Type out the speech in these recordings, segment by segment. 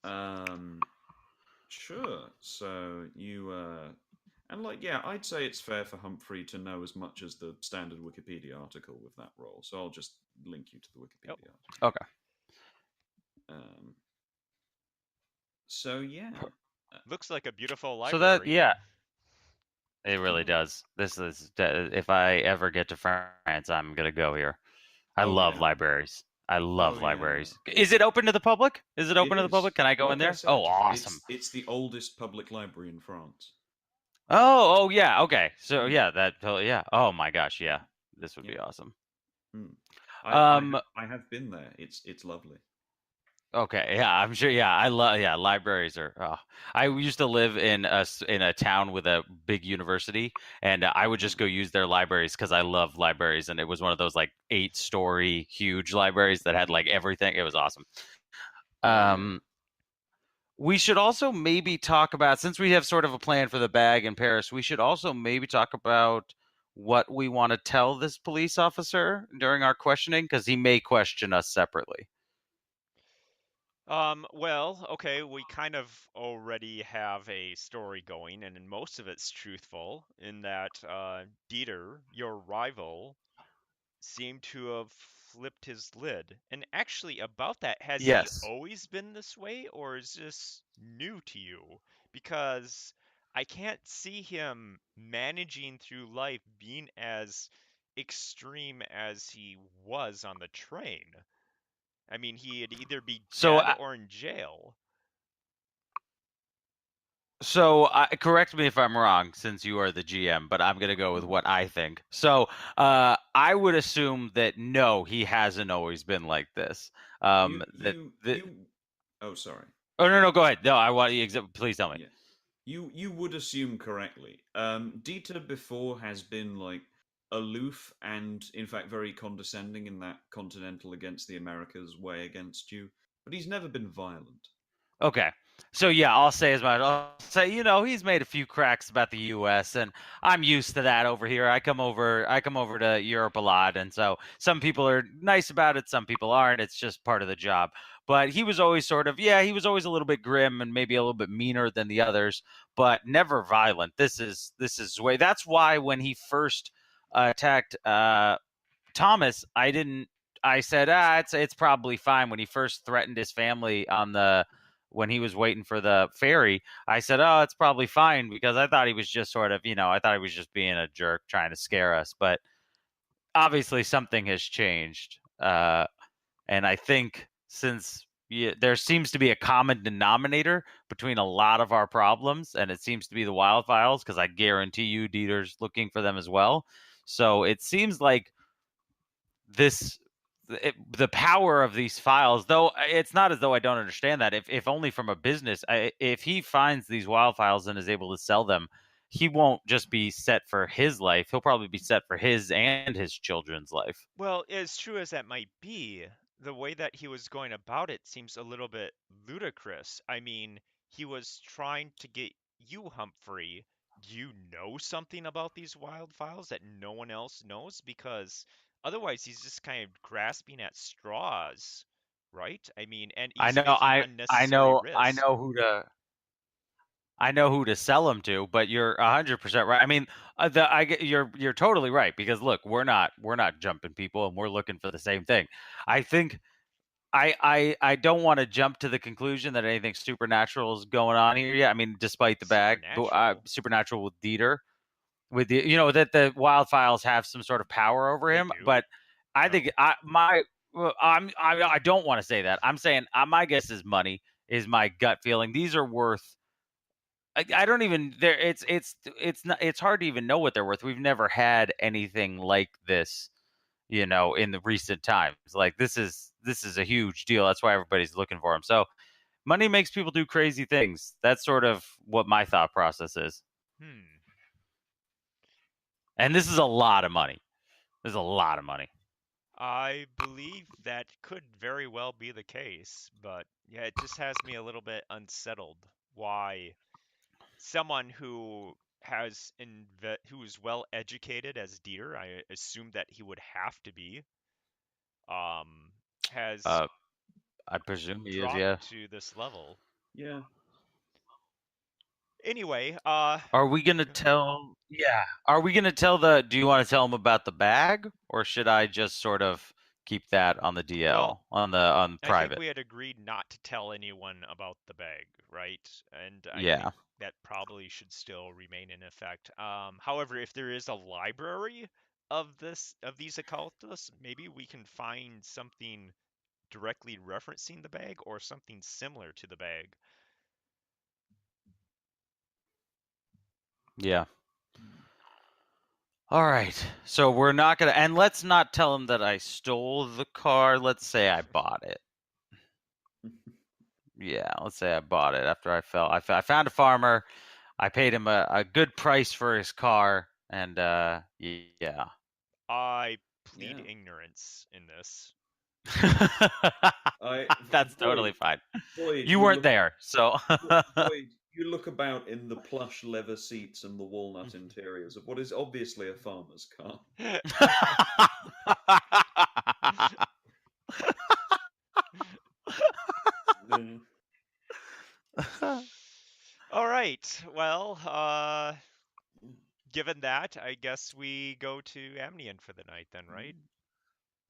Um, sure. So you and like yeah, I'd say it's fair for Humphrey to know as much as the standard Wikipedia article with that role. So I'll just link you to the Oh, Wikipedia article. Okay. Um, so yeah. Uh, looks like a beautiful So that, library. yeah, it really oh, does. This is if I ever get to France, I'm gonna go here. I oh love yeah. libraries. I Oh love yeah. libraries. Is it open to the public? Is it It open to the public? is. Can I go in Like I there? Oh, said, awesome. it's the oldest public library in France. Oh, yeah. Okay. So Hmm. yeah, yeah. Oh my gosh, yeah. This would Yeah. be awesome. Hmm. Um, I have been there. It's lovely. okay, yeah, I'm sure. Yeah, I love. Yeah, libraries are. Oh. I used to live in a town with a big university, and I would just Hmm. go use their libraries because I love libraries, and it was one of those like 8-story huge libraries that had like everything. It was awesome. Oh yeah. Um, we should also maybe talk about, since we have sort of a plan for the bag in Paris, we should also maybe talk about what we want to tell this police officer during our questioning because he may question us separately. Well, okay, we kind of already have a story going, and most of it's truthful in that Dieter, your rival, seemed to have flipped his lid. And actually, about that, has he Yes. always been this way, or is this new to you? Because I can't see him managing through life being as extreme as he was on the train. I mean, he'd either be So dead or in jail. correct me if I'm wrong, since you are the GM, but I'm gonna go with Hmm. what I think. So, I would assume that no, he hasn't always been like this. You That you the you. Oh, sorry. Oh, no, no, go ahead. No, I want you. Please tell me. Yeah. You would assume correctly. Dieter before has been like aloof and in fact very condescending in that Continental against the Americas way against you, but he's never been violent. Okay. So yeah, I'll say as much. I'll say, he's made a few cracks about the U.S. and I'm used to that over here. I come over to Europe a lot, and so some people are nice about it, some people aren't. It's just part of the job. But he was always sort of, yeah, he was always a little bit grim and maybe a little bit meaner than the others, but never violent. This is way. That's why when he first attacked Thomas, I didn't. I said, it's probably fine. When he first threatened his family when he was waiting for the ferry, I said, oh, it's probably fine because I thought he was just sort of, I thought he was just being a jerk trying to scare us. But obviously, something has changed, and I think since there seems to be a common denominator between a lot of our problems, and it seems to be the wildfires, because I guarantee you, Dieter's looking for them as well. So it seems like this the power of these files, though it's not as though I don't understand that, if only from a business, if he finds these wild files and is able to sell them, he won't just be set for his life, he'll probably be set for his and his children's life. Well, as true as that might be, the way that he was going about it seems a little bit ludicrous. I mean, he was trying to get you, Humphrey. Do you know something about these wild files that no one else knows? Because otherwise, he's just kind of grasping at straws, right? I mean, and I he's know making I I unnecessary know I risk. know who to I know who to sell them to, but you're 100% right. I mean, you're totally right, because look, we're not jumping people and we're looking for the same thing. I think I don't want to jump to the conclusion that anything supernatural is going on here. Yeah, I mean, despite the bag, but Supernatural. supernatural with Dieter, with that the wildfires have some sort of power over They him. do? But I think Oh. I don't want to say that. I'm saying my guess is money is my gut feeling. These are worth. I don't even there. It's not. It's hard to even know what they're worth. We've never had anything like this, in the recent times. Like this is a huge deal. That's why everybody's looking for him. So money makes people do crazy things. That's sort of what my thought process is. Hmm. And this is a lot of money. There's a lot of money. I believe that could very well be the case, but yeah, it just has me a little bit unsettled why someone who is well educated as Dieter, I assume that he would have to be, um, has Uh, I presume he is. dropped Yeah. to this level. Yeah. Anyway, Are we gonna tell? Yeah. Are we gonna tell the? Do you want to tell them about the bag, or should I just sort of keep that on the DL Well, on I think private? we had agreed not to tell anyone about the bag, right? And I Yeah. think that probably should still remain in effect. However, if there is a library of these occultists, maybe we can find something directly referencing the bag or something similar to the bag. Yeah. All right. So we're not gonna, and let's not tell them that I stole the car. Let's say I bought it. Yeah. Let's say I bought it after I fell. I found a farmer. I paid him a good price for his car, and yeah. I plead Yeah. ignorance in this. That's totally fine. Boyd, You weren't look, there, so. Boyd, you look about in the plush leather seats and the walnut interiors of what is obviously a farmer's car. All right. Well, given that, I guess we go to Amnion for the night then, right?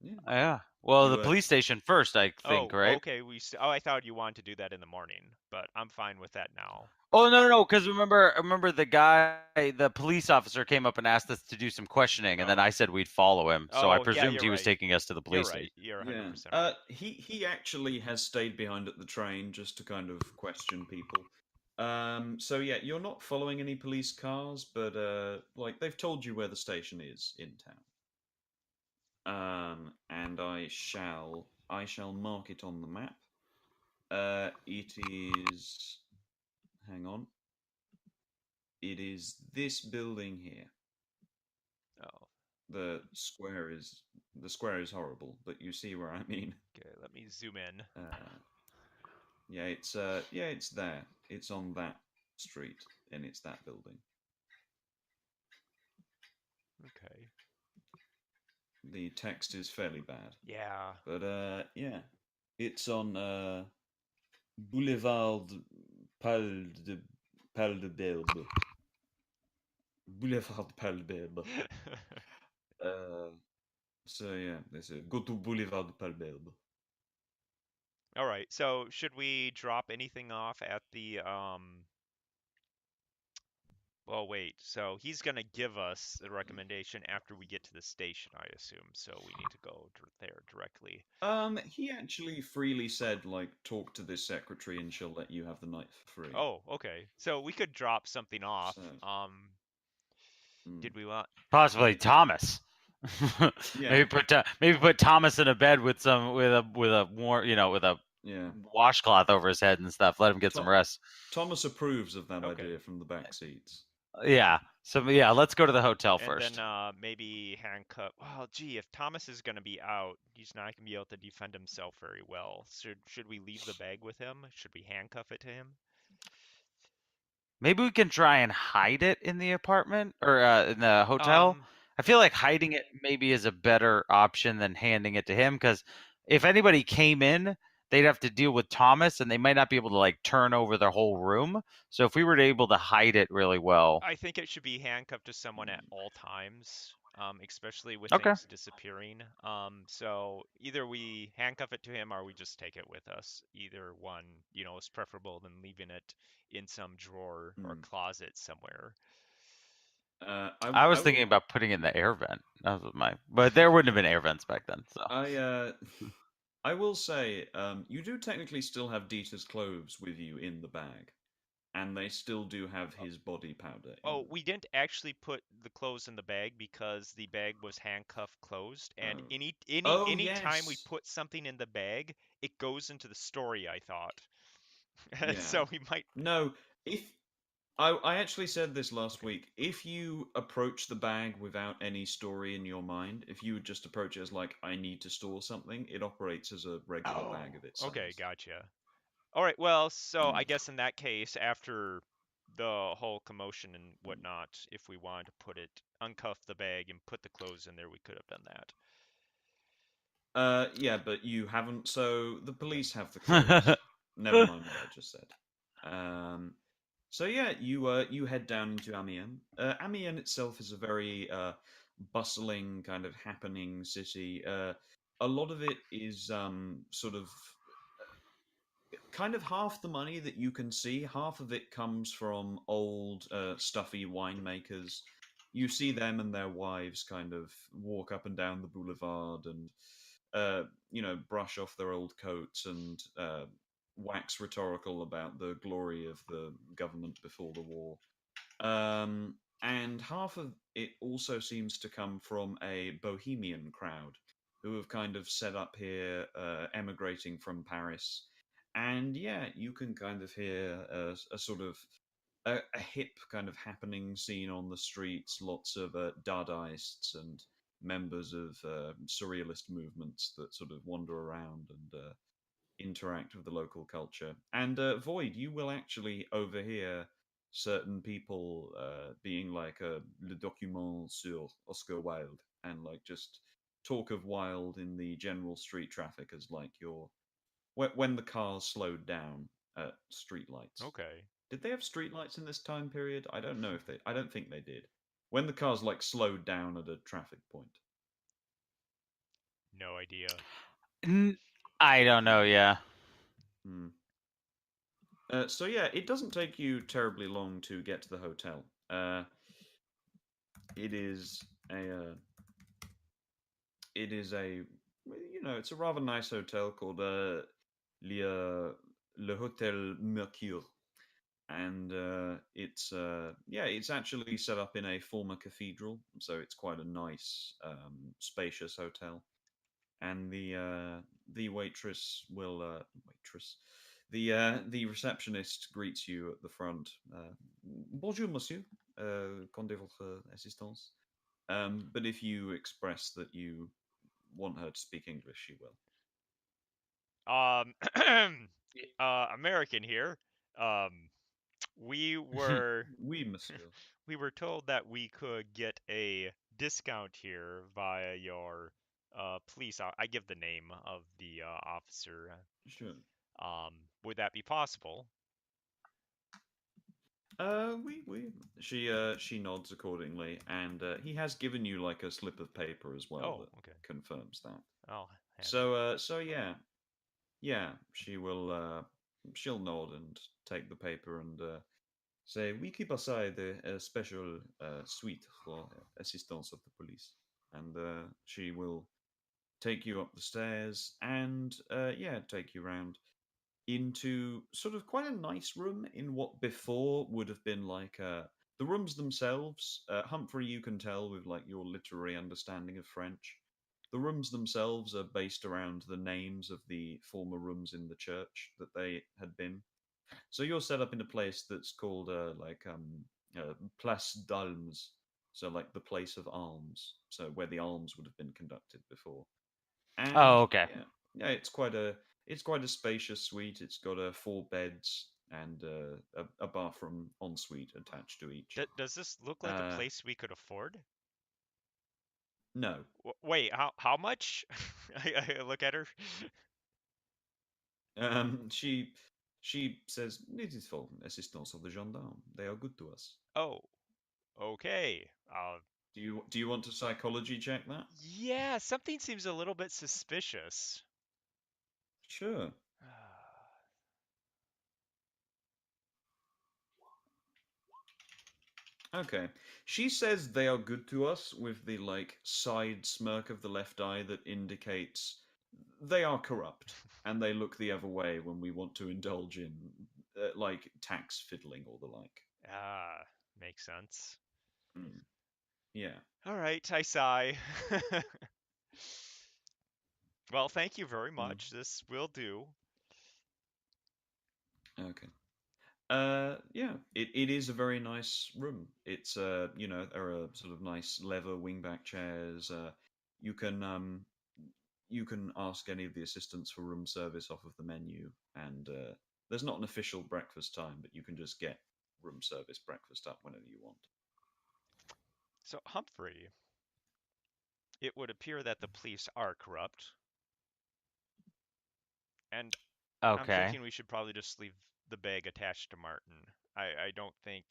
Yeah. Yeah. Well, You, the police station first, I think, Oh, right? okay. I thought you wanted to do that in the morning, but I'm fine with that now. Oh no, because remember the guy, the police officer came up and asked us to do some questioning, and then Oh. I said we'd follow him. So I Oh, yeah, presumed you're he was right. taking us to the You're police right. station. You're 100% yeah. right. He actually has stayed behind at the train just to kind of question people. So yeah, you're not following any police cars, but like they've told you where the station is in town. And I shall mark it on the map. It is. Hang on. It is this building here. Oh, The square is horrible, but you see where I mean. okay. Let me zoom in. Yeah, it's there. It's on that street, and it's that building. Okay. The text is fairly bad, Yeah. but yeah, it's on Boulevard Paul de Berbe. Boulevard Paul de Berbe. So yeah, they say go to Boulevard Paul de Berbe. All right. So should we drop anything off at the Well, wait. So he's gonna give us the recommendation after we get to the station, I assume. So we need to go there directly. He actually freely said, like, talk to this secretary and she'll let you have the night for free. Oh, okay. So we could drop something off. So, Did we want? Possibly Thomas. Yeah. maybe put Thomas in a bed with a warm, with a Yeah. washcloth over his head and stuff. Let him get some rest. Thomas approves of that Okay. idea from the back seats. Yeah. So yeah, let's go to the hotel first. And then maybe handcuff. Well, gee, if Thomas is gonna be out, he's not gonna be able to defend himself very well. Should we leave the bag with him? Should we handcuff it to him? Maybe we can try and hide it in the apartment or in the hotel. I feel like hiding it maybe is a better option than handing it to him, because if anybody came in, they'd have to deal with Thomas, and they might not be able to like turn over their whole room. So if we were able to hide it really well, I think it should be handcuffed to someone at all times, especially with Okay. things disappearing. So either we handcuff it to him or we just take it with us. Either one, is preferable than leaving it in some drawer or closet somewhere. I was thinking about putting it in the air vent. That was but there wouldn't have been air vents back then. So I will say, you do technically still have Dieter's clothes with you in the bag, and they still do have his body powder. Oh, we didn't actually put the clothes in the bag because the bag was handcuffed closed, and any time we put something in the bag, it goes into the story, I thought. So we might. No, if I actually said this last week, if you approach the bag without any story in your mind, if you would just approach it as like, I need to store something, it operates as a regular bag of its size. Okay, gotcha. All right, well, so I guess in that case, after the whole commotion and whatnot, if we wanted to uncuff the bag and put the clothes in there, we could have done that. Yeah, but you haven't, so the police have the clothes. Never mind what I just said. So yeah, you head down into Amiens. Amiens itself is a very bustling kind of happening city. A lot of it is sort of kind of half the money that you can see, half of it comes from old, stuffy winemakers. You see them and their wives kind of walk up and down the boulevard and, brush off their old coats and wax rhetorical about the glory of the government before the war. And half of it also seems to come from a bohemian crowd who have kind of set up here, emigrating from Paris. And yeah, you can kind of hear a sort of a hip kind of happening scene on the streets. Lots of Dadaists and members of surrealist movements that sort of wander around and interact with the local culture. And Void, you will actually overhear certain people being like le document sur Oscar Wilde and like just talk of Wilde in the general street traffic as like your when the cars slowed down at street lights. Okay. Did they have street lights in this time period? I don't know if they. I don't think they did. When the cars like slowed down at a traffic point. No idea. I don't know. Yeah. Hmm. So yeah, it doesn't take you terribly long to get to the hotel. It is a it's a rather nice hotel called Le Hotel Mercure, and it's actually set up in a former cathedral, so it's quite a nice, spacious hotel. And the the receptionist greets you at the front. Bonjour, monsieur. Qu'en est votre assistance? But if you express that you want her to speak English, she will. Um, American here. We were Oui, monsieur. we were told that we could get a discount here via your police. I give the name of the officer. Sure. Would that be possible? We. She nods accordingly, and he has given you like a slip of paper as well Oh, that okay. confirms that. Oh, handy. So yeah, she will. She'll nod and take the paper and say, "We keep aside a special suite for assistance of the police," and she will take you up the stairs and take you round into sort of quite a nice room in what before would have been like the rooms themselves. Humphrey, you can tell with like your literary understanding of French. The rooms themselves are based around the names of the former rooms in the church that they had been. So you're set up in a place that's called Place d'Almes, so like the place of alms, so where the alms would have been conducted before. And Oh, okay. yeah, it's quite a spacious suite. It's got four beds and a bathroom ensuite attached to each. Does this look like a Uh, place we could afford? no, Wait, how much? I look at her. she says it is for assistance of the gendarmes. They are good to us. Oh, okay. Do you want to psychology check that? Yeah, something seems a little bit suspicious. Sure. Okay. She says they are good to us with the like side smirk of the left eye that indicates they are corrupt and they look the other way when we want to indulge in like tax fiddling or the like. Ah, makes sense. Mm. Yeah. All right, I sigh. Well, thank you very Mm. much. This will do. Okay. Yeah, it is a very nice room. It's there are sort of nice leather wingback chairs. You can um you can ask any of the assistants for room service off of the menu, and there's not an official breakfast time, but you can just get room service breakfast up whenever you want. So, Humphrey, it would appear that the police are corrupt. And I'm Okay. thinking we should probably just leave the bag attached to Martin. I don't think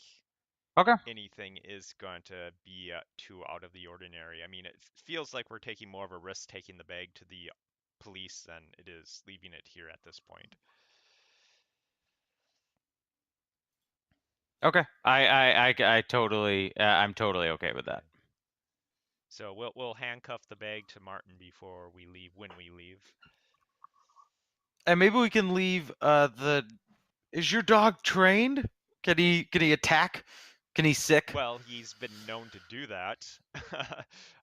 Okay. anything is going to be too out of the ordinary. I mean, it feels like we're taking more of a risk taking the bag to the police than it is leaving it here at this point. Okay. I totally. I'm totally okay with that. So we'll handcuff the bag to Martin before we leave. When we leave, And maybe we can leave. Is your dog trained? Can he attack? Can he sick? well, he's been known to do that.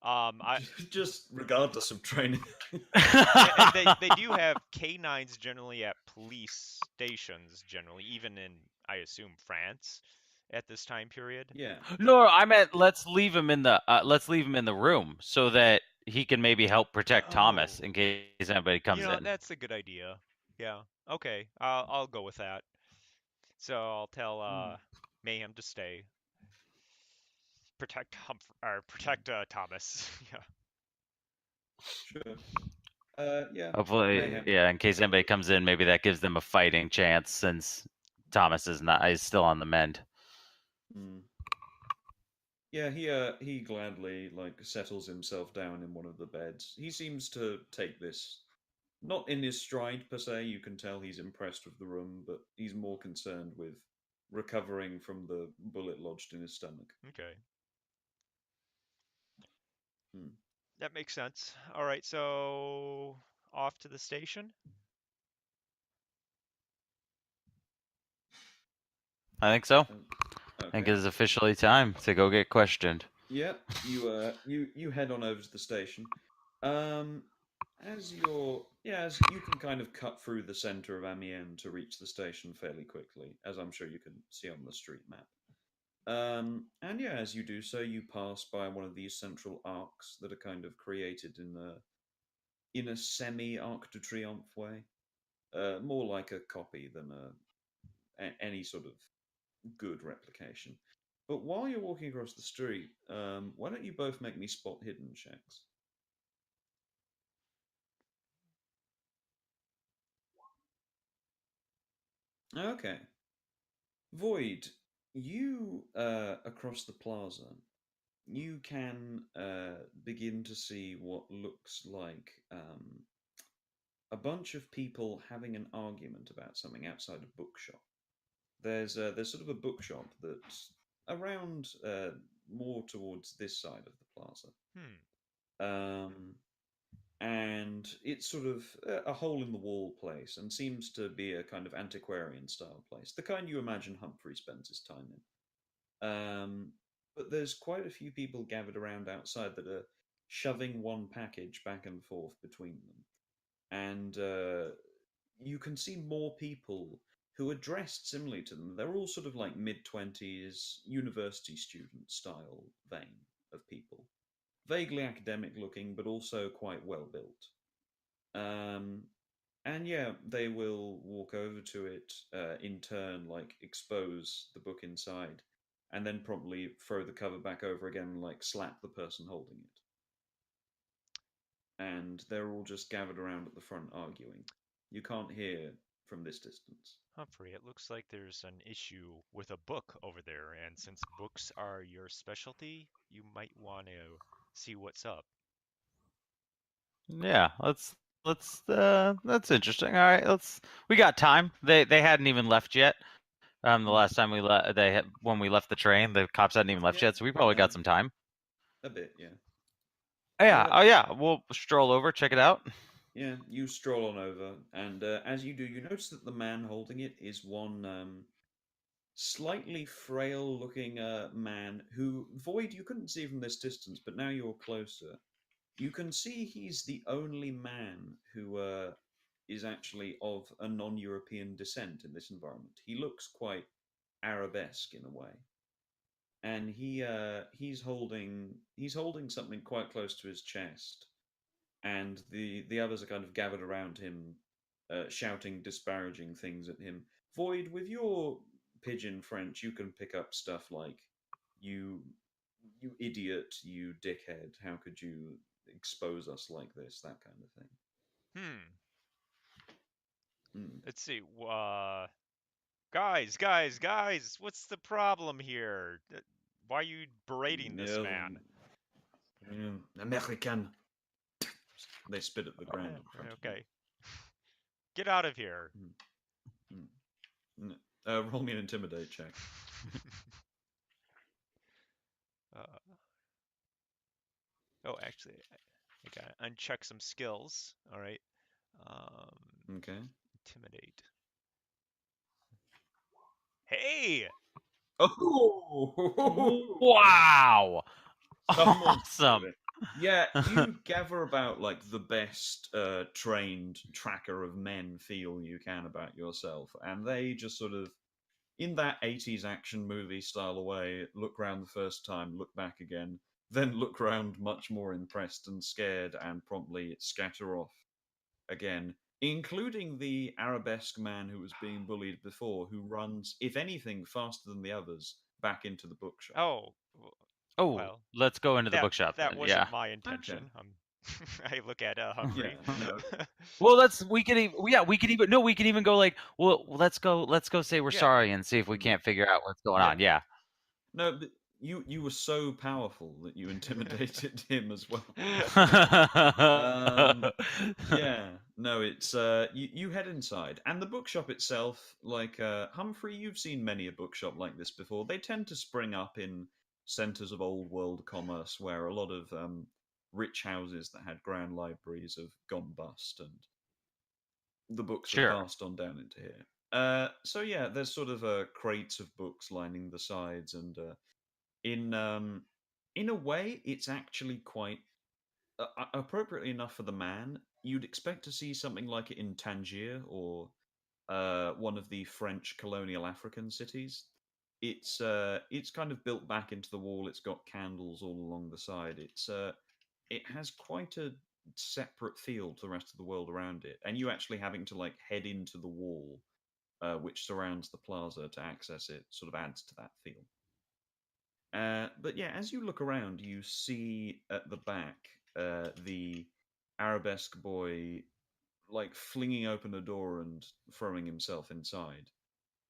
I Just regardless of training. and they do have canines generally at police stations, generally, even in, I assume, France at this time period. Yeah. No, I meant let's leave him in the room so that he can maybe help protect Thomas Oh. in case anybody comes You know, in. that's a good idea. Yeah. Okay. I'll go with that. So I'll tell Mayhem to stay. Protect protect Thomas. Yeah. Sure. Yeah. Hopefully, Mayhem. yeah. In case anybody comes in, maybe that gives them a fighting chance since Thomas is still on the mend. Hmm. Yeah, he gladly settles himself down in one of the beds. He seems to take this not in his stride per se. You can tell he's impressed with the room, but he's more concerned with recovering from the bullet lodged in his stomach. Okay. Hmm. That makes sense. All right. So off to the station. I think so. I think Okay. it's officially time to go get questioned. Yep. You head on over to the station. As you can kind of cut through the center of Amiens to reach the station fairly quickly, as I'm sure you can see on the street map. And yeah, as you do so, you pass by one of these central arcs that are kind of created in a semi Arc de Triomphe way, more like a copy than any sort of good replication. But while you're walking across the street, why don't you both make me spot hidden checks? Okay. Void, you across the plaza, you can begin to see what looks like a bunch of people having an argument about something outside a bookshop. There's sort of a bookshop that's around more towards this side of the plaza. Um, and it's sort of a hole in the wall place and seems to be a kind of antiquarian style place, the kind you imagine Humphrey spends his time in. But there's quite a few people gathered around outside that are shoving one package back and forth between them. And you can see more people who are dressed similarly to them. They're all sort of like mid-20s, university student style vein of people. Vaguely academic looking, but also quite well built. And yeah, they will walk over to it, in turn, expose the book inside, and then probably throw the cover back over again and slap the person holding it. And they're all just gathered around at the front arguing. You can't hear from this distance. Humphrey, it looks like there's an issue with a book over there, and since books are your specialty, you might want to see what's up. Yeah, that's interesting. All right, we got time. They hadn't even left yet. The last time when we left the train, the cops hadn't even left Yeah, yet, so we probably got some time. a bit, yeah. Yeah. Oh yeah, we'll stroll over, check it out. Yeah, you stroll on over, and as you do, you notice that the man holding it is one slightly frail looking man who, Void, you couldn't see from this distance, but now you're closer. You can see he's the only man who is actually of a non European descent in this environment. He looks quite Arabesque in a way. And he's holding something quite close to his chest, and the others are kind of gathered around him, shouting disparaging things at him. Void, with your pigeon French, you can pick up stuff like "you, you idiot, you dickhead. How could you expose us like this?" That kind of thing. Hmm. Let's see. Guys, what's the problem here? Why are you berating this man? American. They spit at the ground. Okay. Get out of here. Roll me an intimidate check. Oh, actually, I gotta uncheck some skills. All right. Okay. Intimidate. Hey! Oh! Wow. Someone's Awesome. doing it. Yeah, you gather about like the best trained tracker of men feel you can about yourself, and they just sort of, in that 80s action movie style way, look round the first time, look back again, then look round much more impressed and scared, and promptly scatter off again, including the arabesque man who was being bullied before, who runs, if anything, faster than the others back into the bookshop. Oh, Oh, well, let's go into the bookshop that then. wasn't Yeah. my intention. I look at Humphrey. Yeah, no. Well, we could even go like, well, let's go say we're Yeah. sorry and see if we can't figure out what's going on. Yeah. No, but you were so powerful that you intimidated him as well. Yeah, no, it's you head inside, and the bookshop itself, like Humphrey, you've seen many a bookshop like this before. They tend to spring up in centers of old world commerce where a lot of rich houses that had grand libraries have gone bust, and the books Sure. are passed on down into here. So yeah, there's sort of crates of books lining the sides, and in a way, it's actually quite appropriately enough for the man. You'd expect to see something like it in Tangier or one of the French colonial African cities. It's kind of built back into the wall. It's got candles all along the side. It has quite a separate feel to the rest of the world around it, and you actually having to like head into the wall, which surrounds the plaza to access it, sort of adds to that feel. But yeah, as you look around, you see at the back the arabesque boy like flinging open a door and throwing himself inside,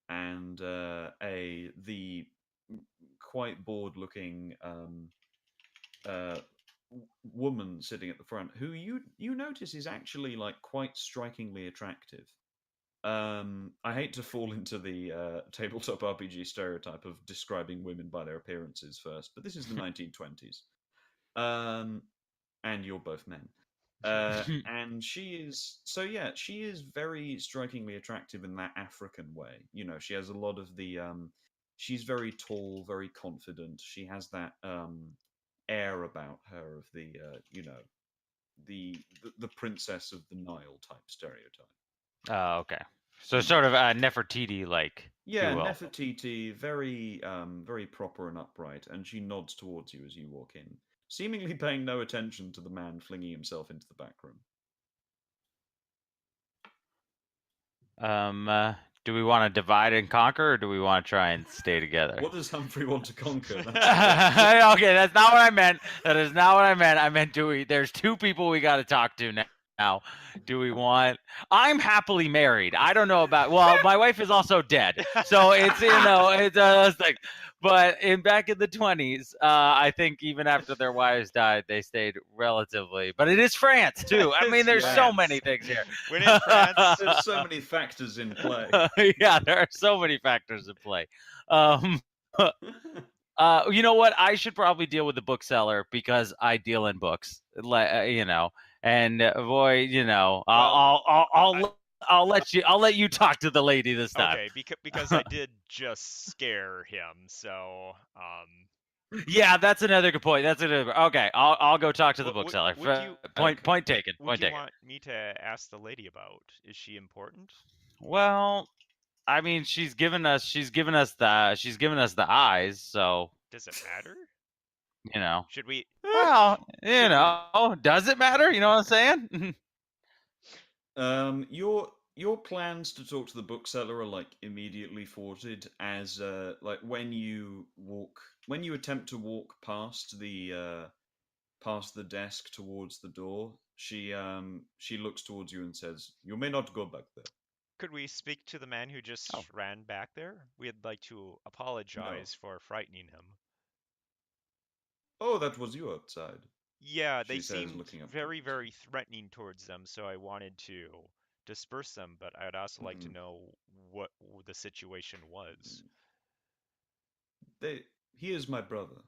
and the quite bored looking uh, woman sitting at the front, who you notice is actually like quite strikingly attractive. I hate to fall into the tabletop RPG stereotype of describing women by their appearances first, but this is the 1920s, and you're both men. And she is very strikingly attractive in that African way. You know, she has a lot of the she's very tall, very confident. She has that air about her of the the princess of the Nile type stereotype. Oh, okay. So sort of Nefertiti like. Yeah, you will. Nefertiti, very very proper and upright, and she nods towards you as you walk in, seemingly paying no attention to the man flinging himself into the back room. Do we want to divide and conquer, or do we want to try and stay together? What does Humphrey want to conquer? Okay, that's not what I meant. That is not what I meant. I meant there's two people we got to talk to now. Do we want? I'm happily married. I don't know about. Well, my wife is also dead, so it's it's like. But back in the 20s, I think even after their wives died, they stayed relatively. But it is France too. I mean, there's so many things here. When in France, There's so many factors in play. Yeah, there are so many factors in play. You know what? I should probably deal with the bookseller because I deal in books. And boy, I'll let you talk to the lady this time. Okay, because I did just scare him, so Yeah, that's another good point. Okay. I'll go talk to the Would- bookseller. would you- Point taken. what Point do you taken. want me to ask the lady about? Is she important? Well, I mean, she's given us the eyes, so Does it matter? you know. Should we? Well, does it matter? You know what I'm saying? Your plans to talk to the bookseller are like immediately thwarted as like when you attempt to walk past the desk towards the door, she looks towards you and says, "You may not go back there." Could we speak to the man who just Oh. ran back there? We'd like to apologize for frightening him. Oh, that was you outside. Yeah, they She says, seemed looking up very, towards you. very threatening towards them, so I wanted to disperse them, but I'd also like to Mhm. know what the situation was. He is my brother.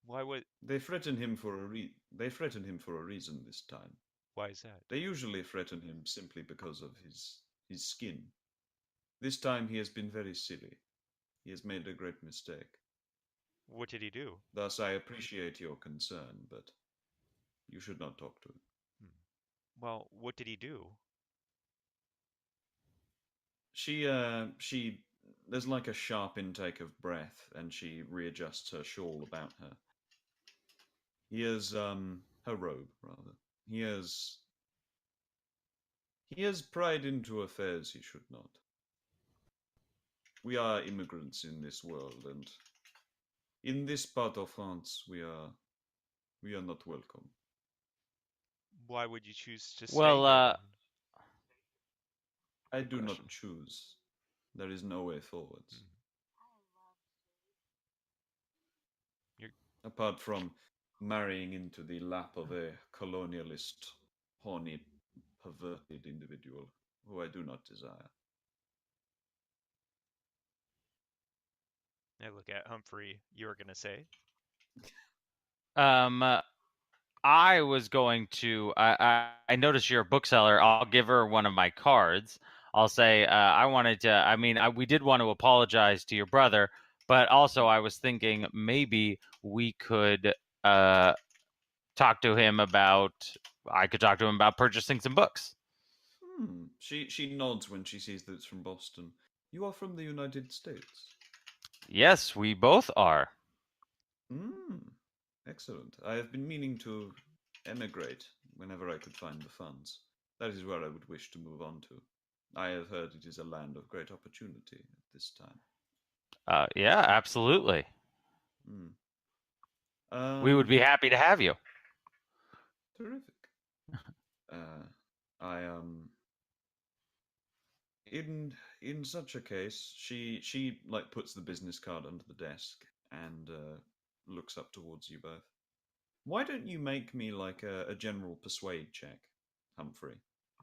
Why would? They threaten him for they threaten him for a reason this time. Why is that? They usually threaten him simply because of his skin. This time he has been very silly. He has made a great mistake. What did he do? Thus, I appreciate your concern, but you should not talk to him. Well, what did he do? She, there's like a sharp intake of breath, and she readjusts her shawl about her. He has, her robe, rather. He has pried into affairs he should not. We are immigrants in this world, and in this part of France, we are not welcome. Why would you choose to stay Well, here then? I do question. not choose. There is no way forwards. Apart from marrying into the lap of a colonialist, horny, perverted individual who I do not desire. I look at Humphrey. You were gonna say? I was going to. I noticed you're a bookseller. I'll give her one of my cards. I'll say I wanted to. I mean, we did want to apologize to your brother, but also I was thinking maybe we could talk to him about. I could talk to him about purchasing some books. She nods when she sees that it's from Boston. You are from the United States. Yes, we both are. Excellent. I have been meaning to emigrate whenever I could find the funds. That is where I would wish to move on to. I have heard it is a land of great opportunity at this time. Yeah, absolutely. We would be happy to have you. Terrific. I in such a case, she like puts the business card under the desk and looks up towards you both. Why don't you make me like a general persuade check, Humphrey?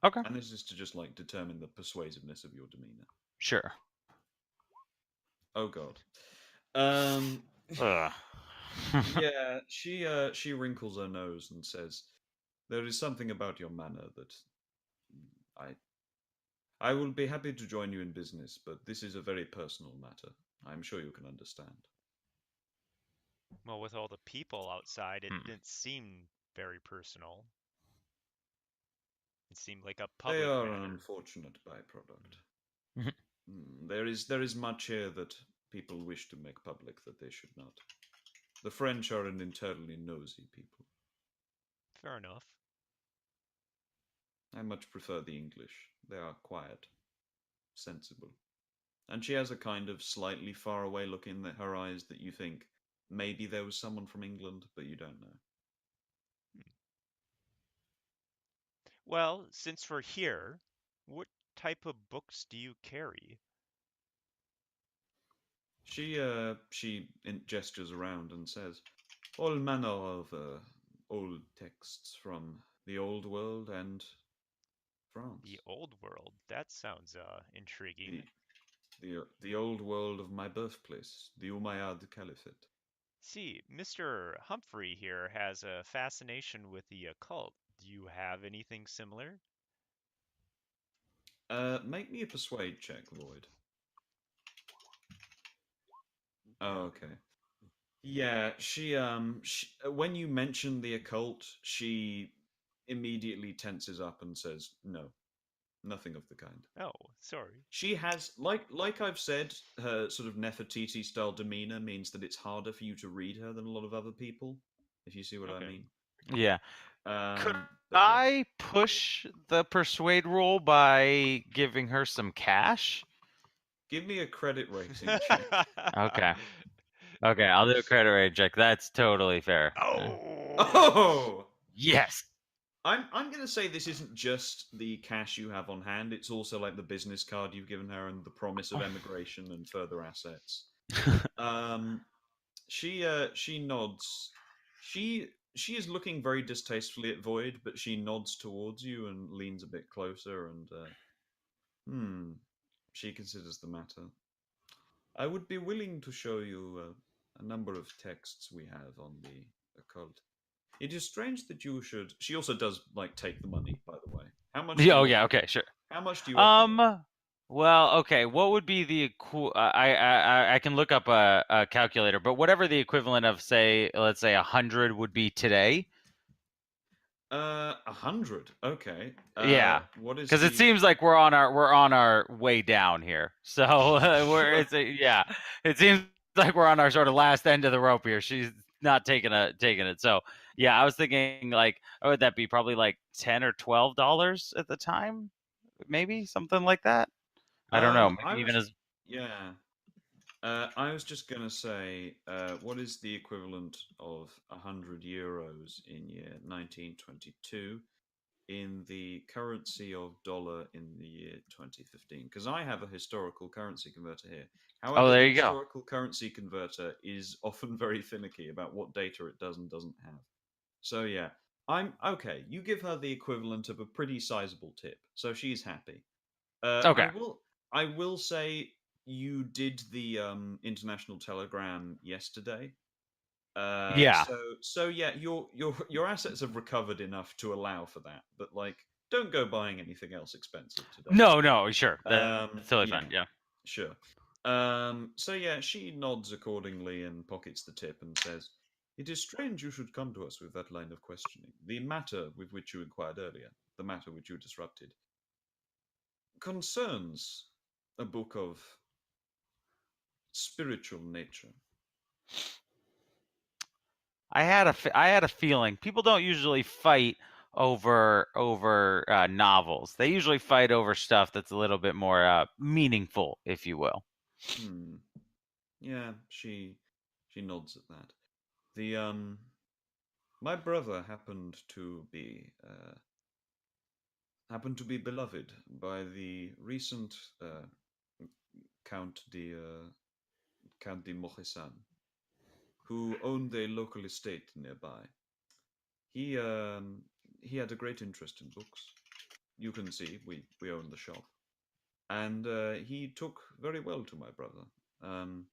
Okay. And this is to just like determine the persuasiveness of your demeanor. Sure. Oh God. Yeah, she wrinkles her nose and says, "There is something about your manner that I will be happy to join you in business, but this is a very personal matter. I'm sure you can understand." Well, with all the people outside, it didn't seem very personal. It seemed like a public They are matter. an unfortunate byproduct. There is much here that people wish to make public that they should not. The French are an internally nosy people. Fair enough. I much prefer the English. They are quiet, sensible. And she has a kind of slightly far away look in her eyes that you think maybe there was someone from England, but you don't know. Well, since we're here, what type of books do you carry? She gestures around and says, "All manner of old texts from the old world and France." The old world. That sounds intriguing. The old world of my birthplace, the Umayyad Caliphate. See, Mr. Humphrey here has a fascination with the occult. Do you have anything similar? Make me a persuade check, Lloyd. Oh, okay. Yeah, she when you mention the occult, she immediately tenses up and says, "No, nothing of the kind." Oh, sorry. She has, like I've said, her sort of Nefertiti style demeanor means that it's harder for you to read her than a lot of other people, if you see what I Okay. mean. Yeah. Could But yeah. I push the persuade roll by giving her some cash? Give me a credit rating check. Okay. Okay, I'll do a credit rating check. That's totally fair. Oh! Oh! Yes. I'm going to say this isn't just the cash you have on hand. It's also like the business card you've given her and the promise of emigration and further assets. Um, she nods. She is looking very distastefully at Void, but she nods towards you and leans a bit closer. And she considers the matter. I would be willing to show you a number of texts we have on the occult. It is strange that you should. She also does like take the money, by the way. How much? Do Oh you yeah, offer? okay, sure. How much do you offer her? Well, okay. What would be the I can look up a calculator, but whatever the equivalent of, say, let's say 100 would be today. 100. Okay. Yeah, What is because it the? seems like we're on our way down here. So we're it's a, yeah, it seems like we're on our sort of last end of the rope here. She's not taking it. So yeah, I was thinking like, what would that be? Probably like $10 or $12 at the time, maybe something like that. I don't know. I Maybe even was. as Yeah. I was just gonna say, what is the equivalent of 100 euros in year 1922 in the currency of dollar in the year 2015? Because I have a historical currency converter here. oh, However, there the you go. historical currency converter is often very finicky about what data it does and doesn't have. So yeah, I'm okay. You give her the equivalent of a pretty sizable tip, so she's happy. Okay. I will say you did the international telegram yesterday. Yeah. So yeah, your assets have recovered enough to allow for that, but like, don't go buying anything else expensive today. No, sure. That's totally Yeah, fine. Yeah. sure. So yeah, she nods accordingly and pockets the tip and says, "It is strange you should come to us with that line of questioning. The matter with which you inquired earlier, the matter which you disrupted, concerns a book of spiritual nature." I had a feeling people don't usually fight over novels. They usually fight over stuff that's a little bit more meaningful, if you will. Hmm. Yeah, she nods at that. The my brother happened to be beloved by the recent Count de Count de Mohesan, who owned a local estate nearby. He um, he had a great interest in books. You can see we own the shop, and he took very well to my brother. Um,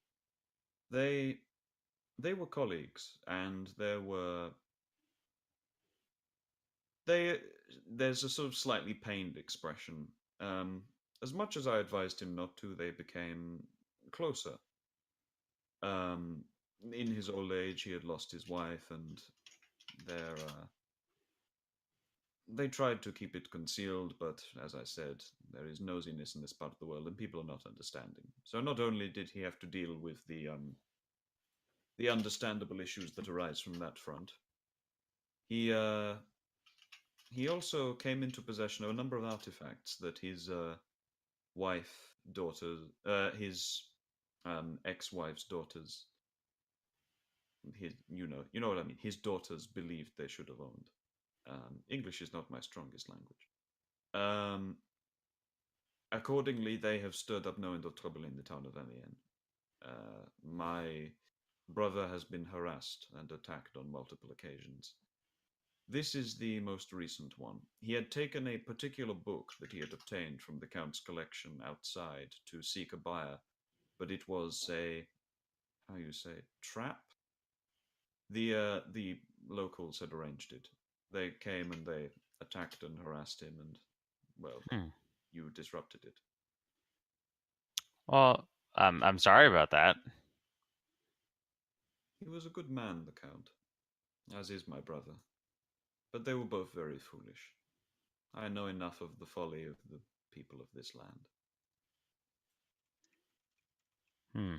they they were colleagues, and they there's a sort of slightly pained expression. Um, as much as I advised him not to, they became closer. Um, in his old age, he had lost his wife, and their they tried to keep it concealed, but as I said, there is nosiness in this part of the world, and people are not understanding. So not only did he have to deal with the understandable issues that arise from that front, he he also came into possession of a number of artifacts that his wife, his ex-wife's daughters, you know what I mean. His daughters believed they should have owned. English is not my strongest language. Um, Accordingly, they have stirred up no end of trouble in the town of Amiens. My brother has been harassed and attacked on multiple occasions. This is the most recent one. He had taken a particular book that he had obtained from the Count's collection outside to seek a buyer, but it was a, how you say, trap? The locals had arranged it. They came and they attacked and harassed him, and, well, Hmm. you disrupted it. Well, I'm sorry about that. He was a good man, the Count, as is my brother, but they were both very foolish. I know enough of the folly of the people of this land. Hmm.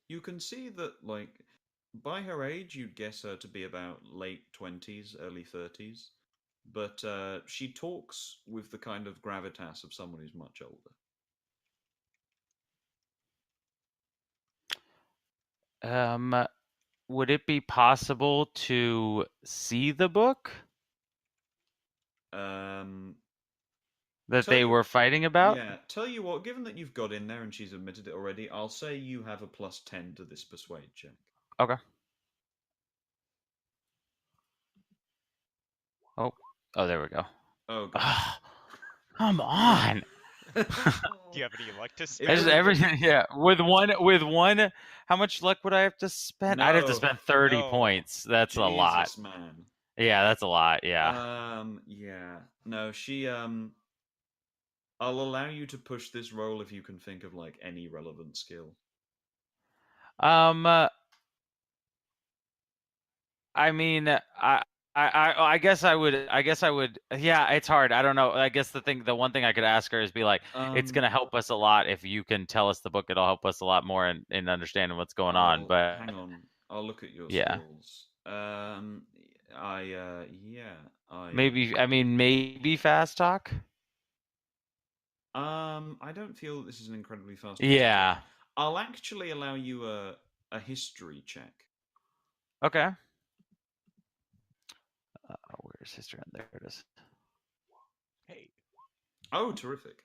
You can see that, like, by her age, you'd guess her to be about late 20s, early 30s, but she talks with the kind of gravitas of someone who's much older. Um, would it be possible to see the book that Tell they you, were fighting about? yeah. Tell you what. Given that you've got in there and she's admitted it already, I'll say you have a +10 to this persuade check. Okay. Oh, there we go. Oh god. Ah, come on. Do you have any luck to It spare? I just would've- everything, yeah. With one, how much luck would I have to spend? I'd have to No, spend 30 no. points. That's a lot. Jesus, man. Yeah, that's a lot. Yeah. Yeah. No, she I'll allow you to push this roll if you can think of like any relevant skill. I mean, I guess I would. Yeah, it's hard. I don't know. I guess the one thing I could ask her is be like, it's gonna help us a lot if you can tell us the book. It'll help us a lot more in understanding what's going on. But hang on, I'll look at your yeah. skills. I maybe fast talk. I don't feel this is an incredibly fast. Yeah. I'll actually allow you a history check. Okay. Where's history? There it is. Hey. Oh, terrific.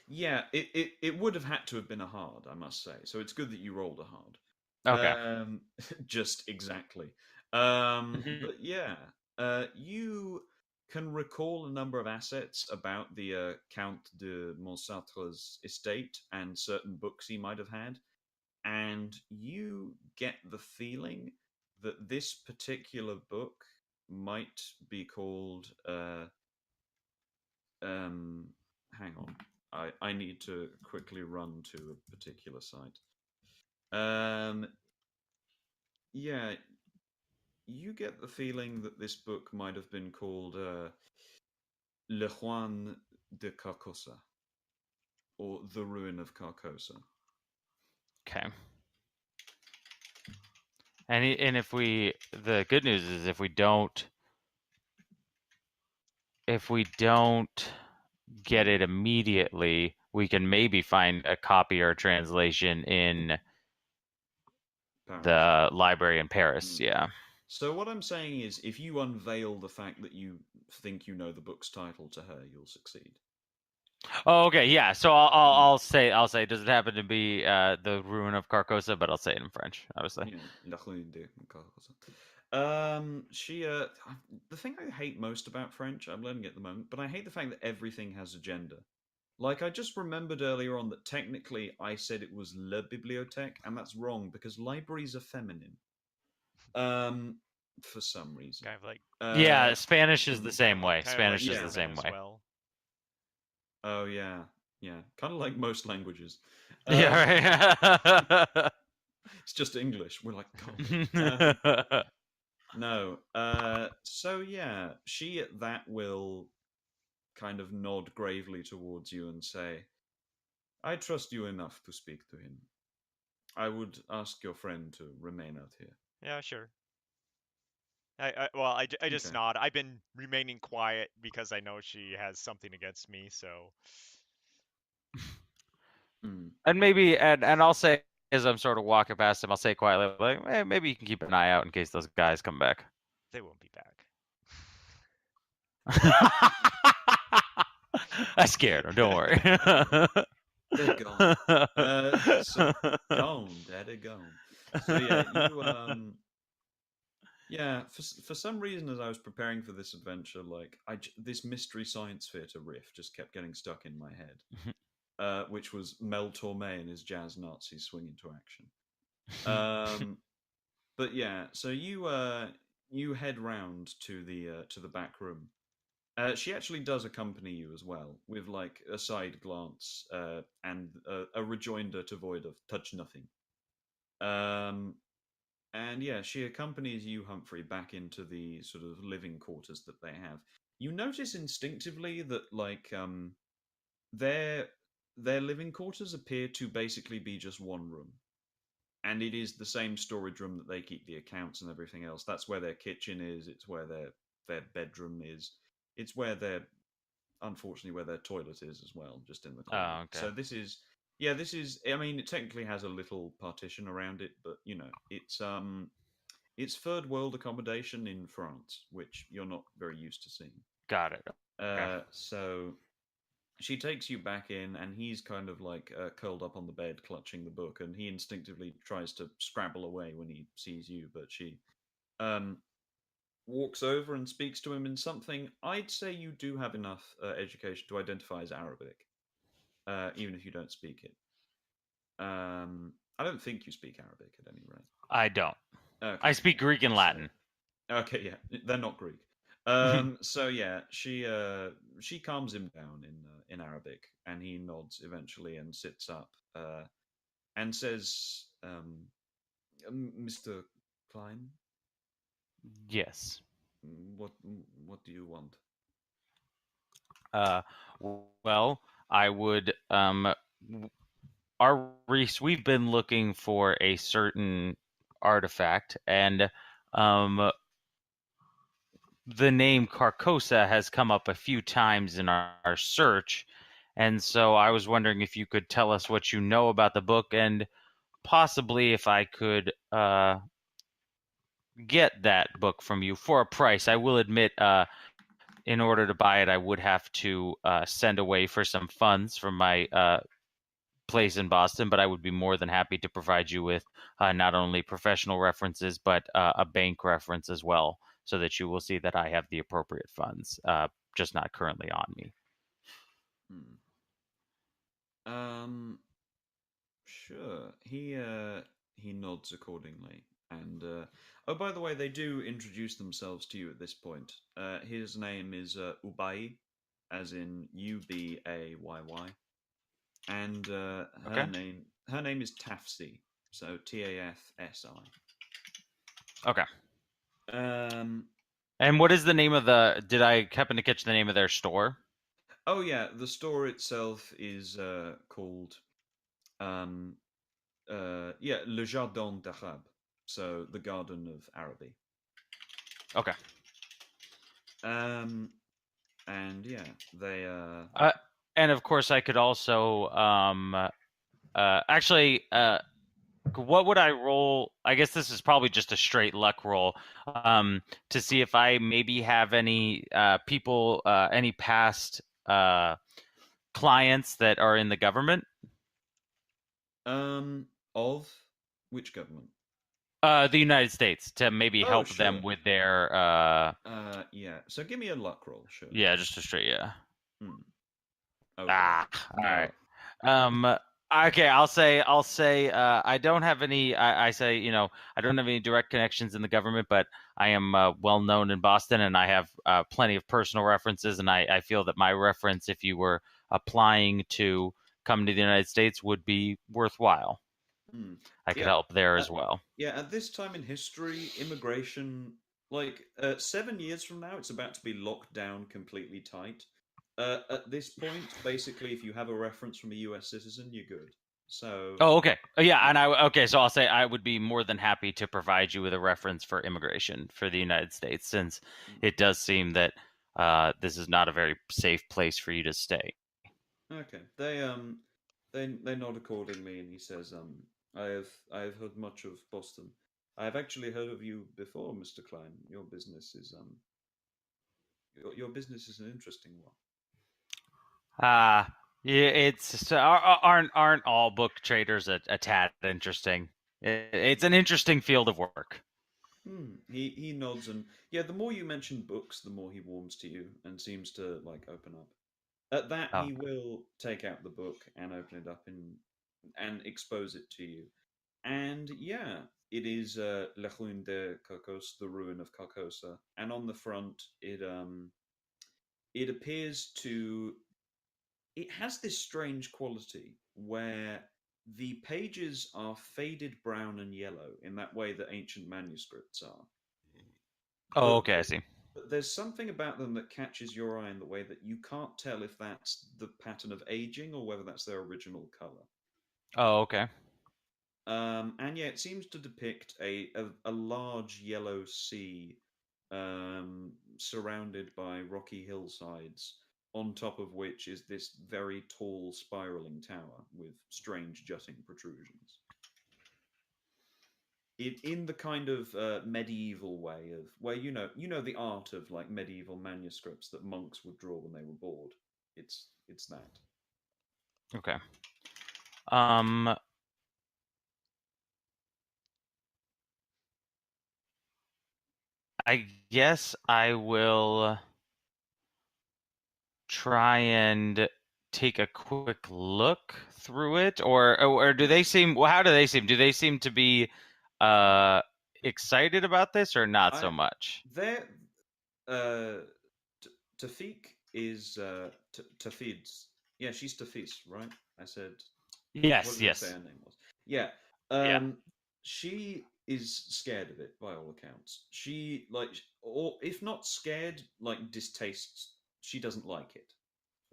Yeah, it would have had to have been a hard, I must say. So it's good that you rolled a hard. Okay. Just exactly. Mhm. But yeah, you can recall a number of assets about the Count de Montsartre's estate and certain books he might have had, and you get the feeling that this particular book might be called. Hang on. I need to quickly run to a particular site. Yeah, you get the feeling that this book might have been called Le Juan de Carcosa, or The Ruin of Carcosa. Okay. And if the good news is if we don't get it immediately, we can maybe find a copy or a translation in Paris. the library in Paris. Yeah. So what I'm saying is, if you unveil the fact that you think you know the book's title to her, you'll succeed. Oh, okay. Yeah. So I'll say, does it happen to be the Ruin of Carcosa? But I'll say it in French, obviously. Yeah, La Ruine de Carcosa. The thing I hate most about French, I'm learning it at the moment, but I hate the fact that everything has a gender. Like, I just remembered earlier on that technically I said it was Le Bibliothèque, and that's wrong because libraries are feminine. For some reason. Kind of like. Yeah, Spanish is the same way. Kind of Spanish like is the same German way. as well. Oh yeah, kind of like most languages. Yeah, right. It's just English. We're like, no. So yeah, she at that will kind of nod gravely towards you and say, "I trust you enough to speak to him. I would ask your friend to remain out here." Yeah, sure. I just Okay. nod. I've been remaining quiet because I know she has something against me. So. And maybe, and I'll say as I'm sort of walking past him, I'll say quietly, like, hey, maybe you can keep an eye out in case those guys come back. They won't be back. I scared him. Don't worry. They're gone. So gone, Daddy, gone. So yeah, for some reason, as I was preparing for this adventure, like this mystery science theater riff just kept getting stuck in my head, which was Mel Torme and his jazz Nazis swing into action. But yeah, so you head round to the back room. She actually does accompany you as well, with like a side glance and a rejoinder to Void of touch nothing. And yeah, she accompanies you, Humphrey, back into the sort of living quarters that they have. You notice instinctively that like their living quarters appear to basically be just one room. And it is the same storage room that they keep the accounts and everything else. That's where their kitchen is, it's where their bedroom is. It's where unfortunately where their toilet is as well, just in the corner. Oh, okay. So this is, I mean, it technically has a little partition around it, but you know, it's It's third world accommodation in France, which you're not very used to seeing. Got it. Okay. So she takes you back in, and he's kind of like curled up on the bed, clutching the book, and he instinctively tries to scrabble away when he sees you, but she um, walks over and speaks to him in something I'd say you do have enough education to identify as Arabic, even if you don't speak it. I don't think you speak Arabic at any rate. I don't. Okay. I speak Greek and So- Latin. Okay, yeah, they're not Greek. So yeah, she calms him down in Arabic, and he nods eventually and sits up and says, "Mr. Klein, Yes. what what do you want?" Uh, well, I would our Reese, we've been looking for a certain artifact, and um, the name Carcosa has come up a few times in our search, and so I was wondering if you could tell us what you know about the book, and possibly if I could get that book from you for a price. I will admit, in order to buy it, I would have to send away for some funds from my place in Boston, but I would be more than happy to provide you with not only professional references, but a bank reference as well, so that you will see that I have the appropriate funds, just not currently on me. Sure. He nods accordingly, and oh, by the way, they do introduce themselves to you at this point. His name is Ubai, as in Ubayy, and Okay. her name is Tafsi, so Tafsi. Okay. Um. And what is the name of the? Did I happen to catch the name of their store? Oh yeah, the store itself is called um yeah, Le Jardin d'Arabe, so the Garden of Araby. Okay. And yeah, they And of course, I could also actually what would I roll? I guess this is probably just a straight luck roll to see if I maybe have any people, any past clients that are in the government. of which government? The United States, to maybe Oh, help sure. them with their Yeah. So give me a luck roll, sure. yeah, just a straight yeah. Okay. All No. right. Okay, I'll say I don't have any. I say I don't have any direct connections in the government, but I am well known in Boston, and I have plenty of personal references, and I feel that my reference, if you were applying to come to the United States, would be worthwhile. I could Yeah. help there as well. Yeah, at this time in history, immigration, like 7 years from now, it's about to be locked down completely tight. At this point, basically, if you have a reference from a US citizen, you're good. So, Oh, okay. Yeah, and okay, so I'll say I would be more than happy to provide you with a reference for immigration for the United States, since it does seem that this is not a very safe place for you to stay. okay, they nod accordingly, and he says, I have heard much of Boston. I have actually heard of you before, Mr. Klein. Your business is an interesting one. Yeah, it's aren't all book traders a tad interesting? It's an interesting field of work. He nods, and yeah, the more you mention books, the more he warms to you and seems to like open up. At that, Oh, he will take out the book and open it up and expose it to you. And yeah, it is La Ruine de Carcos, the ruin of Carcosa, and on the front, it appears to it has this strange quality where the pages are faded brown and yellow in that way that ancient manuscripts are. oh, But okay, I see. But there's something about them that catches your eye in the way that you can't tell if that's the pattern of aging or whether that's their original color. Oh, okay. And yeah, it seems to depict a large yellow sea surrounded by rocky hillsides, on top of which is this very tall spiraling tower with strange jutting protrusions. in the kind of medieval way of where you know the art of like medieval manuscripts that monks would draw when they were bored. It's that. Okay. Um, I guess I will try and take a quick look through it, or do they seem? Well, how do they seem? Do they seem to be excited about this, or not so I much? There, Tafik is Tafid's. Yeah, she's Tafis, right? I said. What Yes, did I say yes. her name was? Yeah. Yeah. She is scared of it by all accounts. She like, or if not scared, like distastes. She doesn't like it.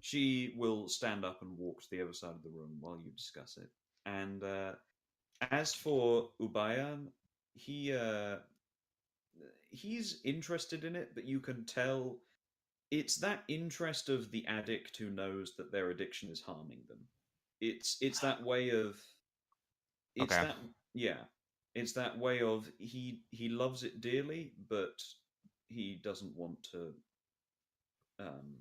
She will stand up and walk to the other side of the room while you discuss it. And as for Ubayan, he he's interested in it, but you can tell it's that interest of the addict who knows that their addiction is harming them. It's that way of it's Okay. that yeah, it's that way of he loves it dearly, but he doesn't want to um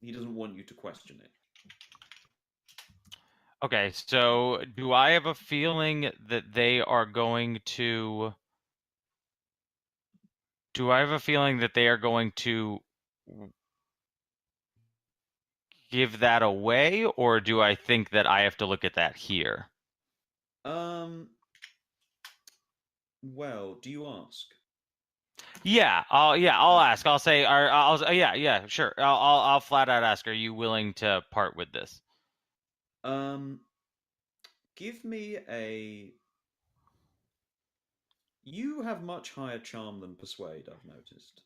he doesn't want you to question it. Okay, so do I have a feeling that they are going to? Do I have a feeling that they are going to give that away, or do I think that I have to look at that here? Um well, do you ask? I'll ask. I'll say, yeah, sure. I'll flat out ask. Are you willing to part with this? Um give me a You have much higher charm than persuade, I've noticed.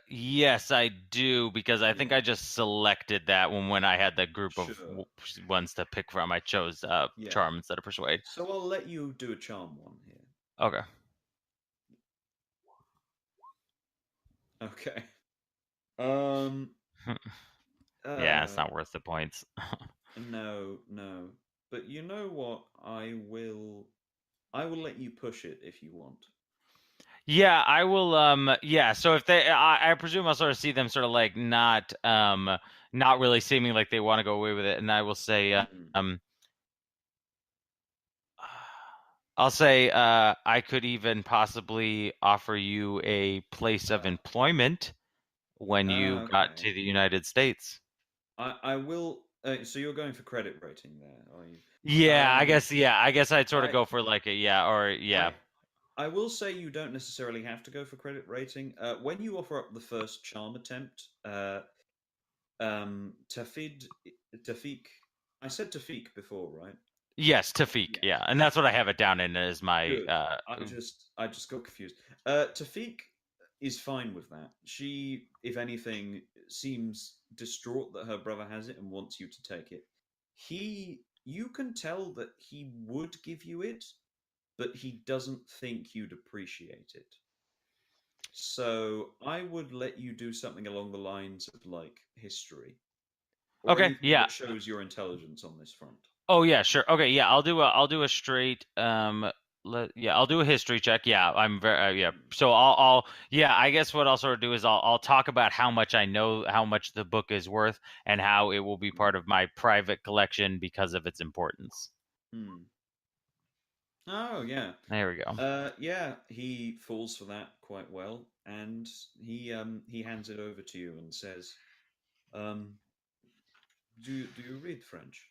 Yes, I do because I think Yeah. I just selected that when I had the group of Sure. ones to pick from. I chose Yeah. charm instead of persuade. So I'll let you do a charm one here. Okay. Okay. Um Yeah, it's not worth the points. no, no. But you know what? I will let you push it if you want. Yeah, I will. Yeah. So if I presume I'll sort of see them sort of like not really seeming like they want to go away with it, and I will say, Mm. I'll say, I could even possibly offer you a place of employment when you got Okay. to the United States. I will so you're going for credit rating there, are you? Yeah, I Um guess. Yeah, I guess I'd sort of I go for like a yeah or yeah. I I will say you don't necessarily have to go for credit rating. When you offer up the first charm attempt, Tafid, Tafik, I said Tafik before, right? Yes, Tafik. Yes. Yeah, and that's what I have it down in as my Good. I just got confused. Tafik is fine with that. She, if anything, seems distraught that her brother has it and wants you to take it. You can tell that he would give you it, but he doesn't think you'd appreciate it. So I would let you do something along the lines of like history or Okay. anything Yeah. that shows your intelligence on this front. Oh yeah, sure. Okay, yeah, I'll do a straight I'll do a history check. Yeah, I'm very yeah. Hmm. So yeah, I guess what I'll sort of do is I'll talk about how much I know, how much the book is worth, and how it will be part of my private collection because of its importance. Hmm. Oh yeah. There we go. Yeah, he falls for that quite well, and he hands it over to you and says, um, do you read French?"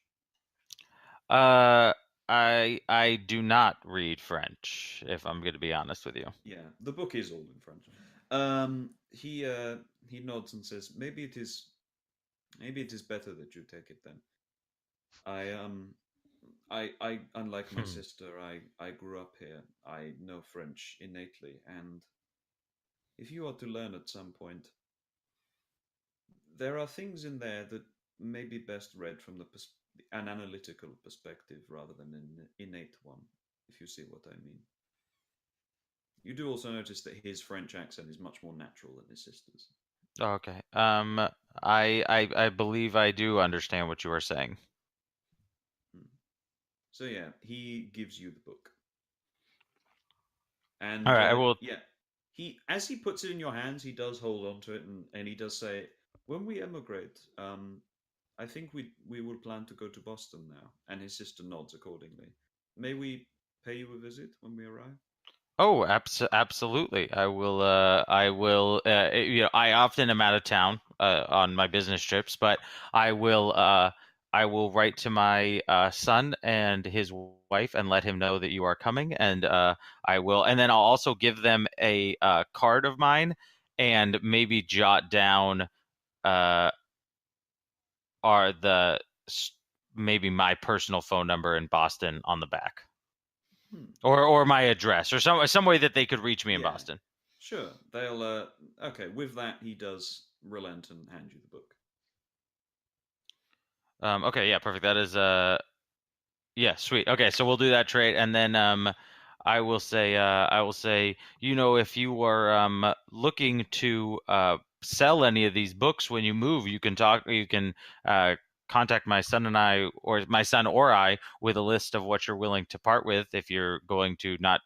Uh I do not read French, if I'm going to be honest with you. Yeah, the book is all in French. He nods and says, maybe it is better that you take it then. I unlike my Hmm. sister, I grew up here. I know French innately, and if you are to learn at some point, there are things in there that may be best read from an analytical perspective rather than an innate one, if you see what I mean. You do also notice that his French accent is much more natural than his sister's. Okay. I believe I do understand what you are saying. Hmm. So yeah, he gives you the book, All and right, I will. yeah, he as he puts it in your hands, he does hold on to it, and he does say, "When we emigrate, I think we will plan to go to Boston now." And his sister nods accordingly. May we pay you a visit when we arrive? Oh, absolutely. I will. I will. You know, I often am out of town on my business trips, but I will. I will write to my son and his wife and let him know that you are coming, and I will. And then I'll also give them a card of mine, and maybe jot down uh, are the maybe my personal phone number in Boston on the back, Hmm. or my address, or some way that they could reach me in Yeah, Boston. sure. They'll. Okay. With that, he does relent and hand you the book. Okay, yeah, perfect. That is yeah, sweet. Okay, so we'll do that trade, and then I will say, you know, if you are looking to sell any of these books when you move, you can contact my son and I, or my son or I, with a list of what you're willing to part with if you're going to not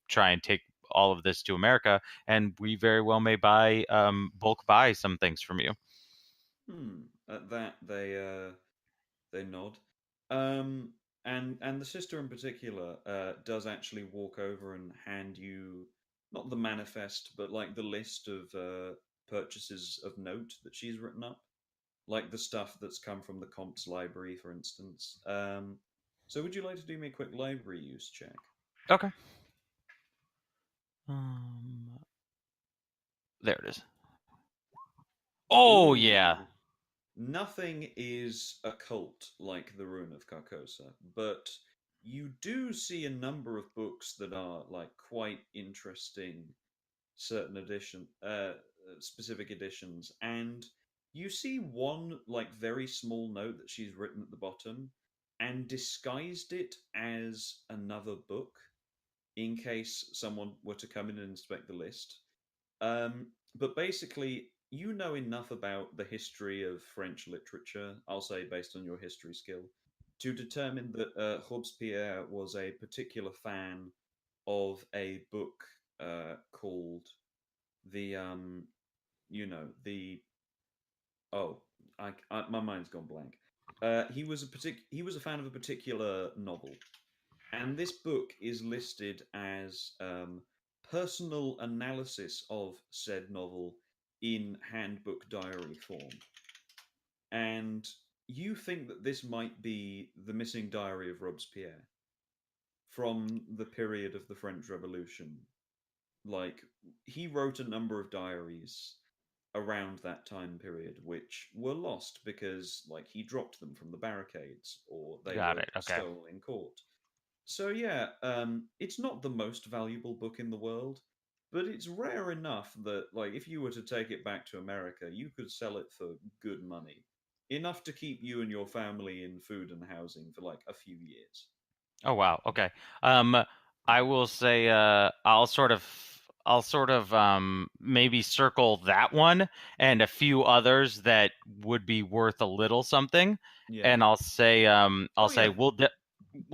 try and take all of this to America, and we very well may bulk buy some things from you. Hmm. At that, they nod. And the sister in particular does actually walk over and hand you not the manifest, but like the list of purchases of note that she's written up, like the stuff that's come from the Compt's library, for instance. So would you like to do me a quick library use check? Okay. Um, there it is. Oh yeah. Ooh. Nothing is occult like the Rune of Carcosa, but you do see a number of books that are like quite interesting, certain specific editions, and you see one like very small note that she's written at the bottom and disguised it as another book in case someone were to come in and inspect the list. But basically, you know enough about the history of French literature, I'll say based on your history skill, to determine that Robespierre was a particular fan of a book called the, the, oh, my mind's gone blank. He was a fan of a particular novel, and this book is listed as personal analysis of said novel in handbook diary form. And you think that this might be the missing diary of Robespierre from the period of the French Revolution. Like, he wrote a number of diaries around that time period which were lost because like he dropped them from the barricades or they Got were it. Okay. stolen in court. So yeah, it's not the most valuable book in the world, but it's rare enough that like if you were to take it back to America, you could sell it for good money, enough to keep you and your family in food and housing for like a few years. Oh wow. Okay. Um, I will say I'll sort of maybe circle that one and a few others that would be worth a little something, Yeah. and I'll Oh say yeah. we'll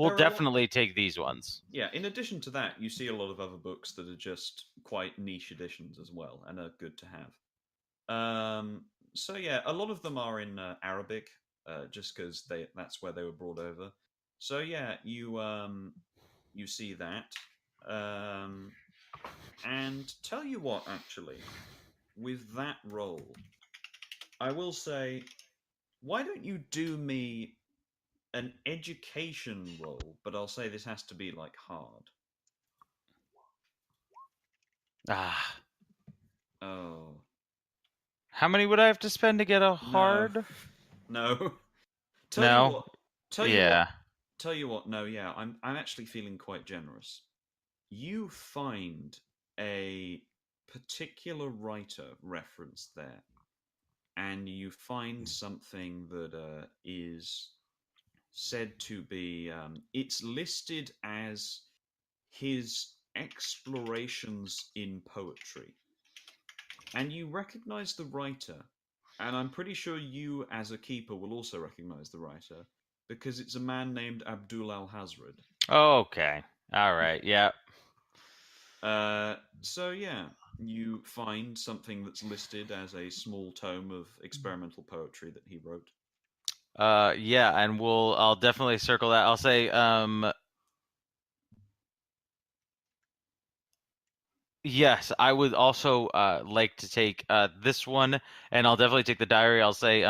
There are a lot. definitely take these ones. Yeah. In addition to that, you see a lot of other books that are just quite niche editions as well, and are good to have. So yeah, a lot of them are in Arabic, just because that's where they were brought over. So yeah, you see that, um, and tell you what, actually, with that roll, I will say, why don't you do me an education roll? But I'll say this has to be like hard. Ah, Oh how many would I have to spend to get a no, hard? no. Tell you No. what. Tell you what. Yeah. Tell you what. No, yeah, I'm actually feeling quite generous. You find a particular writer reference there, and you find something that is said to be. It's listed as his explorations in poetry, and you recognize the writer. And I'm pretty sure you, as a keeper, will also recognize the writer. because it's a man named Abdul Al-Hazred. Okay. All right. Yeah. So yeah, you find something that's listed as a small tome of experimental poetry that he wrote. Yeah, and I'll definitely circle that. I'll say yes, I would also like to take this one, and I'll definitely take the diary. I'll say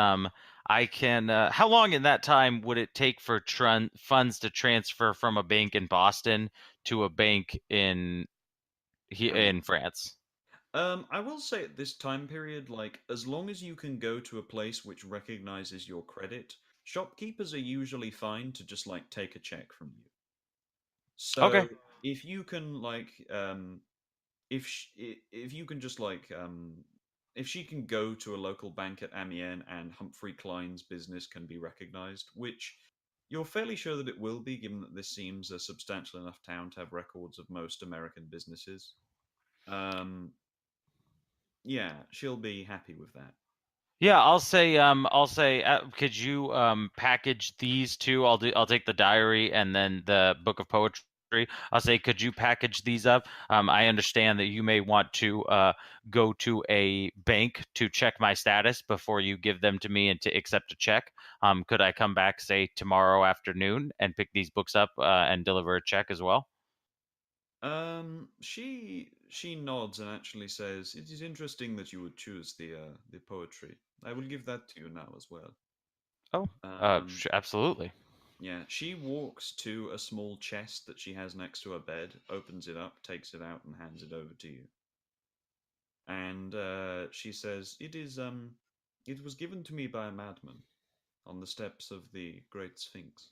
I can. How long in that time would it take for funds to transfer from a bank in Boston to a bank in France? I will say at this time period, like, as long as you can go to a place which recognizes your credit, shopkeepers are usually fine to just like take a check from you. Okay. So if you can like, if you can just like, if she can go to a local bank at Amiens and Humphrey Klein's business can be recognized, which you're fairly sure that it will be, given that this seems a substantial enough town to have records of most American businesses. Um, yeah, she'll be happy with that. Yeah, I'll say could you package these two? I'll take the diary and then the book of poetry. I'll say could you package these up? I understand that you may want to go to a bank to check my status before you give them to me and to accept a check. Could I come back say tomorrow afternoon and pick these books up and deliver a check as well? She nods and actually says, "It is interesting that you would choose the poetry. I will give that to you now as well." Oh, Um, absolutely. yeah, she walks to a small chest that she has next to her bed, opens it up, takes it out, and hands it over to you. And she says, it was given to me by a madman on the steps of the Great Sphinx.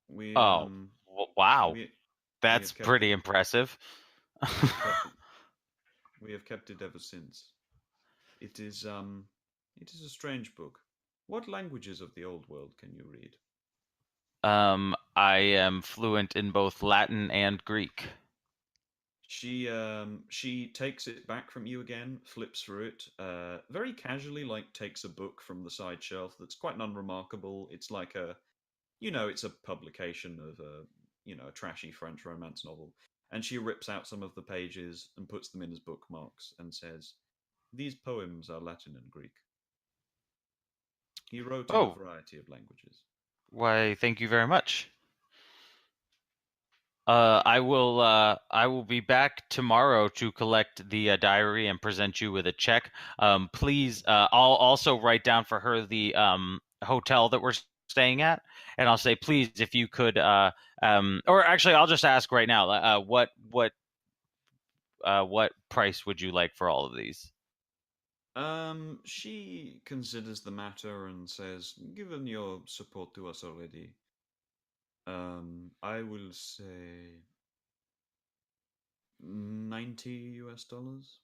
We Oh, wow, we we that's have kept pretty impressive. we have kept it we have kept it ever since. It it is a strange book. What languages of the old world can you read? I am fluent in both Latin and Greek. She takes it back from you again, flips through it, very casually, like takes a book from the side shelf that's quite unremarkable. It's like it's a publication of a trashy French romance novel. And she rips out some of the pages and puts them in as bookmarks and says, "These poems are Latin and Greek. He wrote in a Oh, variety of languages." why, thank you very much. I will be back tomorrow to collect the diary and present you with a check. Please, I'll also write down for her the hotel that we're staying at, and I'll say, please, if you could, or actually, I'll just ask right now, what price would you like for all of these? She considers the matter and says, "Given your support to us already, I will say $90.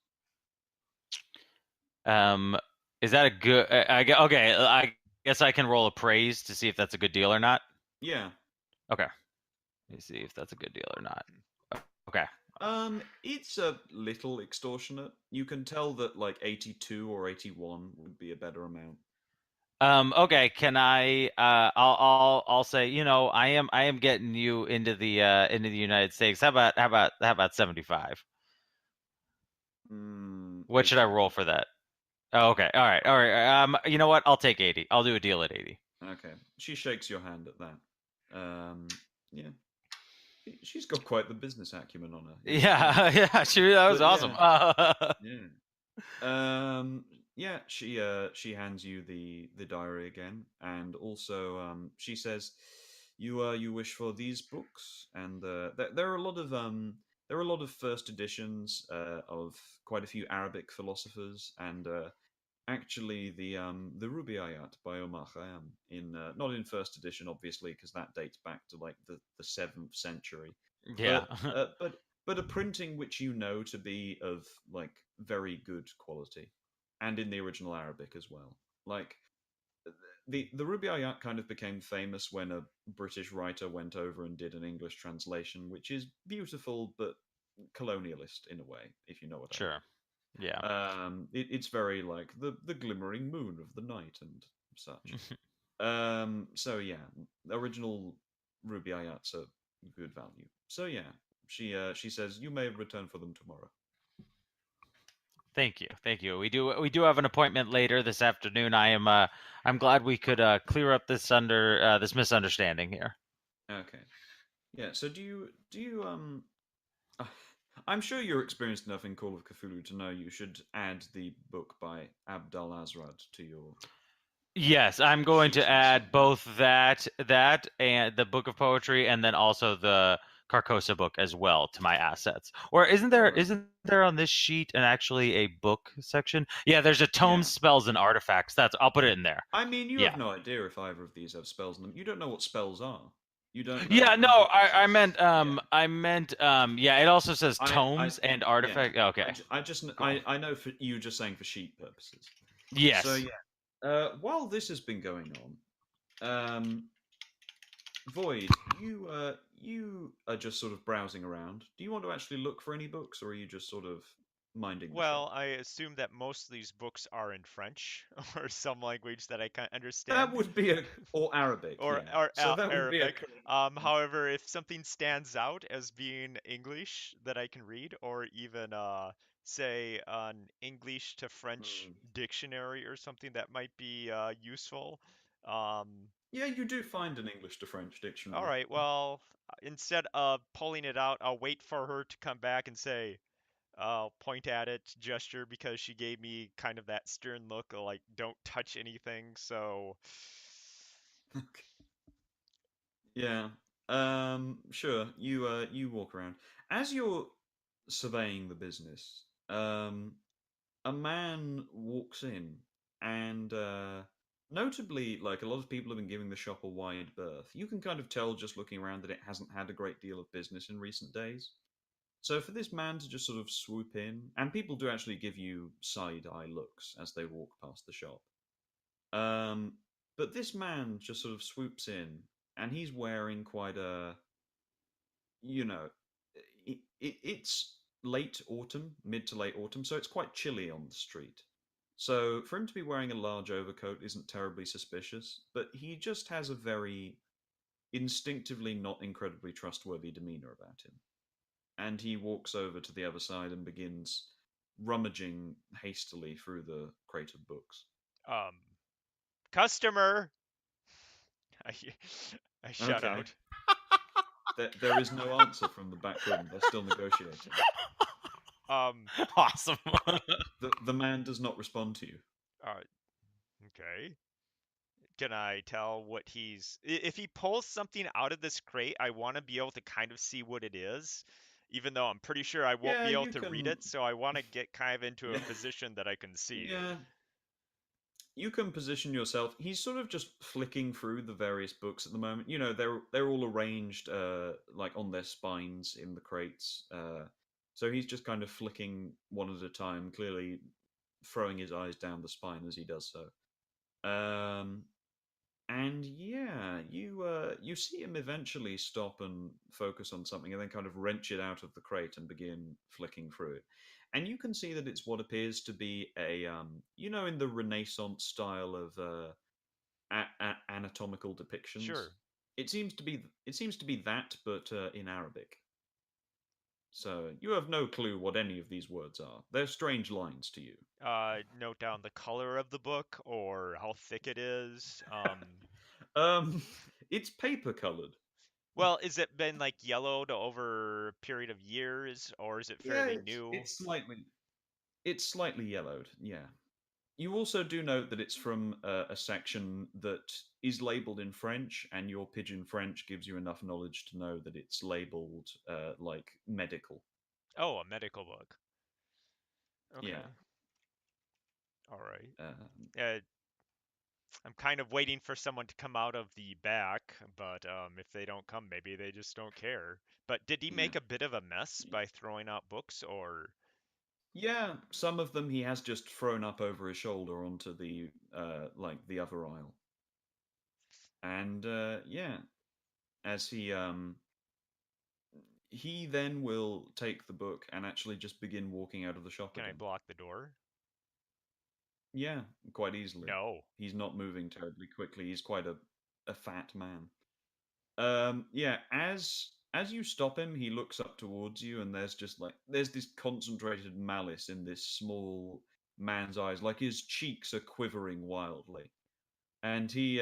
Um, is that a good? Okay. I guess I can roll a praise to see if that's a good deal or not. Yeah. Okay. Let me see if that's a good deal or not. Okay. It's a little extortionate. You can tell that like 82 or 81 would be a better amount. Okay. Can I? I'll say. I am getting you into the United States. How about 75? What should I 80. roll for that? Oh, okay. All right. All right. You know what? I'll take 80. I'll do a deal at 80. Okay. She shakes your hand at that. Yeah. She's got quite the business acumen on her. Yeah. Yeah. Sure. That was But awesome. yeah. Yeah, she hands you the diary again, and also she says, you wish for these books, and there are a lot of first editions of quite a few Arabic philosophers, and actually the Rubaiyat by Omar Khayyam in not in first edition, obviously, because that dates back to like the 7th century, Yeah. but but a printing which you know to be of like very good quality, and in the original Arabic as well. Like the Rubaiyat kind of became famous when a British writer went over and did an English translation, which is beautiful but colonialist in a way, if you know what I mean. Sure. Yeah. It's very like the glimmering moon of the night and such. So yeah, original Ruby Ayats are good value. So yeah, she says you may return for them tomorrow. Thank you, thank you. We do have an appointment later this afternoon. I'm glad we could clear up this misunderstanding here. Okay. Yeah. So do you uh, I'm sure you're experienced enough in Call of Cthulhu to know you should add the book by Abdal Azrad to your Yes, I'm going sheet to list. add both that and the book of poetry, and then also the Carcosa book as well to my assets. Or isn't there Alright. isn't there on this sheet and actually a book section? Yeah, there's a tome, Yeah. spells, and artifacts. I'll put it in there. I mean, you Yeah. have no idea if either of these have spells in them. You don't know what spells are. You don't know Yeah, the no, I differences. meant Yeah. yeah, it also says I tomes and yeah. artifact. Okay. I just Cool. I know for you just saying for sheet purposes. So Yes. yeah. While this has been going on, Void, you are just sort of browsing around. Do you want to actually look for any books, or are you just sort of minding the Well, shop? I assume that most of these books are in French or some language that I can't That understand, would be a or Arabic, or yeah. So that would be a Arabic. However, if something stands out as being English that I can read, or even say an English to French Hmm. dictionary or something that might be useful. Yeah, you do find an English to French All dictionary. right, well, instead of pulling it out, I'll wait for her to come back and say, I'll point at it, gesture, because she gave me kind of that stern look, like, don't touch anything, so. Okay. Yeah. Sure. You walk around. As you're surveying the business, a man walks in and notably like a lot of people have been giving the shop a wide berth. You can kind of tell just looking around that it hasn't had a great deal of business in recent days. So for this man to just sort of swoop in, and people do actually give you side eye looks as they walk past the shop. Um, but this man just sort of swoops in, and he's wearing quite a, you know, it's late autumn, mid to late autumn, so it's quite chilly on the street. So for him to be wearing a large overcoat isn't terribly suspicious, but he just has a very instinctively not incredibly trustworthy demeanor about him. And he walks over to the other side and begins rummaging hastily through the crate of books. Um, Customer! I, I shut Okay. out. There is no answer from the back room. They're still negotiating. Um, Awesome. The man does not respond to you. uh, okay. Can I tell what if he pulls something out of this crate, I want to be able to kind of see what it is, even though I'm pretty sure I won't Yeah, be able you to read can. it, so I want to get kind of into a Yeah, position that I can see. yeah. You can position yourself. He's sort of just flicking through the various books at the moment. You know, they're all arranged like on their spines in the crates. So he's just kind of flicking one at a time, clearly throwing his eyes down the spine as he does so. And yeah, you see him eventually stop and focus on something, and then kind of wrench it out of the crate and begin flicking through it. And you can see that it's what appears to be a in the Renaissance style of anatomical depictions. Sure. It seems to be that, but in Arabic. So you have no clue what any of these words are. They're strange lines to you. Note down the color of the book or how thick it is. um, it's paper colored. Well, is it been like yellowed over a period of years, or is it Yeah, fairly it's new? it's slightly it's slightly yellowed. Yeah. You also do note that it's from a section that is labeled in French, and your pidgin French gives you enough knowledge to know that it's labeled like medical. Oh, a medical book. Yeah. Okay. All right. Um, I'm kind of waiting for someone to come out of the back, but if they don't come, maybe they just don't care. But did he yeah. make a bit of a mess by throwing out books, or? Yeah, some of them he has just thrown up over his shoulder onto the like the other aisle. And yeah, as he then will take the book and actually just begin walking out of the shop Can I again. block the door? Yeah, quite easily. No. He's not moving terribly quickly. He's quite a fat man. Yeah, as you stop him, he looks up towards you, and there's this concentrated malice in this small man's eyes, like his cheeks are quivering wildly, and he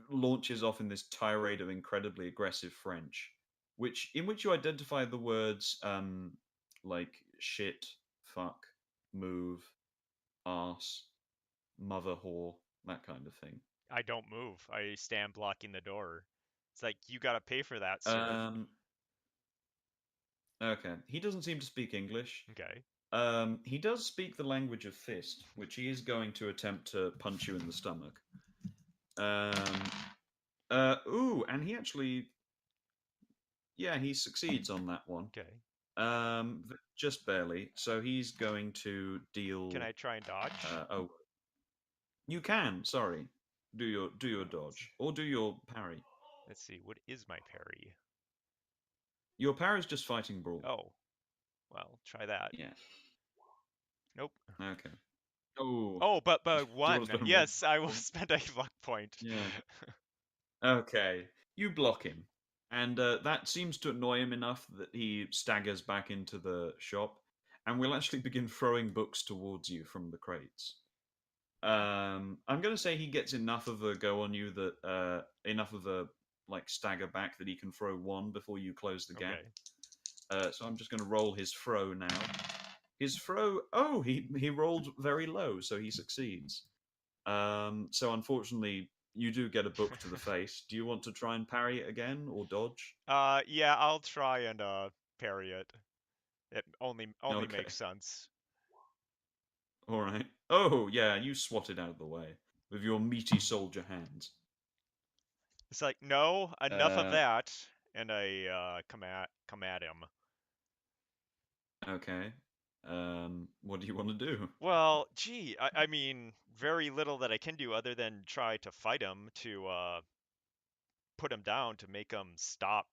launches off in this tirade of incredibly aggressive French, in which you identify the words like shit, fuck, move, arse, mother whore, that kind of thing. I don't move. I stand blocking the door. It's like, you gotta pay for that, sir. Um, okay, he doesn't seem to speak English. Okay. He does speak the language of fist, which he is going to attempt to punch you in the stomach. And he actually, yeah, he succeeds on that one. Okay. Just barely. So he's going to deal. Can I try and dodge? Oh, you can. Sorry, do your dodge or do your parry. Let's see. What is my parry? Your parry is just fighting brawl. Oh. Well, try that. Yeah. Nope. Okay. Oh. Oh, but one. spend Yes, I will one? spend a luck point. Yeah. Okay. You block him. And that seems to annoy him enough that he staggers back into the shop and will actually begin throwing books towards you from the crates. I'm going to say he gets enough of a go on you that enough of a like stagger back that he can throw one before you close the gap. Okay. So I'm just going to roll his throw now. His throw, oh, he rolled very low, so he succeeds. So unfortunately, you do get a book to the face. Do you want to try and parry it again or dodge? Yeah, I'll try and parry it. It only Okay. makes sense. All right. Oh, yeah, you swatted out of the way with your meaty soldier hands. It's like, no, enough of Uh, that, and I come at him. Okay. What do you want to do? Well, gee, I mean, very little that I can do other than try to fight him to put him down to make him stop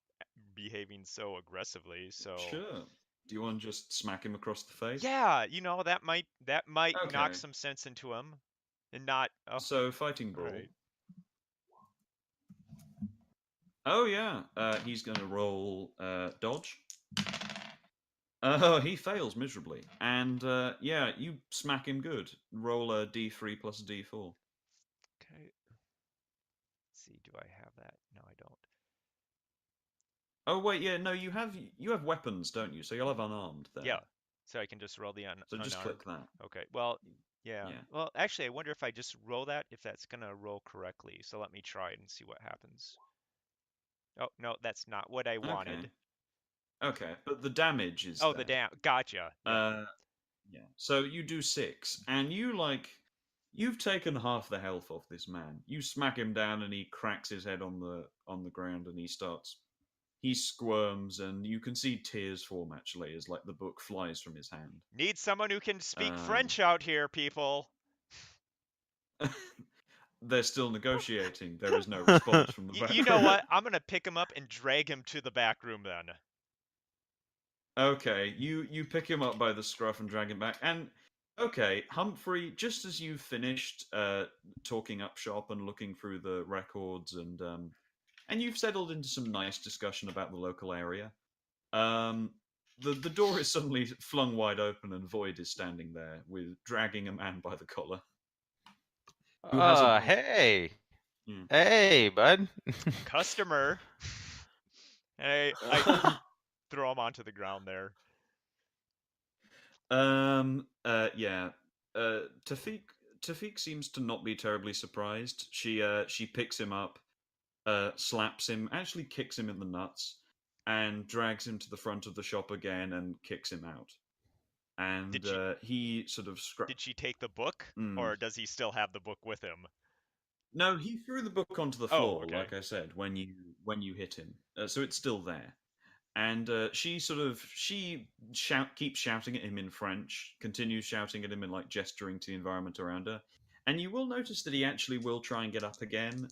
behaving so aggressively. So Sure. Do you want to just smack him across the face? yeah, that might knock Okay. some sense into him, and not. Oh, So fighting brawl. right. Oh yeah. He's going to roll dodge. Oh, he fails miserably, and yeah, you smack him good. Roll a d3 plus a d4. Okay. Let's see, do I have that? No, I don't. Oh wait, yeah, no, you have weapons, don't you? So you'll have unarmed there. Yeah. So I can just roll the So just unarmed. click that. Okay. Well, yeah. Yeah. Well, actually, I wonder if I just roll that, if that's gonna roll correctly. So let me try it and see what happens. Oh, no, that's not what I wanted. Okay, but the damage is Oh, there. the gotcha. Yeah. Yeah. So you do 6, and you've taken half the health off this man. You smack him down, and he cracks his head on the ground, and he squirms, and you can see tears form actually as like the book flies from his hand. Need someone who can speak Um, French out here, people. They're still negotiating. There is no response from the back You know room. what? I'm gonna pick him up and drag him to the back room then. Okay, you pick him up by the scruff and drag him back. And okay, Humphrey, just as you finished talking up shop and looking through the records and you've settled into some nice discussion about the local area, the door is suddenly flung wide open and Void is standing there with dragging a man by the collar. Who has a- Hey. Hmm. Hey, bud. Customer. And I throw him onto the ground there. Yeah. Tafik seems to not be terribly surprised. She picks him up, slaps him, actually kicks him in the nuts, and drags him to the front of the shop again and kicks him out. And he sort of Did she take the book, Mm. or does he still have the book with him? No, he threw the book onto the Oh, floor, okay. like I said, when you hit him. So it's still there. And she keeps shouting at him in French, continues shouting at him and like gesturing to the environment around her. And you will notice that he actually will try and get up again,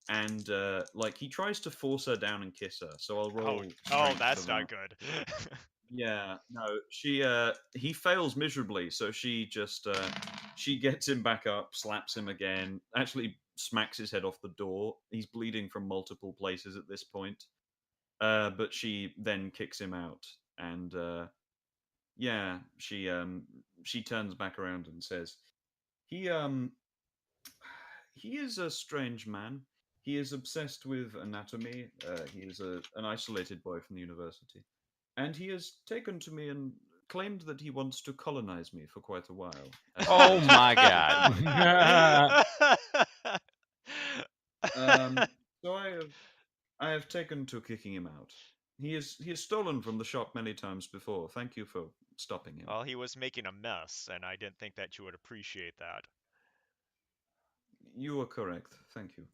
and like he tries to force her down and kiss her. So I'll roll. Oh, strength that's for not that. good. Yeah, no, he fails miserably, so she just she gets him back up, slaps him again, actually smacks his head off the door. He's bleeding from multiple places at this point. But she then kicks him out, and yeah, she turns back around and says, "He he is a strange man. He is obsessed with anatomy. He is an isolated boy from the university, and he has taken to me and claimed that he wants to colonize me for quite a while. As he Oh does my with god. um, so I have taken to kicking him out. He has stolen from the shop many times before. Thank you for stopping him. Well, he was making a mess, and I didn't think that you would appreciate that. You are correct. Thank you.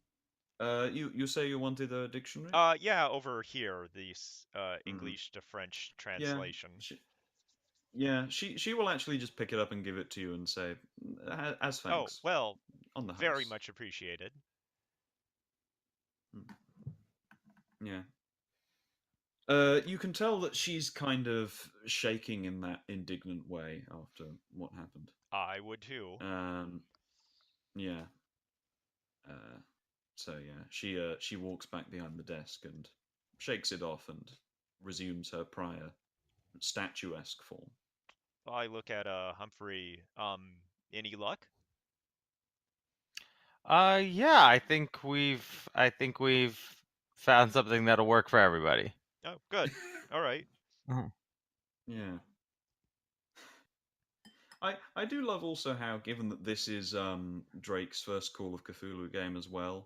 You say you wanted a dictionary? Yeah, over here, the Mhm. English to French Yeah. translation. She will actually just pick it up and give it to you and say, as Oh, thanks, well, on the very house." much appreciated. Mm. Yeah. You can tell that she's kind of shaking in that indignant way after what happened. I would too. Yeah. Uh, so yeah, she walks back behind the desk and shakes it off and resumes her prior statuesque form. I look at Humphrey. Any luck? Yeah, I think we've found something that'll work for everybody. Oh, good. All right. Yeah. I do love also how, given that this is Drake's first Call of Cthulhu game as well,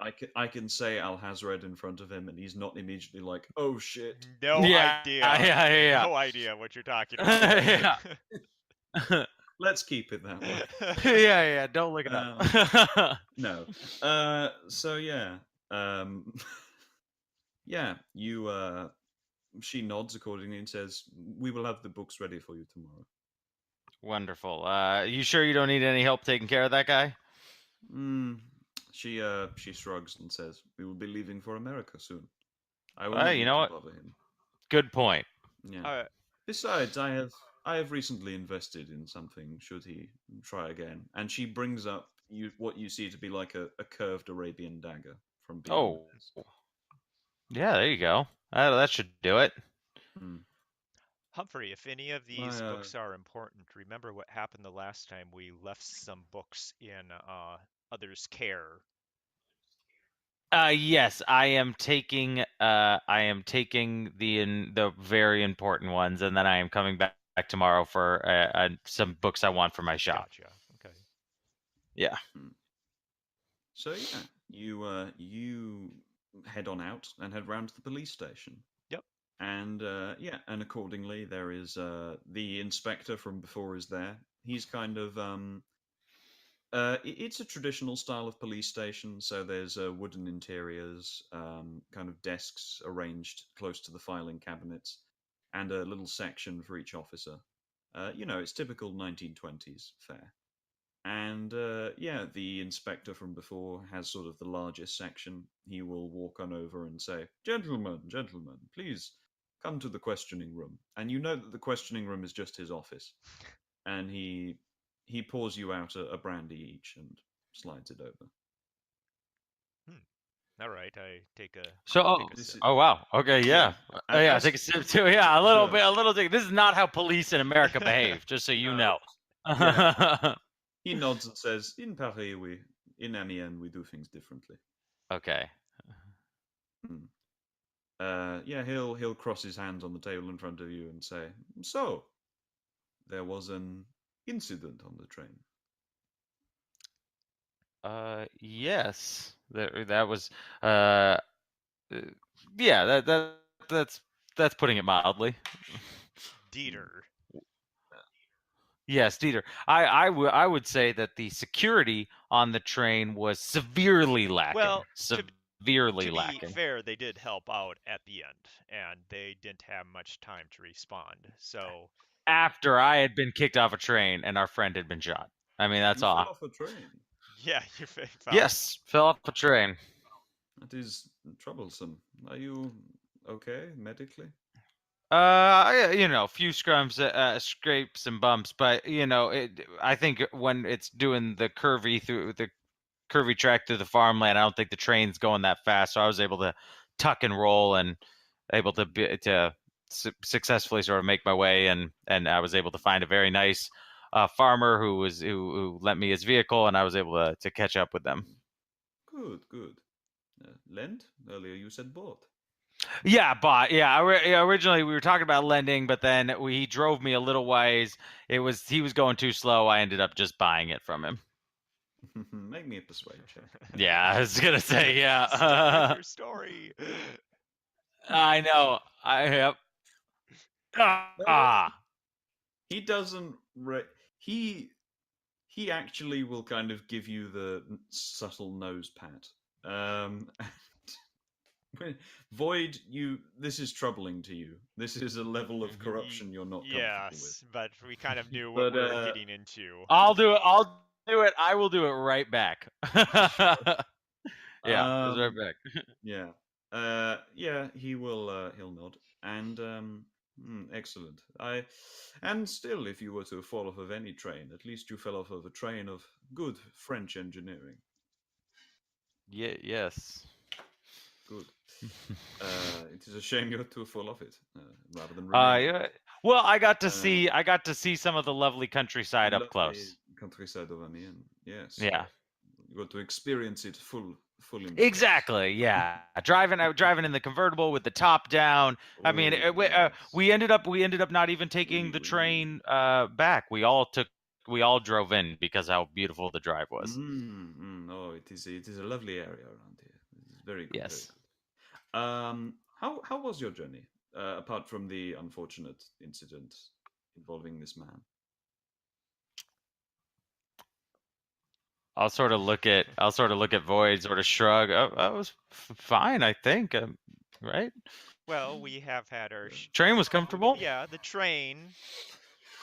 I can say Alhazred in front of him and he's not immediately like, oh shit. No Yeah, idea. yeah. No idea what you're talking about. Yeah. Let's keep it that way. Yeah, don't look it up. No. So yeah. Um, yeah, she nods accordingly and says, "We will have the books ready for you tomorrow." Wonderful. You sure you don't need any help taking care of that guy? Mm, she shrugs and says, "We will be leaving for America soon. I will Hey, not you need know to what? bother him." Good point. Yeah. uh, Besides, I have recently invested in something. Should he try again? And she brings up what you see to be like a curved Arabian dagger from beyond Oh, the desk. yeah, there you go. That should do it. Hmm. Humphrey, if any of these My books are important, remember what happened the last time we left some books in others' care. Yes, I am taking the very important ones, and then I am coming back tomorrow for some books I want for my shop. Gotcha. Okay. Yeah. So yeah, you head on out and head round to the police station. Yep. And yeah, and accordingly, there is the inspector from before is there. He's kind of it's a traditional style of police station. So there's wooden interiors, kind of desks arranged close to the filing cabinets, and a little section for each officer. It's typical 1920s fare. And yeah, the inspector from before has sort of the largest section. He will walk on over and say, gentlemen, please come to the questioning room." And you know that the questioning room is just his office. And he pours you out a brandy each and slides it over. All right. I take a So, take a This sip. is, oh wow. Okay, yeah. Yeah, as take a sip too. Yeah, sure. a little thing. This is not how police in America behave, just so you No, know. yeah. He nods and says, "In Paris, in Amiens, we do things differently." Okay. Hmm. Yeah, he'll cross his hands on the table in front of you and say, "So, there was an incident on the train." Yes. That was uh yeah, that's putting it mildly. Dieter. Yes, Dieter. I would say that the security on the train was severely lacking. Well, Severely to be lacking. fair, they did help out at the end, and they didn't have much time to respond. So, After I had been kicked off a train and our friend had been shot. I mean, that's You fell all. off a train. yeah, you found. Yes, fell off a train. That is troublesome. Are you okay medically? A few scrums, scrapes and bumps, but I think when it's doing the curvy track through the farmland, I don't think the train's going that fast, so I was able to tuck and roll and able to successfully sort of make my way, and I was able to find a very nice farmer who lent me his vehicle, and I was able to catch up with them. Good, good. Lend? Earlier you said bought. Yeah, bought. Yeah, originally we were talking about lending, but then he drove me a little ways. He was going too slow. I ended up just buying it from him. Make me a persuade check. Yeah, I was gonna say Stick yeah. with your story. I know. Yep. Ah. He doesn't. He actually will kind of give you the subtle nose pat. Void, this is troubling to you. This is a level of corruption you're not comfortable with. Yes, but we kind of knew what But we were getting into. I'll do it. I'll do it. I will do it right back. Yeah, it's right back. Yeah. Yeah, he'll nod. And excellent. And still, if you were to fall off of any train, at least you fell off of a train of good French engineering. Yes. Good. It is a shame you had to fall off it rather than remain. Yeah. Well, I got to see some of the lovely countryside up lovely close. Countryside of Amiens. Yes. Yeah. You got to experience it full. Exactly. Yeah. Driving in the convertible with the top down. I mean, we ended up not even taking the train back. We all drove in because how beautiful the drive was. Oh, it is a lovely area around here. It's very good. Yes. Very good. How was your journey apart from the unfortunate incident involving this man? I'll sort of look at Void, sort of shrug. Oh, that was fine, I think. Right? Well, we have had our train was comfortable. Yeah, the train.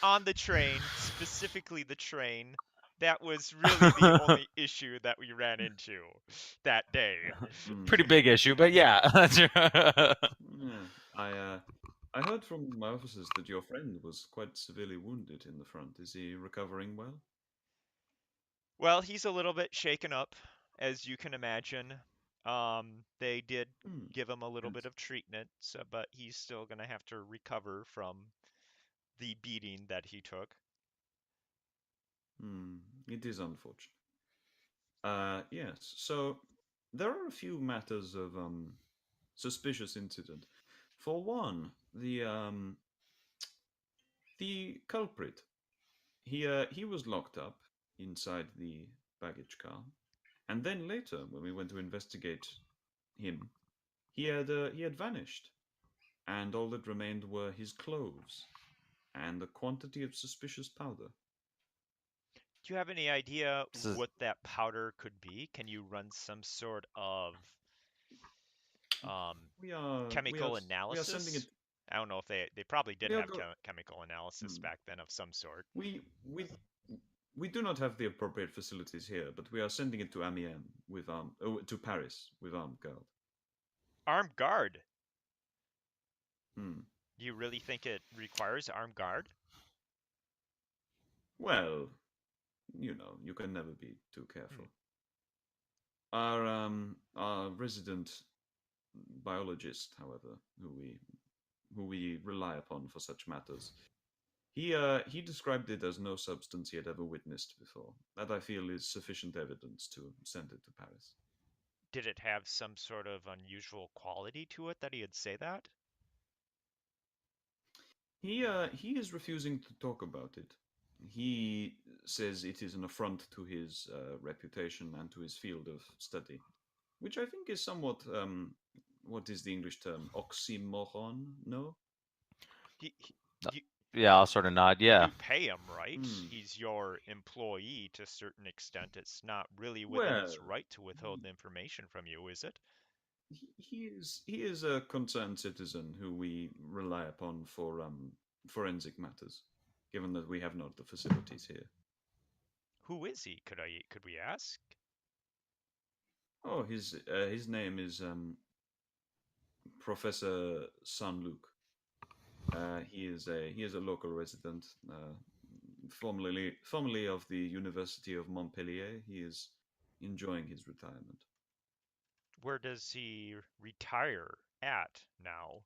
On the train, specifically the train, that was really the only issue that we ran into that day. Pretty big issue, but yeah. Yeah, I heard from my officers that your friend was quite severely wounded in the front. Is he recovering well? Well, he's a little bit shaken up, as you can imagine. They did give him a little bit of treatment, but he's still going to have to recover from the beating that he took. It is unfortunate. Yes, so there are a few matters of suspicious incident. For one, the culprit, he was locked up inside the baggage car, and then later, when we went to investigate him, he had vanished, and all that remained were his clothes and a quantity of suspicious powder. Do you have any idea what that powder could be? Can you run some sort of chemical analysis? We are sending it. I don't know if they probably did have chemical analysis back then of some sort. We do not have the appropriate facilities here, but we are sending it to Amiens with to Paris with armed guard. Armed guard? Do you really think it requires armed guard? Well, you can never be too careful. Our resident biologist, however, who we rely upon for such matters, he described it as no substance he had ever witnessed before. That I feel is sufficient evidence to send it to Paris. Did it have some sort of unusual quality to it that he'd say that? He is refusing to talk about it. He says it is an affront to his reputation and to his field of study, which I think is somewhat what is the English term? Oxymoron? No. Yeah, I'll sort of nod. Yeah. You pay him, right? He's your employee to a certain extent. It's not really within his right to withhold information from you, is it? He is a concerned citizen who we rely upon for forensic matters, given that we have not the facilities here. Who is he? Could we ask? Oh, his name is Professor Saint-Luc. He is a local resident, formerly of the University of Montpellier. He is enjoying his retirement. Where does he retire at now?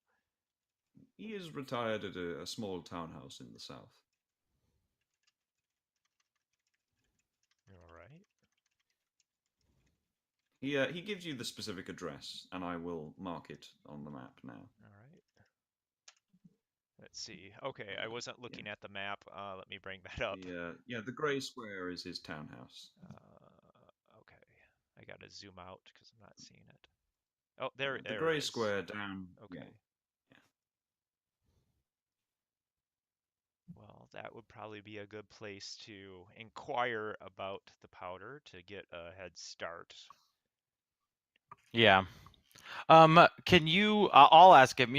He is retired at a small townhouse in the south. All right. He gives you the specific address, and I will mark it on the map now. All right. Let's see. Okay, I wasn't looking at the map. Let me bring that up. The gray square is his townhouse. Okay, I gotta zoom out because I'm not seeing it. Oh, there The it gray is. square down. Okay. Yeah. Well, that would probably be a good place to inquire about the powder to get a head start. Yeah. Can you? I'll ask him.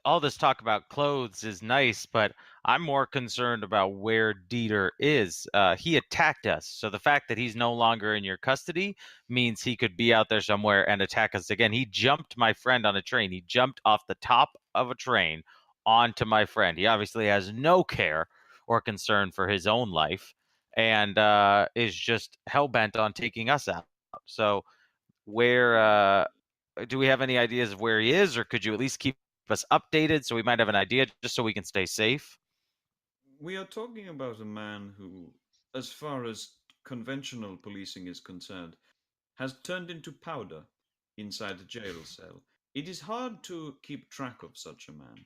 All this talk about clothes is nice, but I'm more concerned about where Dieter is. He attacked us, so the fact that he's no longer in your custody means he could be out there somewhere and attack us again. He jumped my friend on a train. He jumped off the top of a train onto my friend. He obviously has no care or concern for his own life, and is just hell bent on taking us out. So where do we have any ideas of where he is, or could you at least keep us updated so we might have an idea just so we can stay safe? We are talking about a man who, as far as conventional policing is concerned, has turned into powder inside a jail cell. It is hard to keep track of such a man,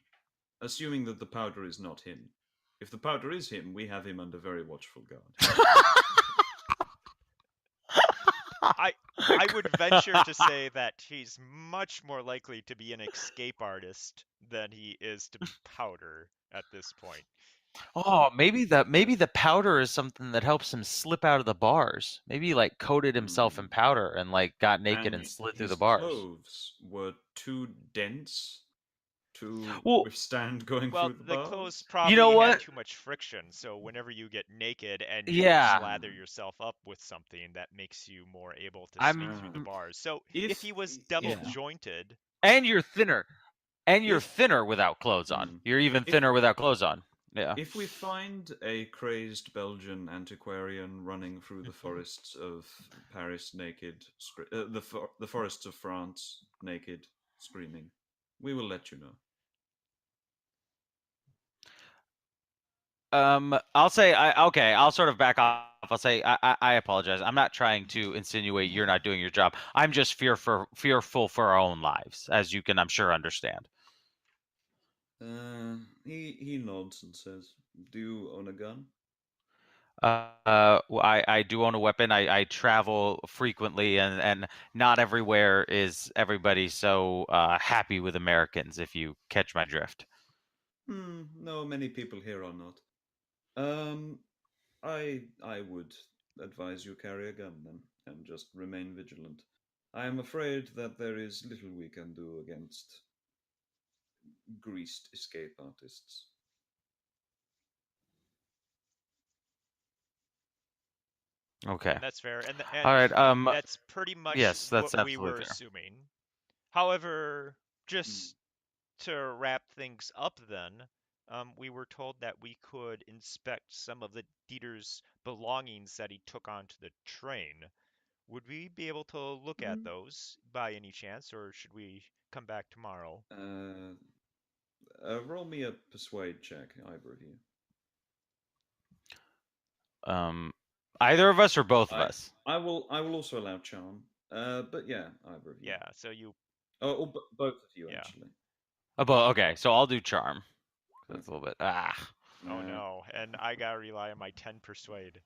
assuming that the powder is not him. If the powder is him, we have him under very watchful guard. I would venture to say that he's much more likely to be an escape artist than he is to be powder at this point. Oh, maybe the powder is something that helps him slip out of the bars. Maybe he like coated himself in powder and like got naked and slid through the his bars. clothes were too dense to Well- withstand going Well, through the the bars. clothes probably You know had what? too much friction, so whenever you get naked and you Yeah. slather yourself up with something, that makes you more able to I'm- sneak through the bars. So If- if he was if- double Yeah. jointed, And you're thinner. And you're If- thinner without clothes on. Mm. You're even If- thinner without clothes on. Yeah. If we find a crazed Belgian antiquarian running through the forests of Paris naked, the forests of France naked, screaming, we will let you know. I'll say I'll sort of back off. I'll say I apologize. I'm not trying to insinuate you're not doing your job. I'm just fearful for our own lives, as you can, I'm sure, understand. He nods and says, "Do you own a gun?" I do own a weapon. I travel frequently, and not everywhere is everybody so happy with Americans, if you catch my drift. No, many people here are not. I would advise you carry a gun then, and just remain vigilant. I am afraid that there is little we can do against greased escape artists. Okay. that's fair. And All right. that's pretty much yes, that's what we absolutely were fair. assuming. However, just to wrap things up then, we were told that we could inspect some of the Dieter's belongings that he took onto the train. Would we be able to look at those by any chance, or should we come back tomorrow? Roll me a persuade check, either of you. Either of us or both of us? I will also allow charm. But yeah, either of you. Yeah, so you Or both of you, Yeah. actually. Okay, so I'll do charm. That's a little bit. oh no, and I gotta rely on my 10 persuade.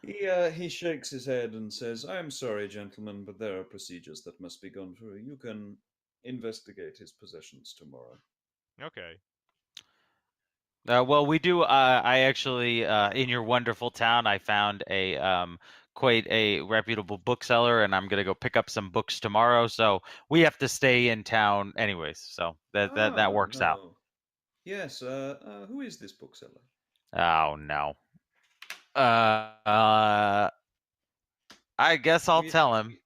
He shakes his head and says, "I am sorry, gentlemen, but there are procedures that must be gone through. You can investigate his possessions tomorrow." Okay. Well, we do. I actually, in your wonderful town, I found a quite a reputable bookseller, and I'm gonna go pick up some books tomorrow. So we have to stay in town, anyways. So that works out. No. Yes. Who is this bookseller? Oh no. I guess I'll tell him.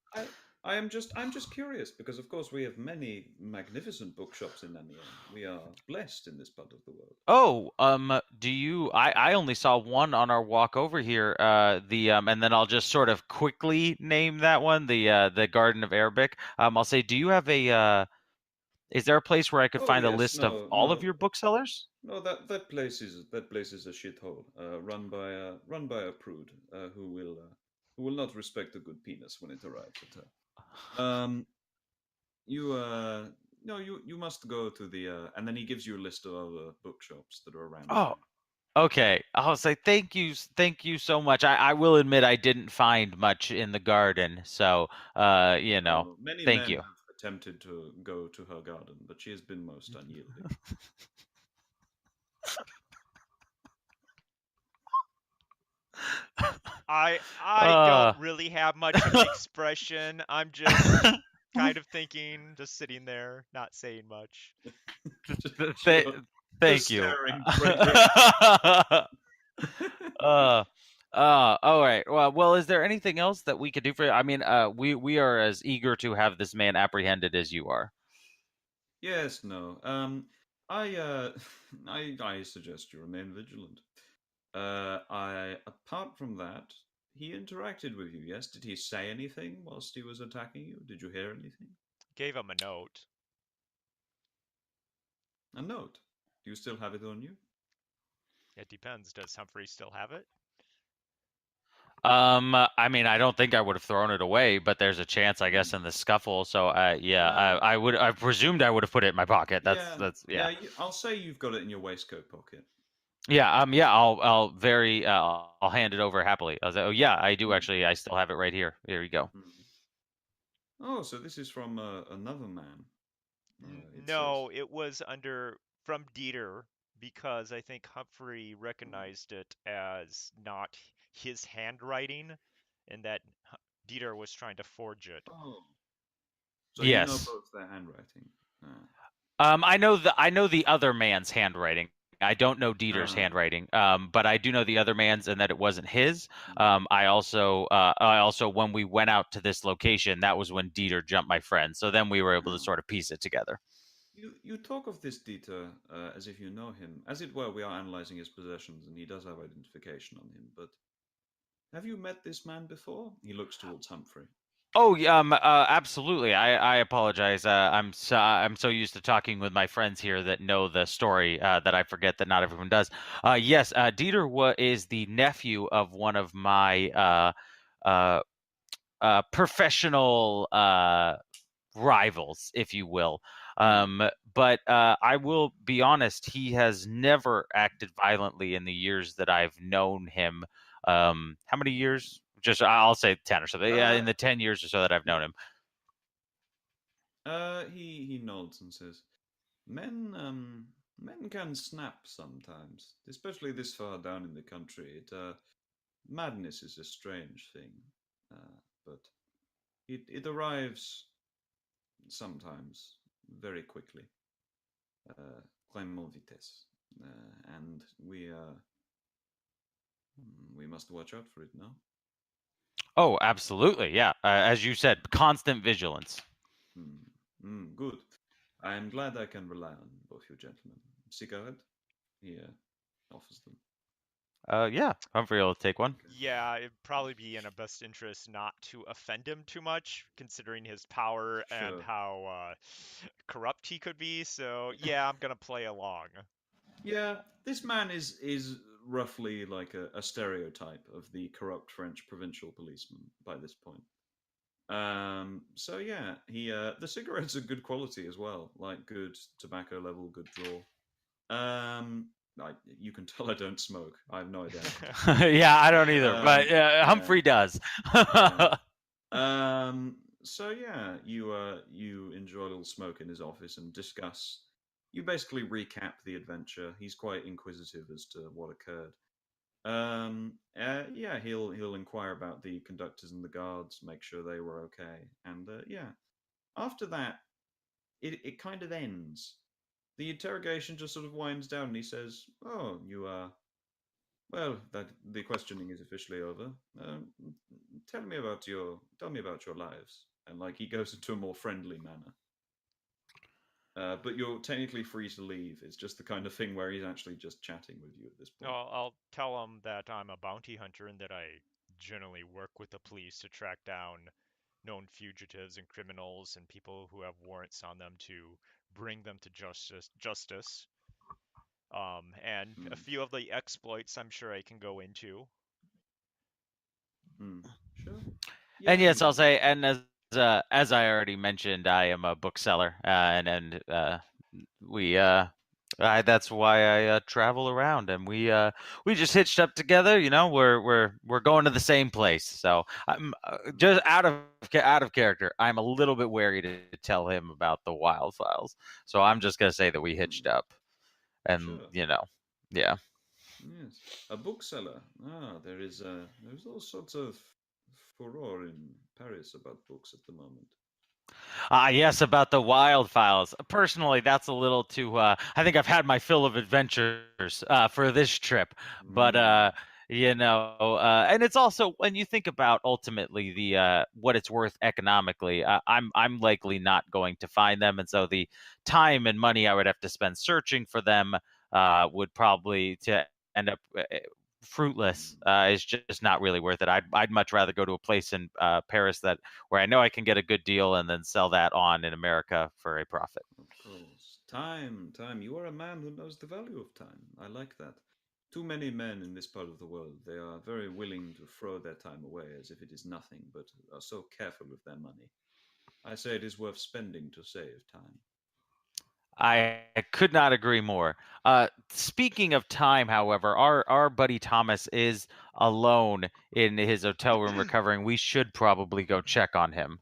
I'm just curious because, of course, we have many magnificent bookshops in Aniene. We are blessed in this part of the world. Oh, do you? I only saw one on our walk over here. And then I'll just sort of quickly name that one, the Garden of Arabic. I'll say, do you have a? Is there a place where I could Oh find a yes, list of no, all of no, your booksellers? no. That place is a shithole. Run by a prude who will not respect a good penis when it arrives at her. You no, you must go to the and then he gives you a list of other bookshops that are around Oh, town. okay. I'll say thank you so much. I will admit I didn't find much in the garden, so No, many thank men you. have attempted to go to her garden, but she has been most unyielding. I don't Uh, really have much of an expression. I'm just kind of thinking, just sitting there, not saying much. th- Just thank you. staring blankly. uh, all right. Well, is there anything else that we could do for you? I mean, we are as eager to have this man apprehended as you are. Yes, no. I I suggest you remain vigilant. I apart from that, he interacted with you. Yes, did he say anything whilst he was attacking you? Did you hear anything? Gave him a note. A note. Do you still have it on you? It depends. Does Humphrey still have it? I mean, I don't think I would have thrown it away, but there's a chance, I guess, in the scuffle. So, yeah, Uh, I would. I presumed I would have put it in my pocket. yeah, Yeah. I'll say you've got it in your waistcoat pocket. Yeah. Yeah. I'll hand it over happily. I'll say, oh yeah, I do actually. I still have it right here. Here you go. Mhm. Oh, so this is from another man. It says. No, it was from Dieter because I think Humphrey recognized it as not his handwriting and that Dieter was trying to forge it. Oh, so you know Yes. both their handwriting. Ah. I know the other man's handwriting. I don't know Dieter's Ah. handwriting. But I do know the other man's and that it wasn't his. Mhm. I also when we went out to this location, that was when Dieter jumped my friend. So then we were able to Ah. sort of piece it together. You talk of this Dieter as if you know him. As it were, we are analyzing his possessions, and he does have identification on him. But have you met this man before? He looks towards Humphrey. Oh, yeah, absolutely. I apologize. I'm so used to talking with my friends here that know the story that I forget that not everyone does. Yes, Dieter is the nephew of one of my uh, professional rivals, if you will. But I will be honest, he has never acted violently in the years that I've known him. How many years? Just I'll say 10 or something. Yeah, Uh, in the 10 years or so that I've known him. he nods and says, Men can snap sometimes, especially this far down in the country. Madness is a strange thing, but it arrives sometimes very quickly. Vraiment vitesse, and we must watch out for it now. Oh, absolutely. Yeah. As you said, constant vigilance. Good. I am glad I can rely on both you gentlemen. Cigarette? He offers them. Yeah. Humphrey will take one. Okay. Yeah, it'd probably be in our best interest not to offend him too much, considering his power and Sure. how corrupt he could be. So yeah, I'm gonna play along. Yeah, this man is roughly like a stereotype of the corrupt French provincial policeman by this point. So yeah, the cigarettes are good quality as well, like good tobacco level, good draw. You can tell I don't smoke. I have no idea. Yeah, I don't either, but Yeah, Humphrey does. yeah. So yeah, you enjoy a little smoke in his office and discuss. You basically recap the adventure. He's quite inquisitive as to what occurred. Yeah, he'll inquire about the conductors and the guards, make sure they were okay, and yeah. After that, it kind of ends. The interrogation just sort of winds down, and he says, "Oh, you are well. That the questioning is officially over. Tell me about your lives." and like he goes into a more friendly manner. But you're technically free to leave. It's just the kind of thing where he's actually just chatting with you at this point. I'll tell him that I'm a bounty hunter and that I generally work with the police to track down known fugitives and criminals and people who have warrants on them to bring them to justice. And a few of the exploits I'm sure I can go into. Sure. And Yeah, yes, I'll say, and as I already mentioned, I am a bookseller, and we that's why I travel around, and we just hitched up together. You know, we're going to the same place. So I'm just out of character. I'm a little bit wary to tell him about the Wild Files. So I'm just gonna say that we hitched up, and Sure. you know, yeah. Yes, a bookseller. There's all sorts of furor in Paris about books at the moment. Yes, about the Wild Files. Personally, that's a little too. I think I've had my fill of adventures for this trip, but and it's also when you think about ultimately the what it's worth economically. I'm likely not going to find them, and so the time and money I would have to spend searching for them would probably to end up fruitless is just not really worth it. I'd much rather go to a place in Paris that where I know I can get a good deal and then sell that on in America for a profit. Of course. Time. You are a man who knows the value of time. I like that. Too many men in this part of the world, they are very willing to throw their time away as if it is nothing, but are so careful with their money. I say it is worth spending to save time. I could not agree more. Speaking of time, however, our buddy Thomas is alone in his hotel room recovering. We should probably go check on him.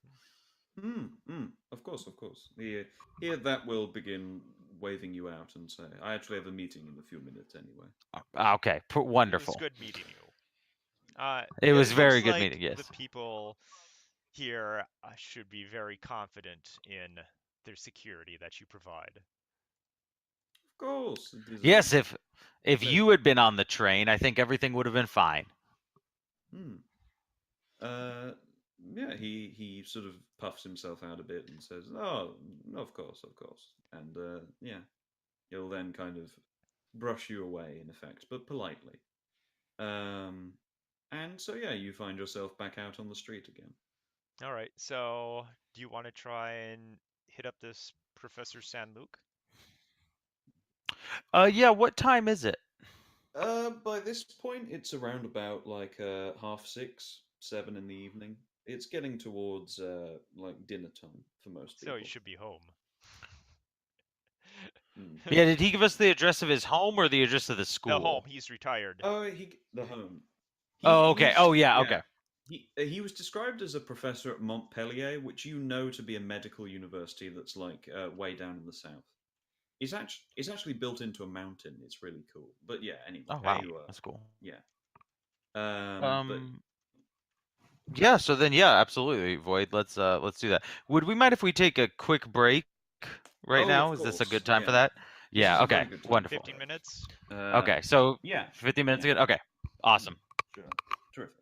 Of course, of course. Here that will begin waving you out and say, I actually have a meeting in a few minutes anyway. Okay, It was wonderful. good meeting you. It was looks very good like meeting. Yes. the people here should be very confident in their security that you provide. Of course, it is. Yes, if pleasure. you had been on the train, I think everything would have been fine. Yeah, he sort of puffs himself out a bit and says, "Oh, of course, of course," and yeah, he'll then kind of brush you away in effect, but politely. And so yeah, you find yourself back out on the street again. All right, so do you want to try and hit up this Professor San Luc? Yeah. What time is it? By this point, it's around about like 6:30, 7 in the evening. It's getting towards like dinner time for most people. So you should be home. Yeah. Did he give us the address of his home or the address of the school? The home. He's retired. Oh, the home. Oh, okay. Oh, yeah. Okay. He was described as a professor at Montpellier, which you know to be a medical university that's like way down in the south. It's actually built into a mountain. It's really cool. But yeah, anyway. Oh wow, that's cool. Yeah. But yeah. So then, yeah, absolutely, Void. Let's do that. Would we mind if we take a quick break right now? Is this a good time for that? Yeah. Okay. Wonderful. 15 minutes. Okay. So yeah, 15 minutes again. Okay. Awesome. Sure. Terrific.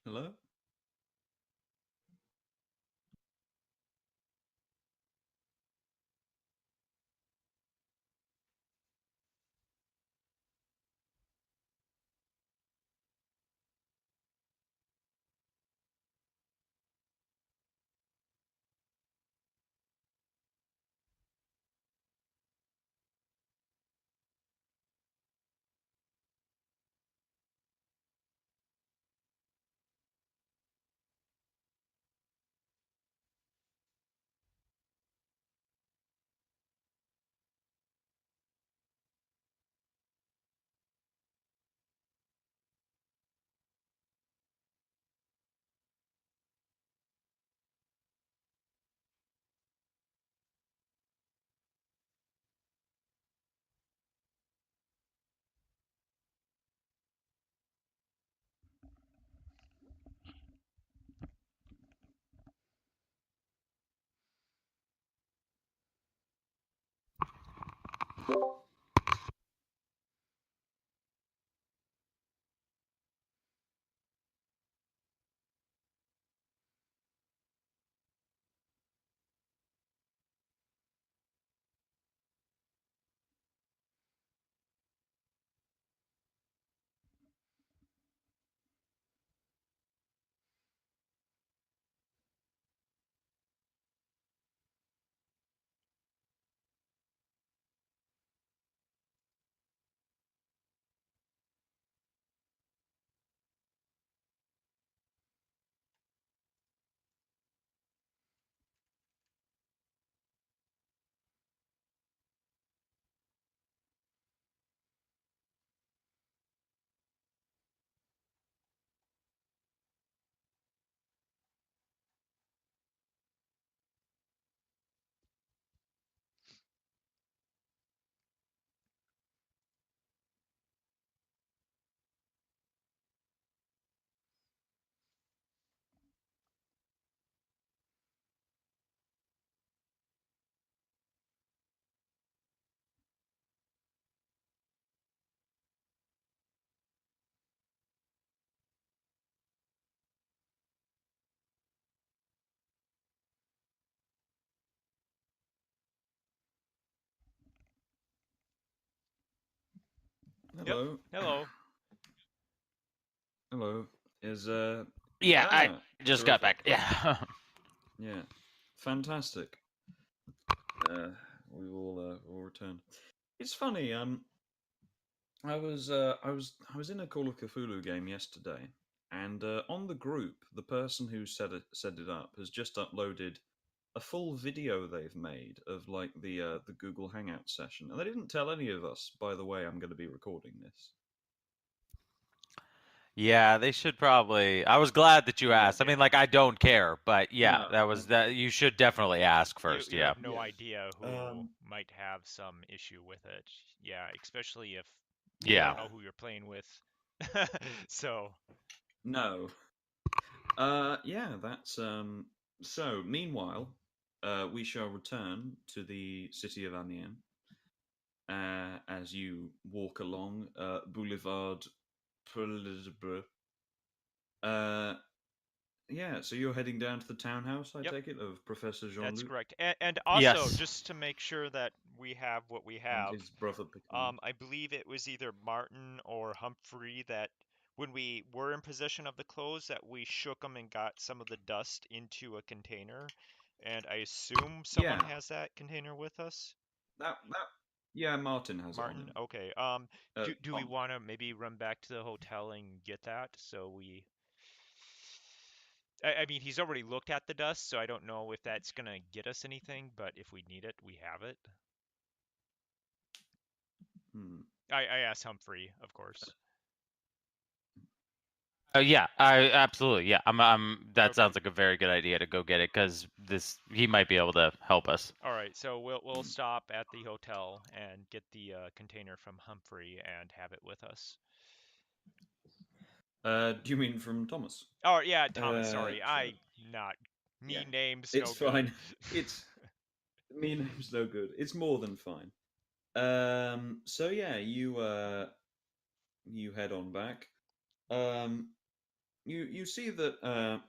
Hello? Yep. Hello? Hello. Hello. Is, Yeah, I ah, just got terrific. back. Yeah. Yeah. Fantastic. We will return. It's funny, I was in a Call of Cthulhu game yesterday, and on the group, the person who set it up has just uploaded a full video they've made of like the Google Hangout session, and they didn't tell any of us. By the way, I'm going to be recording this. Yeah, they should probably. I was glad that you asked. I mean, Yeah. like, I don't care, but yeah, No, that was that. You should definitely ask first. You Yeah. have no yeah. idea who Um, might have some issue with it. Yeah, especially if you Yeah. don't know who you're playing with. So, no. Yeah, that's So, meanwhile, we shall return to the city of Amiens as you walk along Boulevard Prelesbre. Uh, yeah, so you're heading down to the townhouse, I yep, take it, of Professor Jean that's Luc correct. And also, Yes. just to make sure that we have what we and have, his brother Picard. I believe it was either Martin or Humphrey that when we were in possession of the clothes that we shook them and got some of the dust into a container. And I assume someone Yeah, has that container with us. that. Yeah, Martin has it on Martin, him. okay. Do we Tom. want to maybe run back to the hotel and get that? So I mean, he's already looked at the dust, so I don't know if that's gonna get us anything, but if we need it, we have it. Hmm. I asked Humphrey, of course. Yeah, I absolutely. Yeah, that Okay. sounds like a very good idea to go get it because he might be able to help us. All right, so we'll Hmm. stop at the hotel and get the container from Humphrey and have it with us. Do you mean from Thomas? Oh yeah, Thomas. Sorry, So I not yeah, me names it's no good. fine. It's me name's no good. It's more than fine. So yeah, you head on back. Um, you see that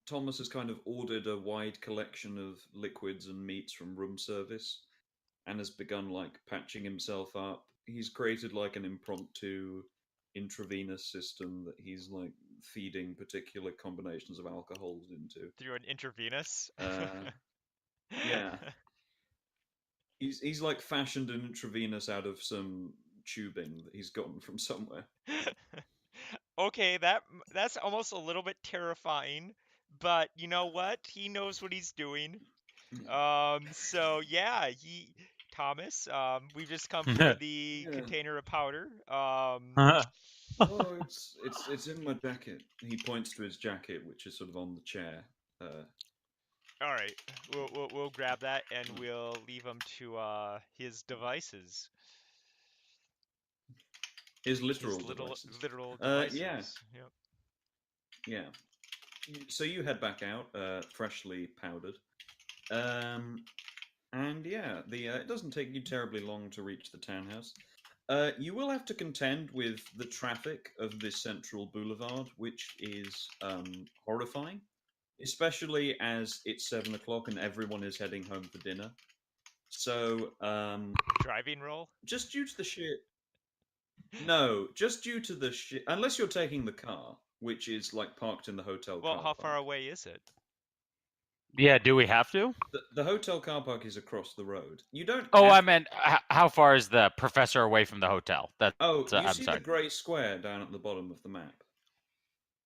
Thomas has kind of ordered a wide collection of liquids and meats from room service, and has begun like patching himself up. He's created like an impromptu intravenous system that he's like feeding particular combinations of alcohols into. Through an intravenous. Yeah. He's like fashioned an intravenous out of some tubing that he's gotten from somewhere. Okay, that's almost a little bit terrifying, but you know what? He knows what he's doing. So yeah, Thomas, we've just come for the Yeah. container of powder. Oh, it's in my jacket. He points to his jacket, which is sort of on the chair. All right, we'll grab that and we'll leave him to his devices. His literal His devices. literal devices. Yeah. Yep. Yeah. So you head back out, freshly powdered. And yeah, it doesn't take you terribly long to reach the townhouse. You will have to contend with the traffic of this central boulevard, which is horrifying, especially as it's 7 o'clock and everyone is heading home for dinner. So, driving roll? Just due to the sheer... No, just due to the sheer... Unless you're taking the car, which is like parked in the hotel car Well, how far park. away is it? Yeah, do we have to? The hotel car park is across the road. You don't. Oh, have... I meant how far is the professor away from the hotel? That's you I'm see sorry. the grey square down at the bottom of the map.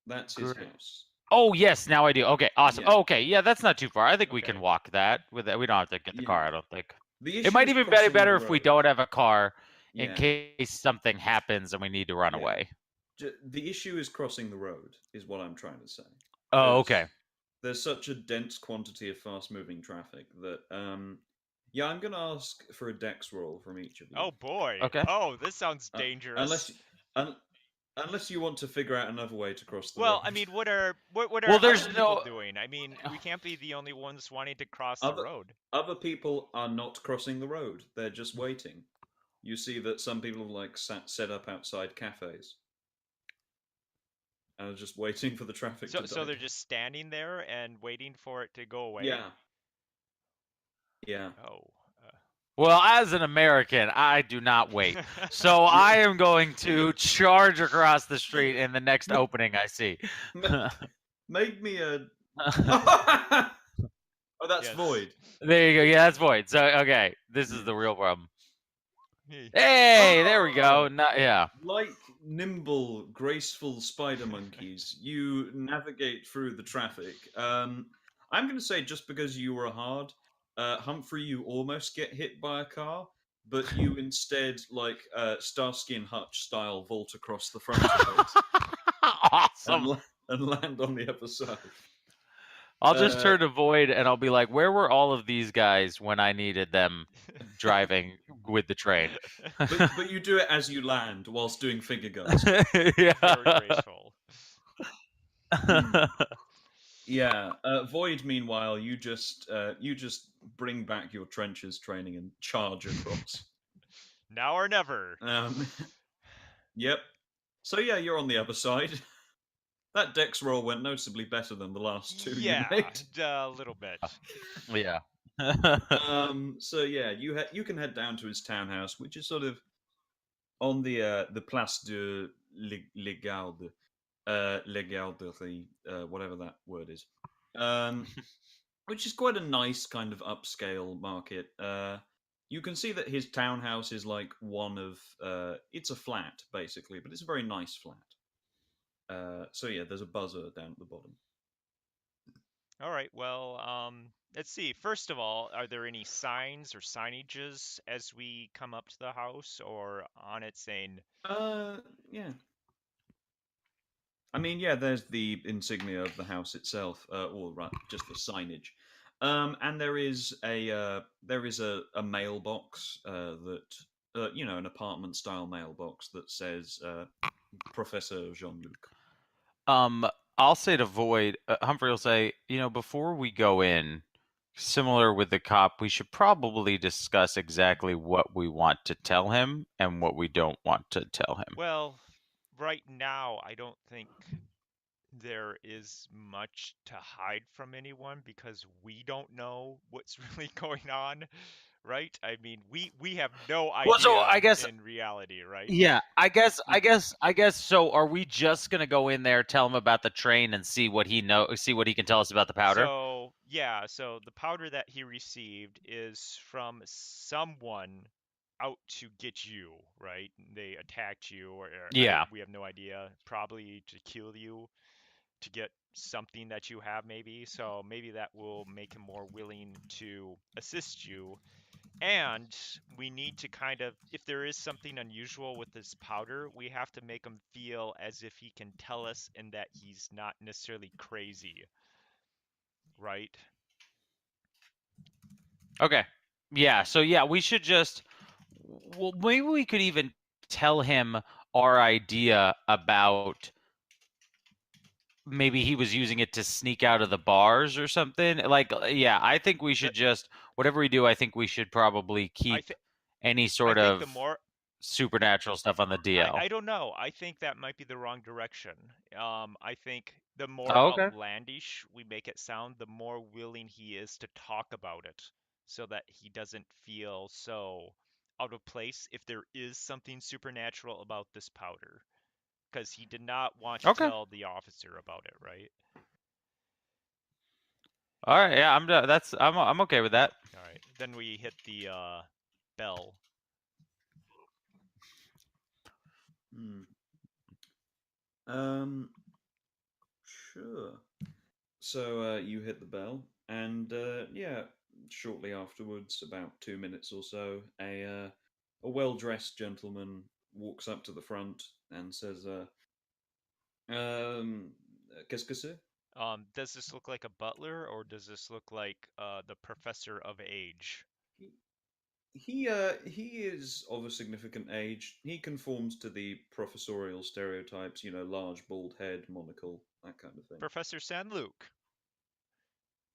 That's his house. Oh yes, now I do. Okay, awesome. Yeah. Oh, okay, yeah, that's not too far. I think we Okay. can walk that. With that, we don't have to get the Yeah. car. I don't think. The It might issue is even be crossing better the if we road. don't have a car in Yeah. case something happens and we need to run Yeah. away. The issue is crossing the road, is what I'm trying to say. Oh, There's- okay. There's such a dense quantity of fast-moving traffic that, yeah, I'm going to ask for a dex roll from each of you. Oh boy. Okay. Oh, this sounds dangerous. Unless you want to figure out another way to cross the road. Well, I mean, what are Well, other there's people no- doing? I mean, we can't be the only ones wanting to cross Other- the road. Other people are not crossing the road. They're just waiting. You see that some people have like set up outside cafes and are just waiting for the traffic to So die. they're just standing there and waiting for it to go away. Yeah. Yeah. Oh. Well, as an American, I do not wait. So I am going to charge across the street in the next opening I see. Make me a. Oh, that's Yes. Void. There you go. Yeah, that's void. So okay, this is the real problem. Hey. Hey, there we go. Oh. Yeah. Like nimble, graceful spider monkeys, you navigate through the traffic. I'm going to say just because you were hard, Humphrey, you almost get hit by a car, but you instead, like Starsky and Hutch style, vault across the front of it Awesome. and land on the other side. I'll just turn to Void and I'll be like, where were all of these guys when I needed them driving with the train? But you do it as you land whilst doing finger guns. Very Yeah. graceful. Yeah. Void, meanwhile, you just bring back your trenches training and charge across. Now or never. Yep. So yeah, you're on the other side. That dex roll went noticeably better than the last two Yeah, you made. a little bit. Yeah. So yeah, you can head down to his townhouse, which is sort of on the Place de la Garde, whatever that word is, which is quite a nice kind of upscale market. You can see that his townhouse is like one of it's a flat basically, but it's a very nice flat. So yeah, there's a buzzer down at the bottom. All right. Well, let's see. First of all, are there any signs or signages as we come up to the house, or on it saying? Yeah. I mean, yeah. There's the insignia of the house itself, or right, just the signage. And there is a mailbox that an apartment style mailbox that says Professor Jean-Luc. I'll say to Void, Humphrey will say, before we go in, similar with the cop, we should probably discuss exactly what we want to tell him and what we don't want to tell him. Well, right now, I don't think there is much to hide from anyone because we don't know what's really going on, right? I mean, we have no Well, so idea I guess in reality, right? yeah, We I guess. So, are we just gonna go in there, tell him about the train, and see what he can tell us about the powder? So, yeah, so the powder that he received is from someone out to get you, right? They attacked you, or Yeah. we have no idea, probably to kill you, to get something that you have, maybe. So maybe that will make him more willing to assist you. And we need to kind of, if there is something unusual with this powder, we have to make him feel as if he can tell us and that he's not necessarily crazy, right? Okay. Yeah. So yeah, we should just. Well, maybe we could even tell him our idea about maybe he was using it to sneak out of the bars or something. Like, yeah, I think we The, should just whatever we do. I think we should probably I keep think any I sort think the of more supernatural stuff on the DL. I don't know. I think that might be the wrong direction. I think the more Oh, okay. outlandish we make it sound, the more willing he is to talk about it, so that he doesn't feel so out of place if there is something supernatural about this powder, because he did not want to Okay. tell the officer about it, right? All right. Yeah, I'm okay with that. All right. Then we hit the bell. Hmm. Um. Sure. So you hit the bell, and yeah, shortly afterwards, about 2 minutes or so, a well-dressed gentleman walks up to the front and says, "Qu'est-ce que c'est?" Does this look like a butler or does this look like the professor of age? He is of a significant age. He conforms to the professorial stereotypes, large bald head, monocle, that kind of thing. Professor San Luke.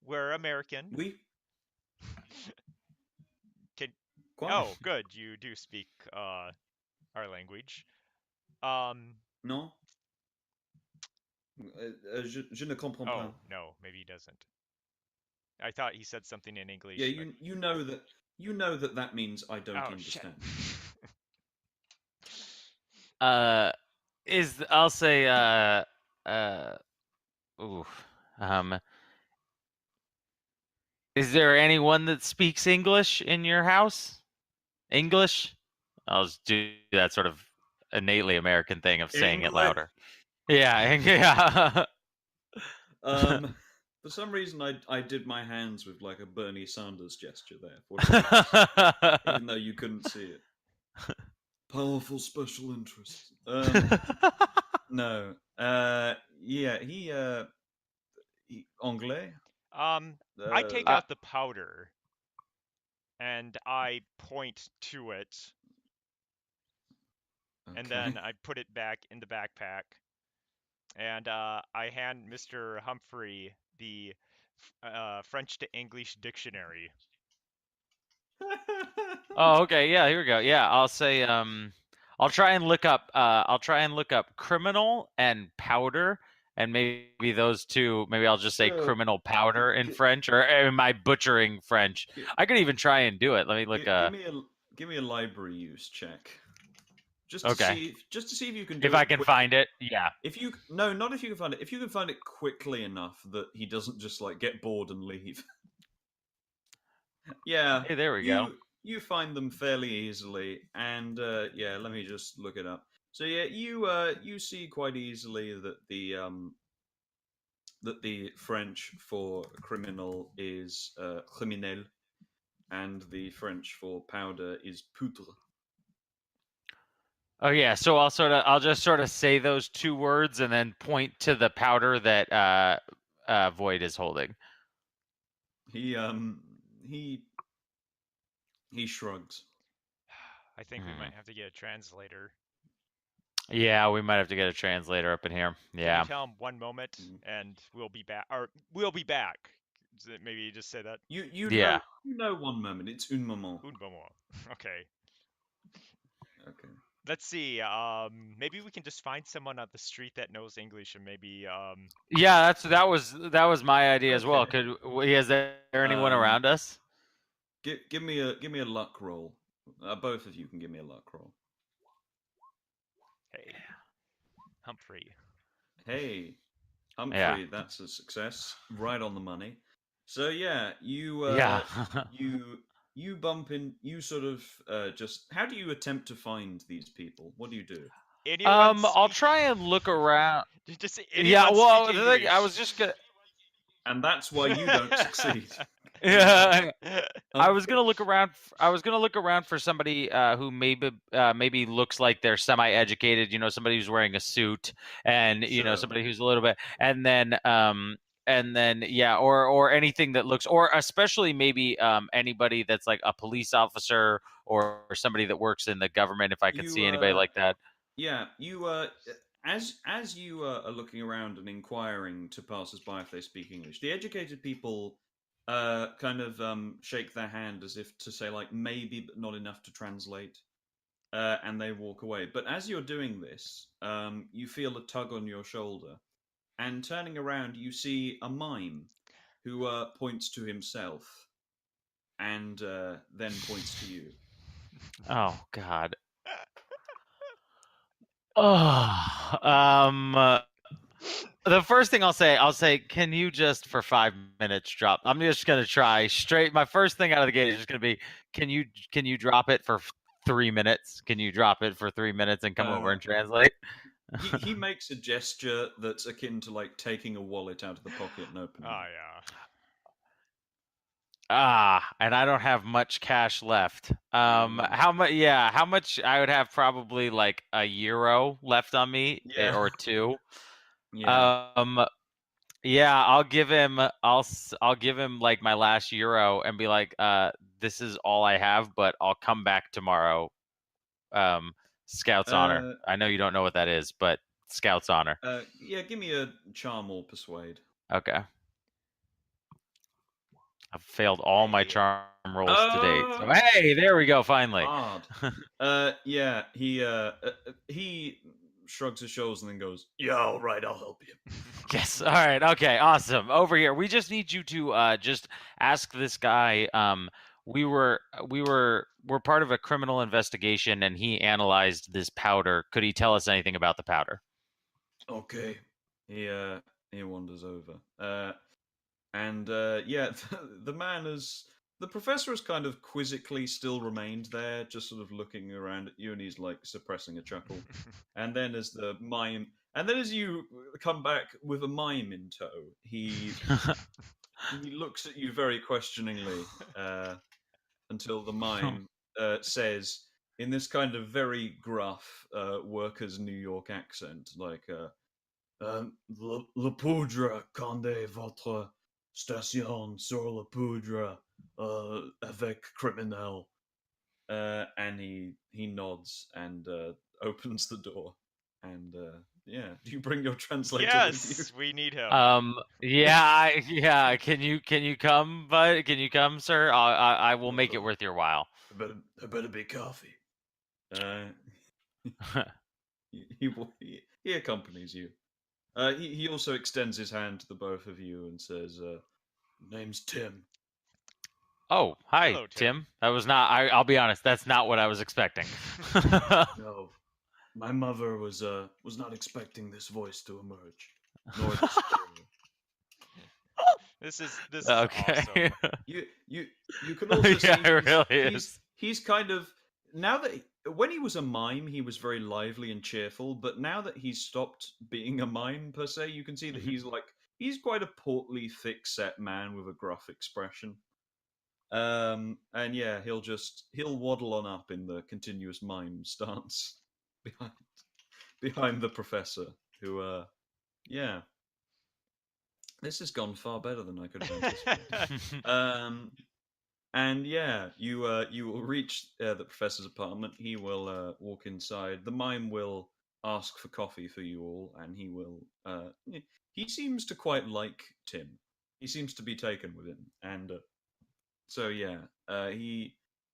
We're American. Oui, Can quoi? Oh, good. You do speak our language. Um Non? Je ne comprends pas. oh, no, maybe he doesn't. I thought he said something in Yeah, English, but you know that means I don't oh shit. understand. I'll say uh ooh um is there anyone that speaks English in your house? English? I'll just do that sort of innately American thing of saying it English. louder. Yeah, yeah. For some reason, I did my hands with like a Bernie Sanders gesture there, for whatever even though you couldn't see it. Powerful special interests. No. Yeah, he anglais. I take Uh, Uh, out the powder and I point to it, and okay. then I put it back in the backpack, and I hand Mr. Humphrey the French to English dictionary. oh, okay. Yeah, here we go. Yeah, I'll say I'll try and look up criminal and powder, and maybe those two, maybe I'll just say Sure. criminal powder in G- French, or am I butchering French? g- I could even try and do it. Let me look give me a library use check, okay. just to see if you can If do I it can quick. find it. Yeah. If you no, not if you can find it. If you can find it quickly enough that he doesn't just like get bored and leave. Yeah, Hey, there we go. you find them fairly easily, and yeah, let me just look it up. So yeah, you see quite easily that the French for criminal is criminel, and the French for powder is poudre. Oh yeah, so I'll just sort of say those two words and then point to the powder that Void is holding. He he he shrugs. I think we might have to get a translator. Yeah, we might have to get a translator up in here. Can we Yeah. tell him 1 moment Mm. and we'll be back? Or we'll be back. Maybe you just say that. You Yeah. know 1 moment. It's un moment. Un moment. Okay. Okay. Let's see. Maybe we can just find someone on the street that knows English, and maybe Yeah, that was my idea as well. Okay. Is there anyone Um, around us? give me a luck roll. Both of you can give me a luck roll. hey, Humphrey. Hey, Yeah. Humphrey, that's a success. Right on the money. So yeah, Yeah. you bump in. You sort of just. How do you attempt to find these people? What do you do? Anyone I'll speak? try and look around. Just Yeah, anyone well, speak the thing, I English. was just gonna. And that's why you don't succeed. Yeah, I was Humphrey? gonna look around. I was gonna look around for somebody who maybe looks like they're semi-educated. You know, somebody who's wearing a suit, and Sure. somebody who's a little bit, and then yeah, or anything that looks, or especially maybe anybody that's like a police officer or somebody that works in the government. If I could You see anybody like that. yeah, you as you are looking around and inquiring to passers-by if they speak English, the educated people kind of shake their hand as if to say like maybe but not enough to translate, and they walk away. But as you're doing this, you feel a tug on your shoulder, and turning around, you see a mime who points to himself and then points to you. Oh God. Oh, the first thing I'll say, can you just for 5 minutes drop? I'm just gonna try straight. My first thing out of the gate is just gonna be, can you drop it for 3 minutes? Can you drop it for 3 minutes and come over Uh, and translate? he makes a gesture that's akin to like taking a wallet out of the pocket and opening Oh it. yeah. And I don't have much cash left. Mm. How much? Yeah, how much? I would have probably like a euro left on me, Yeah, or two. yeah. Um, Yeah, I'll give him like my last euro and be like, this is all I have, but I'll come back tomorrow. Um, Scout's honor. Uh, I know you don't know what that is, but Scout's honor. yeah. Give me a charm or persuade. Okay. I've failed all my Hey. charm rolls to date. So Oh, hey, there we go, finally. hard. Yeah. He shrugs his shoulders and then goes, "Yeah, all right, I'll help you." Yes. All right. Okay. Awesome. Over here, we just need you to just ask this guy. We're part of a criminal investigation, and he analyzed this powder. Could he tell us anything about the powder? Okay. He wanders over. And yeah, the man is the professor has kind of quizzically still remained there, just sort of looking around at you, and he's like suppressing a chuckle. And then as you come back with a mime in tow, he looks at you very questioningly until the mime says, in this kind of very gruff workers' New York accent, like, le poudre, quand est votre station sur la poudre avec criminel? And he nods and opens the door. And yeah, do you bring your translator with you? Yes, we need him. Yeah. Can you come, bud? Can you come, sir? I will make it worth your while. There better be coffee. He accompanies you. He also extends his hand to the both of you and says, "Name's Tim." Oh, hi, Hello, Tim. That was not. I'll be honest. That's not what I was expecting. No, my mother was not expecting this voice to emerge, nor the superior. This is Okay. awesome. You can also see Yeah, it really he's is. he's kind of now that when he was a mime, he was very lively and cheerful, but now that he's stopped being a mime per se, you can see that he's quite a portly, thick-set man with a gruff expression. And yeah, he'll waddle on up in the continuous mime stance behind behind the professor, who yeah, this has gone far better than I could have anticipated. And yeah, you will reach the professor's apartment. He will walk inside. The mime will ask for coffee for you all, and he will. He seems to quite like Tim. He seems to be taken with him, and so yeah,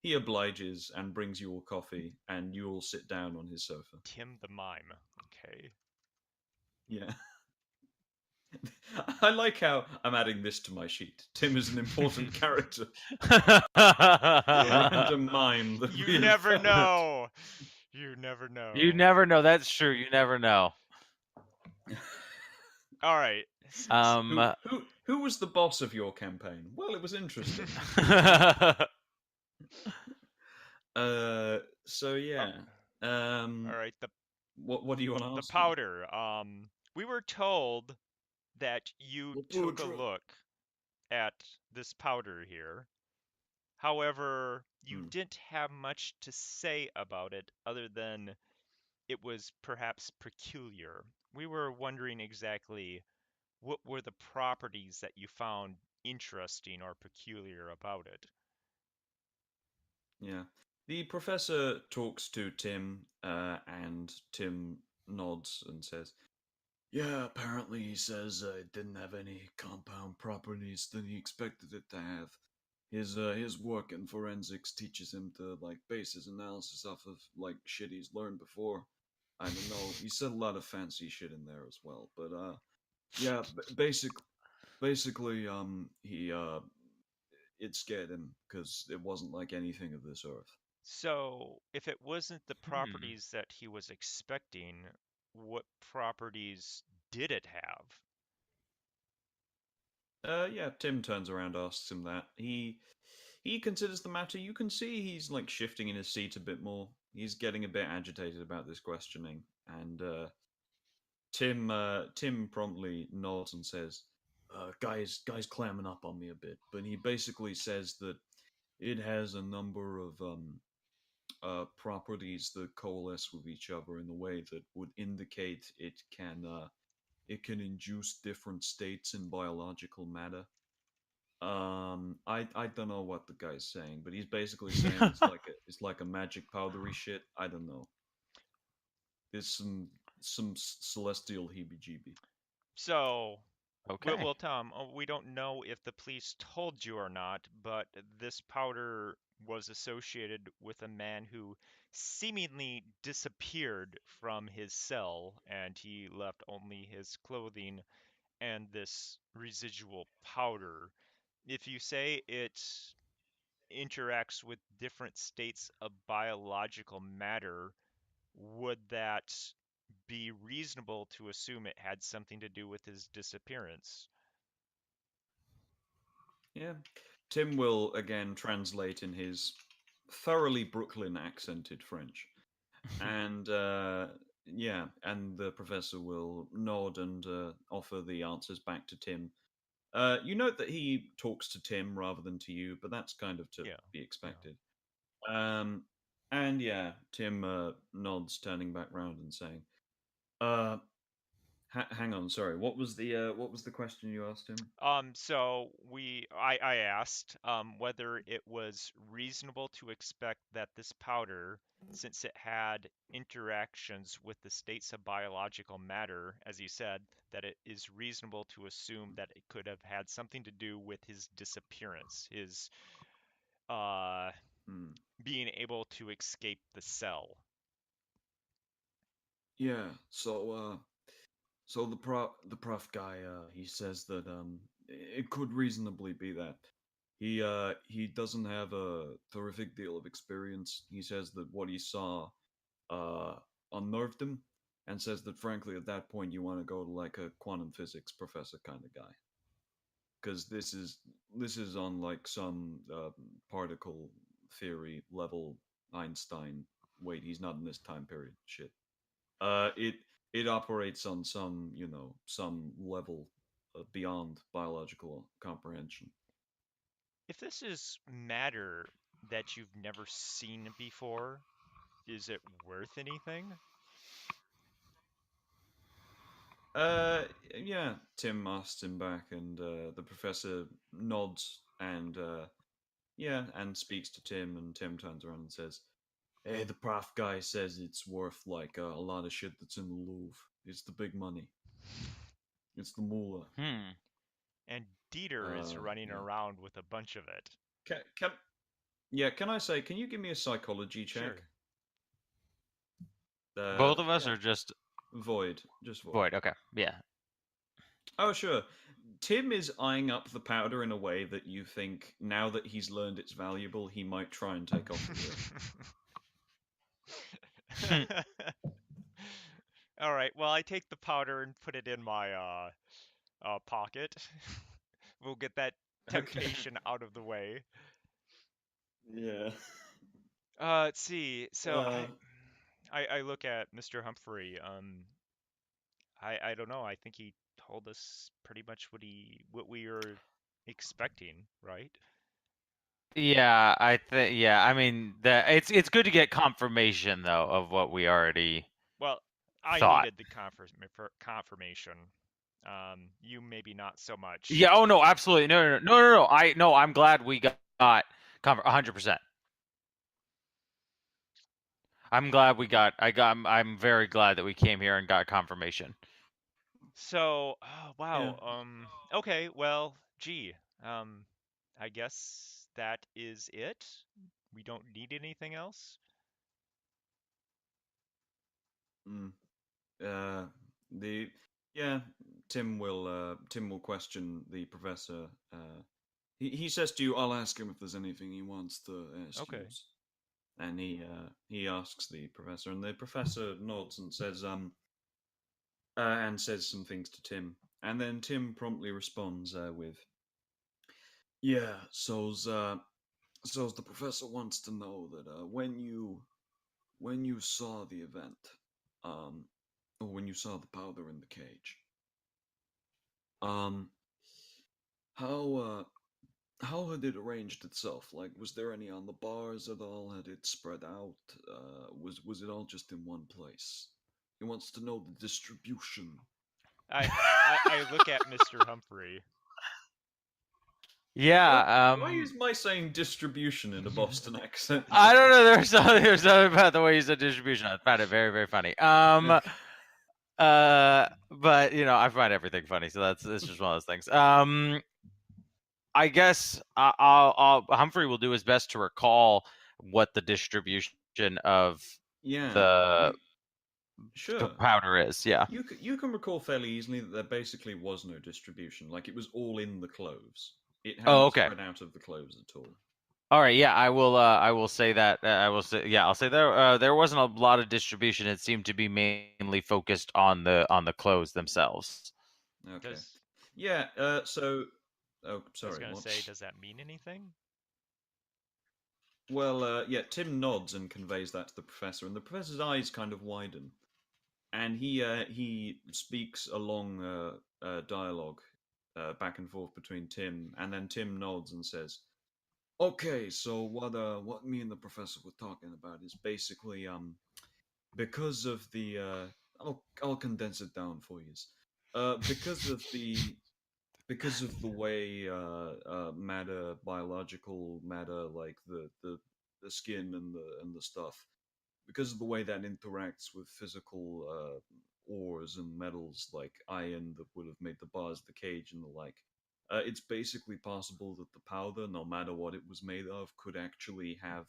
he obliges and brings you all coffee, and you all sit down on his sofa. Tim the Mime. Okay. Yeah. I like how I'm adding this to my sheet. Tim is an important character. A random mime that You we have never found. know. You never know. You never know. That's true. You never know. All right. Who was the boss of your campaign? Well, it was interesting. So yeah. All right. What do you want to The ask? powder. We were told that you The took a powder. look at this powder here. However, you didn't have much to say about it other than it was perhaps peculiar. We were wondering exactly what were the properties that you found interesting or peculiar about it. Yeah. The professor talks to Tim, and Tim nods and says, "Yeah, apparently he says it didn't have any compound properties that he expected it to have. His work in forensics teaches him to like base his analysis off of like shit he's learned before. I don't know. He said a lot of fancy shit in there as well, but yeah, basically, he it scared him because it wasn't like anything of this earth. So, if it wasn't the Hmm. properties that he was expecting, what properties did it have? Yeah, Tim turns around, asks him that. He considers the matter. You can see he's like shifting in his seat a bit more. He's getting a bit agitated about this questioning, and Tim promptly nods and says, "Guys, clamming up on me a bit." But he basically says that it has a number of properties that coalesce with each other in a way that would indicate it can induce different states in biological matter. I don't know what the guy's saying, but he's basically saying it's like a magic powdery shit. I don't know. There's some celestial heebie-jeebie. So, Okay. Well, Tom, we don't know if the police told you or not, but this powder was associated with a man who seemingly disappeared from his cell, and he left only his clothing and this residual powder. If you say it interacts with different states of biological matter, would that be reasonable to assume it had something to do with his disappearance? Yeah. Tim will again translate in his thoroughly Brooklyn accented French. And yeah, and the professor will nod and offer the answers back to Tim. You note that he talks to Tim rather than to you, but that's kind of to Yeah. be Yeah. expected. Um, and yeah, Tim nods, turning back round and saying, uh, hang on, sorry. What was the question you asked him? So I asked whether it was reasonable to expect that this powder, since it had interactions with the states of biological matter, as you said, that it is reasonable to assume that it could have had something to do with his disappearance, his uh, Hmm. being able to escape the cell. Yeah. So the prof guy he says that it could reasonably be that he doesn't have a terrific deal of experience. He says that what he saw uh unnerved him, and says that frankly at that point you want to go to like a quantum physics professor kind of guy, because this is on like some particle theory level Einstein. Wait, he's not in this time period. Shit. It operates on some some level beyond biological comprehension. If this is matter that you've never seen before, is it worth anything? Uh, yeah. Tim asks him back, and the professor nods and yeah, and speaks to Tim, and Tim turns around and says, "Hey, the prof guy says it's worth like a lot of shit that's in the Louvre. It's the big money. It's the moolah." Hmm. And Dieter is running Yeah. around with a bunch of it. Can Yeah, can I say, can you give me a psychology check? Sure. Both of us Yeah, are just Void, just Void. void. Okay. Yeah. Oh, sure. Tim is eyeing up the powder in a way that you think, now that he's learned it's valuable, he might try and take off the lid. All right. Well, I take the powder and put it in my pocket. We'll get that Okay. temptation out of the way. Yeah. Let's see. So Uh, I look at Mr. Humphrey. I don't know. I think he told us pretty much what we were expecting, right? Yeah, I think. Yeah, I mean, it's good to get confirmation though of what we already Well, I thought. needed the confirmation. You maybe not so much. Yeah. Oh no, absolutely. No. I'm glad we got 100%. I'm glad we got. I'm very glad that we came here and got confirmation. So, oh, yeah. wow. Okay, well, gee. Um, I guess that is it. We don't need anything else. Mm. Uh, the yeah. Tim will question the professor. He says to you, "I'll ask him if there's anything he wants to ask you." Okay. And he asks the professor, and the professor nods and says some things to Tim, and then Tim promptly responds with, "Yeah, so's the professor wants to know that when you saw the event, um, or when you saw the powder in the cage, um, how how had it arranged itself? Like, was there any on the bars at all? Had it spread out? Was it all just in one place? He wants to know the distribution." I look at Mr. Humphrey. Yeah. Why is my saying distribution in a Boston accent? I don't know. There's something about the way you said distribution. I found it very, very funny. But I find everything funny, so it's just one of those things. I guess Humphrey will do his best to recall what the distribution of Yeah, the sure. powder is. Yeah. You can recall fairly easily that there basically was no distribution. Like, it was all in the cloves. It Oh, hadn't okay. spread out of the cloves at all. All right. Yeah, I will. I will say that. I will say. Yeah, I'll say there wasn't a lot of distribution. It seemed to be mainly focused on the clothes themselves. Okay. Does Yeah. So. Oh, I was sorry. gonna What? say, does that mean anything? Well, yeah. Tim nods and conveys that to the professor, and the professor's eyes kind of widen, and he speaks a long dialogue back and forth between Tim, and then Tim nods and says, "Okay, so what me and the professor were talking about is basically because of the I'll condense it down for you. Because of the way matter, biological matter, like the skin and the stuff, because of the way that interacts with physical ores and metals like iron that would have made the bars of the cage and the like. It's basically possible that the powder, no matter what it was made of, could actually have,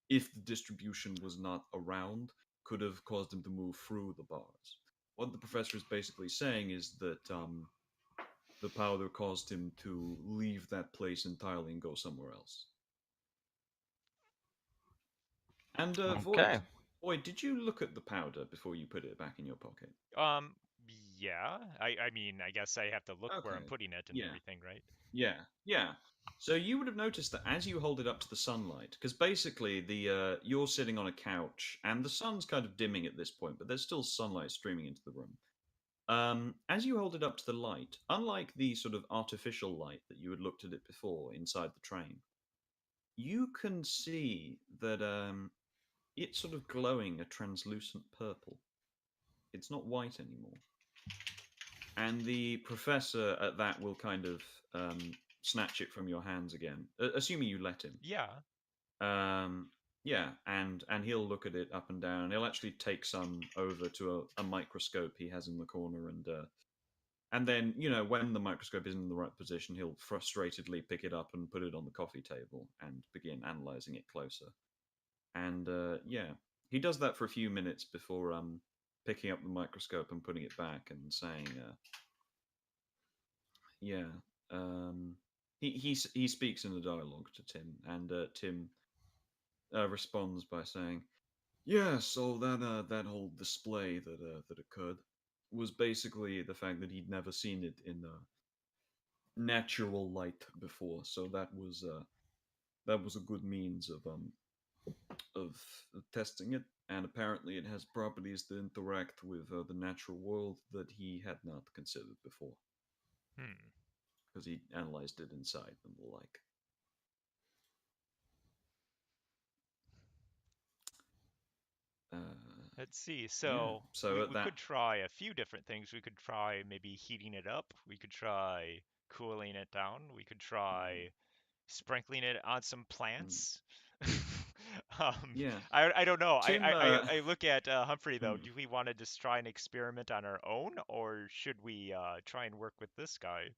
if the distribution was not around, could have caused him to move through the bars. What the professor is basically saying is that the powder caused him to leave that place entirely and go somewhere else. And Okay. Void, did you look at the powder before you put it back in your pocket? Um, yeah. I mean, I guess I have to look where I'm Okay. putting it and Yeah. everything, right? Yeah. So you would have noticed that as you hold it up to the sunlight, because basically you're sitting on a couch and the sun's kind of dimming at this point, but there's still sunlight streaming into the room. As you hold it up to the light, unlike the sort of artificial light that you had looked at it before inside the train, you can see that it's sort of glowing a translucent purple. It's not white anymore. And the professor at that will kind of snatch it from your hands again, assuming you let him. Yeah. Yeah, and he'll look at it up and down. He'll actually take some over to a microscope he has in the corner, and And then, when the microscope isn't in the right position, he'll frustratedly pick it up and put it on the coffee table and begin analyzing it closer. And he does that for a few minutes before picking up the microscope and putting it back and saying, he speaks in a dialogue to Tim, and Tim responds by saying, "Yeah, so that whole display that occurred was basically the fact that he'd never seen it in natural light before, so that was a good means of testing it, and apparently it has properties that interact with the natural world that he had not considered before, because he analyzed it inside and the like." Let's see. Yeah. So So we, at we that, could try a few different things. We could try maybe heating it up. We could try cooling it down. We could try sprinkling it on some plants. yeah, I don't know. I, Tim. I, I I look at Humphrey though. Hmm. Do we want to just try and experiment on our own, or should we try and work with this guy?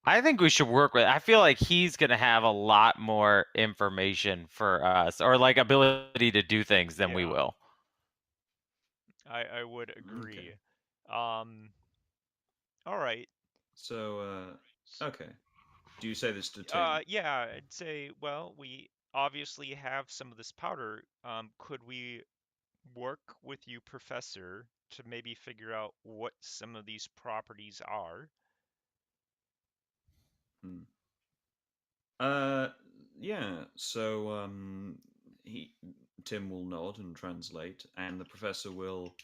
I think we should work with. I feel like he's gonna have a lot more information for us, or like ability to do things than we Yeah, will. I would agree. Okay. All right. So, okay. Do you say this to Tim? Yeah, I'd say, well, we obviously have some of this powder. Could we work with you, Professor, to maybe figure out what some of these properties are? Hmm. Uh, yeah. So, he Tim will nod and translate, and the professor will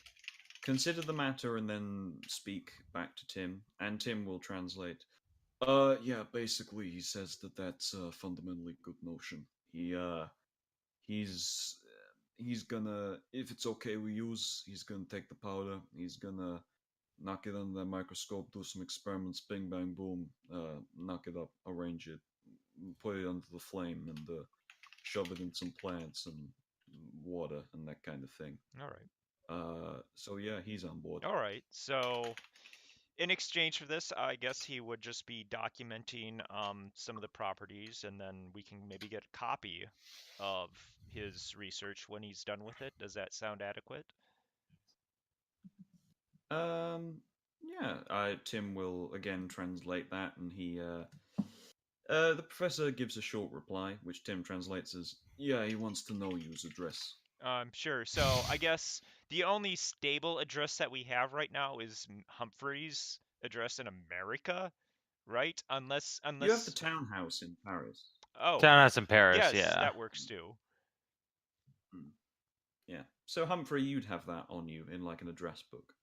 consider the matter and then speak back to Tim, and Tim will translate. Yeah. Basically, he says that that's a fundamentally good notion. He's gonna, if it's okay with use, he's gonna take the powder. He's gonna knock it under the microscope, do some experiments, bing bang boom, knock it up, arrange it, put it under the flame, and shove it in some plants and water and that kind of thing. All right. So yeah, he's on board. All right. So in exchange for this, I guess he would just be documenting some of the properties, and then we can maybe get a copy of his research when he's done with it. Does that sound adequate? Yeah, Tim will again translate that, and the professor gives a short reply, which Tim translates as, "Yeah, he wants to know you's address." Sure. So I guess the only stable address that we have right now is Humphrey's address in America, right? Unless, You have the unless, townhouse in Paris. oh, Townhouse in Paris, yes, yeah. that works too. Hmm. Yeah. So Humphrey, you'd have that on you in like an address book.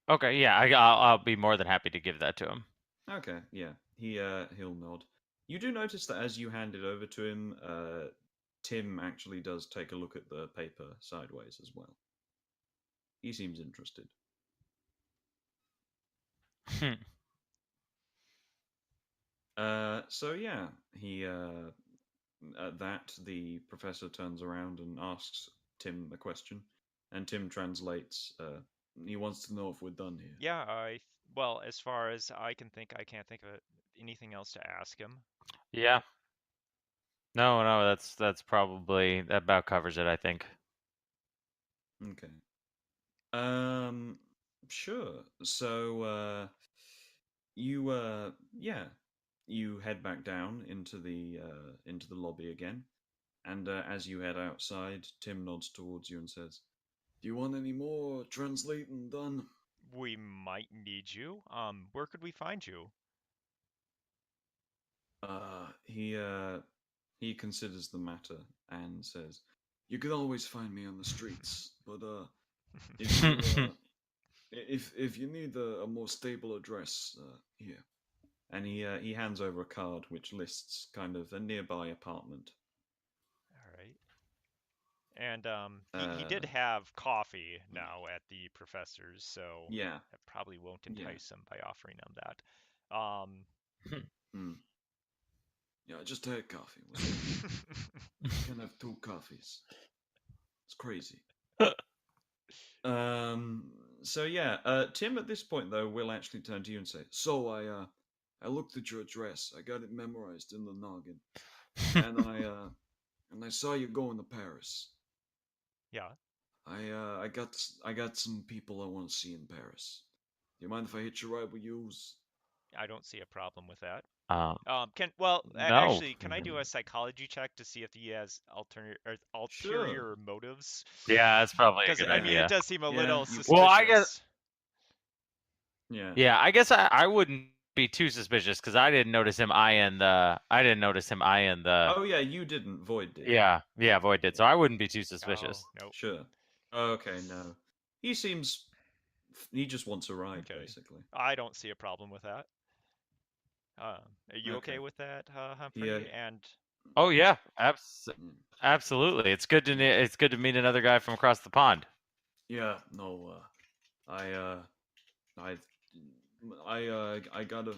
Okay, yeah, I'll be more than happy to give that to him. Okay. Yeah. He'll nod. You do notice that as you hand it over to him, Tim actually does take a look at the paper sideways as well. He seems interested. So yeah, at that the professor turns around and asks Tim a question, and Tim translates. He wants to know if we're done here. Yeah, well, as far as I can think, I can't think of anything else to ask him. Yeah. No, that's probably that about covers it, I think. Okay. Sure. So, yeah, you head back down into the lobby again, and as you head outside, Tim nods towards you and says, "Do you want any more translating done?" We might need you. Where could we find you? He considers the matter and says, "You can always find me on the streets, but if you if you need a more stable address, here." And he hands over a card which lists kind of a nearby apartment. All right. And he did Uh, have coffee now at the professor's, so yeah, that probably won't yeah, entice him by offering him that. mm. Yeah. I just had coffee. You can have two coffees. It's crazy. So yeah, Tim at this point though will actually turn to you and say, "So I looked at your address. I got it memorized in the noggin, and I saw you going to Paris. Yeah. I got some people I want to see in Paris. Do you mind if I hitch a ride with yous?" I don't see a problem with that. Um, no. Actually, can I do a psychology check to see if he has Sure. ulterior motives? Yeah, that's probably a Because good I mean, it idea. does seem a Yeah, little you- suspicious. Well, I guess- Yeah. Yeah, I guess I wouldn't be too suspicious because I didn't notice him eyeing the. Oh yeah, you didn't. Void did. Yeah, Void did. So I wouldn't be too suspicious. Oh, nope. Sure. Okay, no. He seems. He just wants a ride, Okay. basically. I don't see a problem with that. Are you okay Okay. with that, Humphrey? Yeah. And Oh yeah, Mm. absolutely. It's good to meet another guy from across the pond. Yeah. No. I. I. I got a.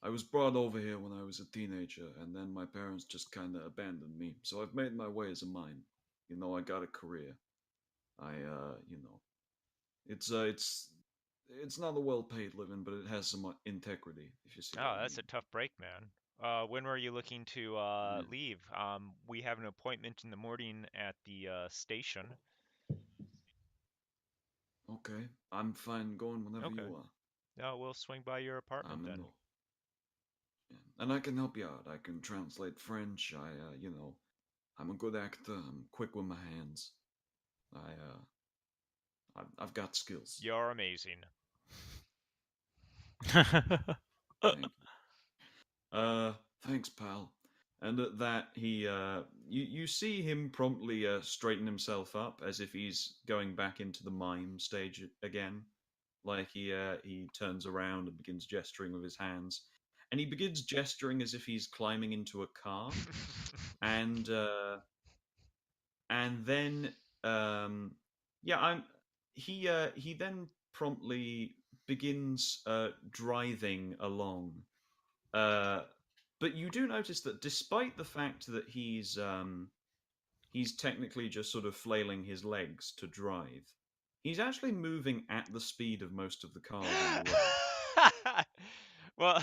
I was brought over here when I was a teenager, and then my parents just kind of abandoned me. So I've made my way as a mime. You know, I got a career. You know, it's not a well-paid living, but it has some integrity. If you see. oh, what I that's a mean. tough break, man. When were you looking to Yeah. leave? We have an appointment in the morning at the station. Okay, I'm fine going whenever Okay. you are. No, we'll swing by your apartment I'm in then. the. Yeah. And I can help you out. I can translate French. You know, I'm a good actor. I'm quick with my hands. I've got skills. You're amazing. Thank you. Thanks, pal. And at that, you see him promptly straighten himself up as if he's going back into the mime stage again. Like he turns around and begins gesturing with his hands, and he begins gesturing as if he's climbing into a car, and then yeah, he then promptly begins driving along. But you do notice that despite the fact that he's technically just sort of flailing his legs to drive, he's actually moving at the speed of most of the cars on the road. Well,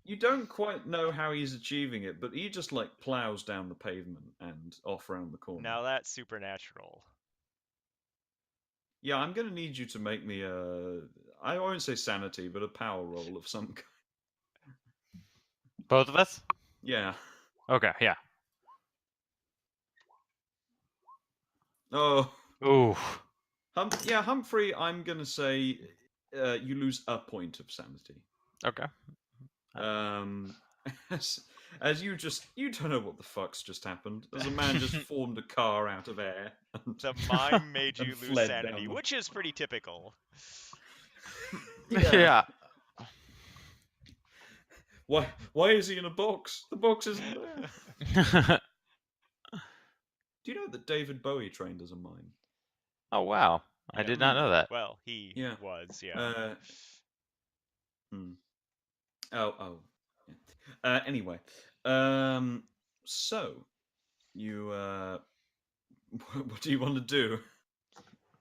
You don't quite know how he's achieving it, but he just like plows down the pavement and off around the corner. now that's supernatural. Yeah, I'm gonna need you to make me I won't say sanity, but a power roll of some kind. Both of us? Yeah. Okay, yeah. Oh. Ooh. Yeah, Humphrey, I'm gonna say you lose a point of sanity. Okay. As you don't know what the fuck's just happened. As a man just formed a car out of air. The mime made you and lose fled sanity, down the- which is pretty typical. Yeah. Why is he in a box? The box isn't there. Do you know that David Bowie trained as a mime? Oh wow. I Yeah. did not know that. Well, he Yeah. was, yeah. Oh. Yeah. Anyway, so you what do you want to do?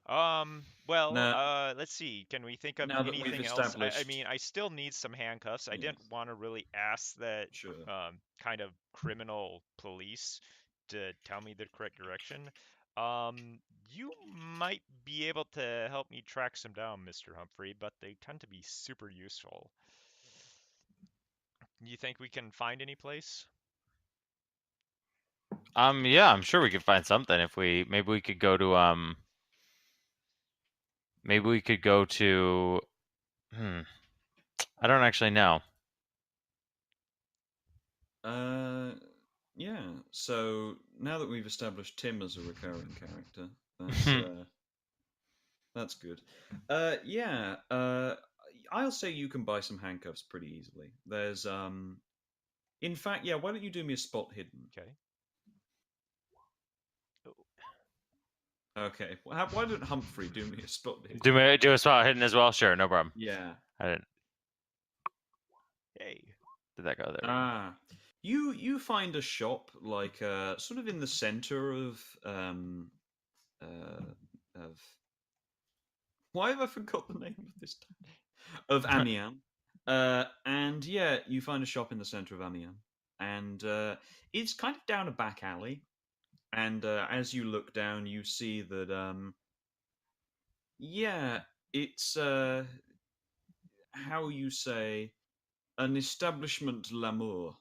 Well, Now- let's see. Can we think of now that we've anything else? I established- mean, I still need some handcuffs. I didn't Yes. want to really ask that Sure. kind of criminal police to tell me the correct direction. You might be able to help me track some down, Mr. Humphrey, but they tend to be super useful. You think we can find any place? Yeah, I'm sure we could find something if maybe we could go to I don't actually know. Yeah. So now that we've established Tim as a recurring character, that's good. Yeah. I'll say you can buy some handcuffs pretty easily. There's in fact, yeah. Why don't you do me a spot hidden? Okay. Okay. Why don't Humphrey do me a spot hidden? Do a spot hidden as well? Sure, no problem. Yeah. I didn't. Hey. Did that go there? Ah. You find a shop like sort of in the center of Why have I forgot the name of this town? Of Amiens. And yeah, you find a shop in the center of Amiens, and it's kind of down a back alley. And as you look down, you see that yeah, it's how you say an establishment l'amour.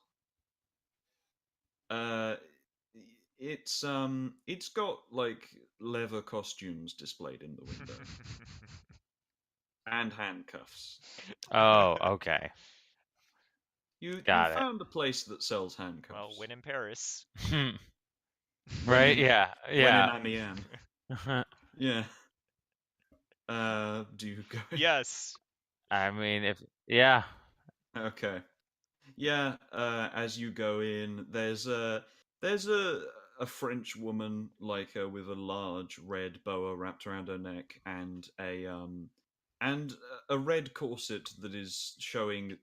Uh, it's got like leather costumes displayed in the window and handcuffs. Oh, okay. You Got it. found a place that sells handcuffs. Well, when in Paris. Right? in- Yeah. When in Yeah. Amiens. Yeah. Do you go? Yes. I mean, yeah. Okay. Yeah. As you go in, there's a French woman like with a large red boa wrapped around her neck and a red corset that is showing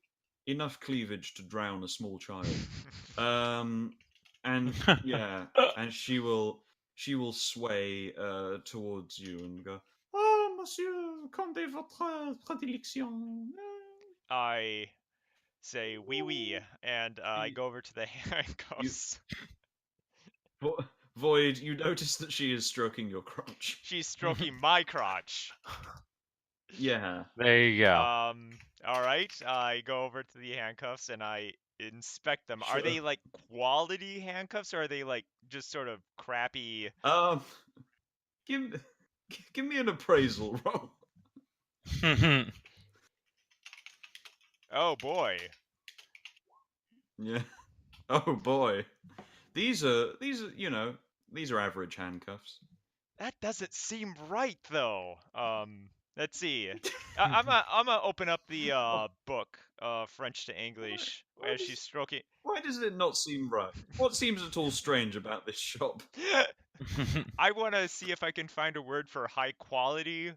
enough cleavage to drown a small child. And yeah, and she will sway towards you and go, "Oh, monsieur, quelle est votre prédilection?" I say wee wee, and I You- go over to the handcuffs. Void, you notice that she is stroking your crotch. She's stroking my crotch. Yeah. There you go. All right. I go over to the handcuffs and I inspect them. Are they Sure. like quality handcuffs, or are they like just sort of crappy? Give give me an appraisal roll. Oh boy. Yeah. Oh boy. These are these are average handcuffs. That doesn't seem right though. Let's see. I'm gonna open up the book, French to English, Why as does- she's stroking. Why does it not seem right? What seems at all strange about this shop? I want to see if I can find a word for high quality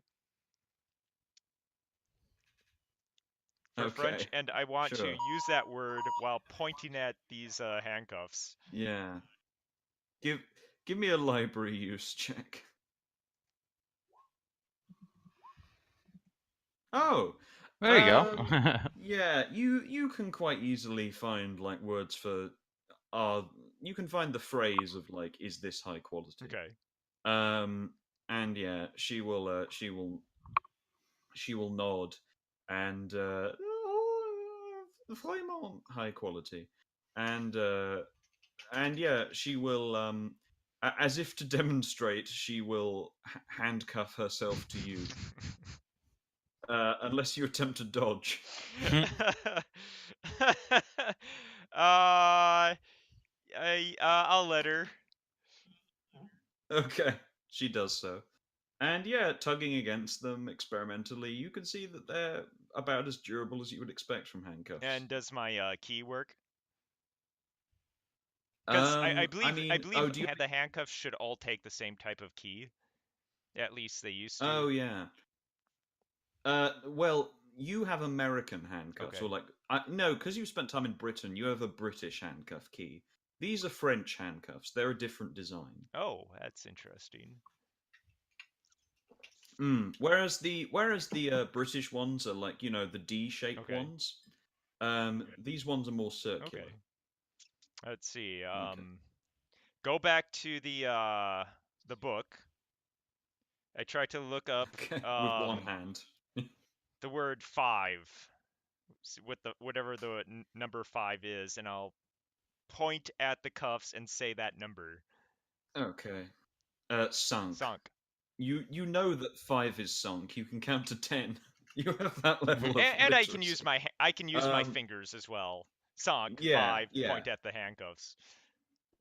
for French, Okay. and I want to Sure. use that word while pointing at these handcuffs. Yeah. Give me a library use check. There Oh, you go. yeah, you can quite easily find like words for you can find the phrase of like is this high quality. Okay. And yeah, she will nod and oh, vraiment high quality. And yeah, she will as if to demonstrate, she will handcuff herself to you. Unless you attempt to dodge. I'll let her. Okay, she does so. And yeah, tugging against them experimentally, you can see that they're about as durable as you would expect from handcuffs. And does my key work? Because I believe do you? the handcuffs should all take the same type of key. At least they used to. Oh yeah. Well, you have American handcuffs, Okay. or like no, because you spent time in Britain, you have a British handcuff key. These are French handcuffs. They're a different design. Oh, that's interesting. Whereas the British ones are like the D-shaped Okay. ones. These ones are more circular. Okay. Let's see. Go back to the book. I tried to look up Okay, with one hand. the word 5 with whatever the number 5 is, and I'll point at the cuffs and say that number. Okay. Sunk. Sunk. You know that 5 is sunk. You can count to 10. You have that level of And I can literacy. use my fingers as well. Sunk. Yeah, 5. yeah. Point at the handcuffs.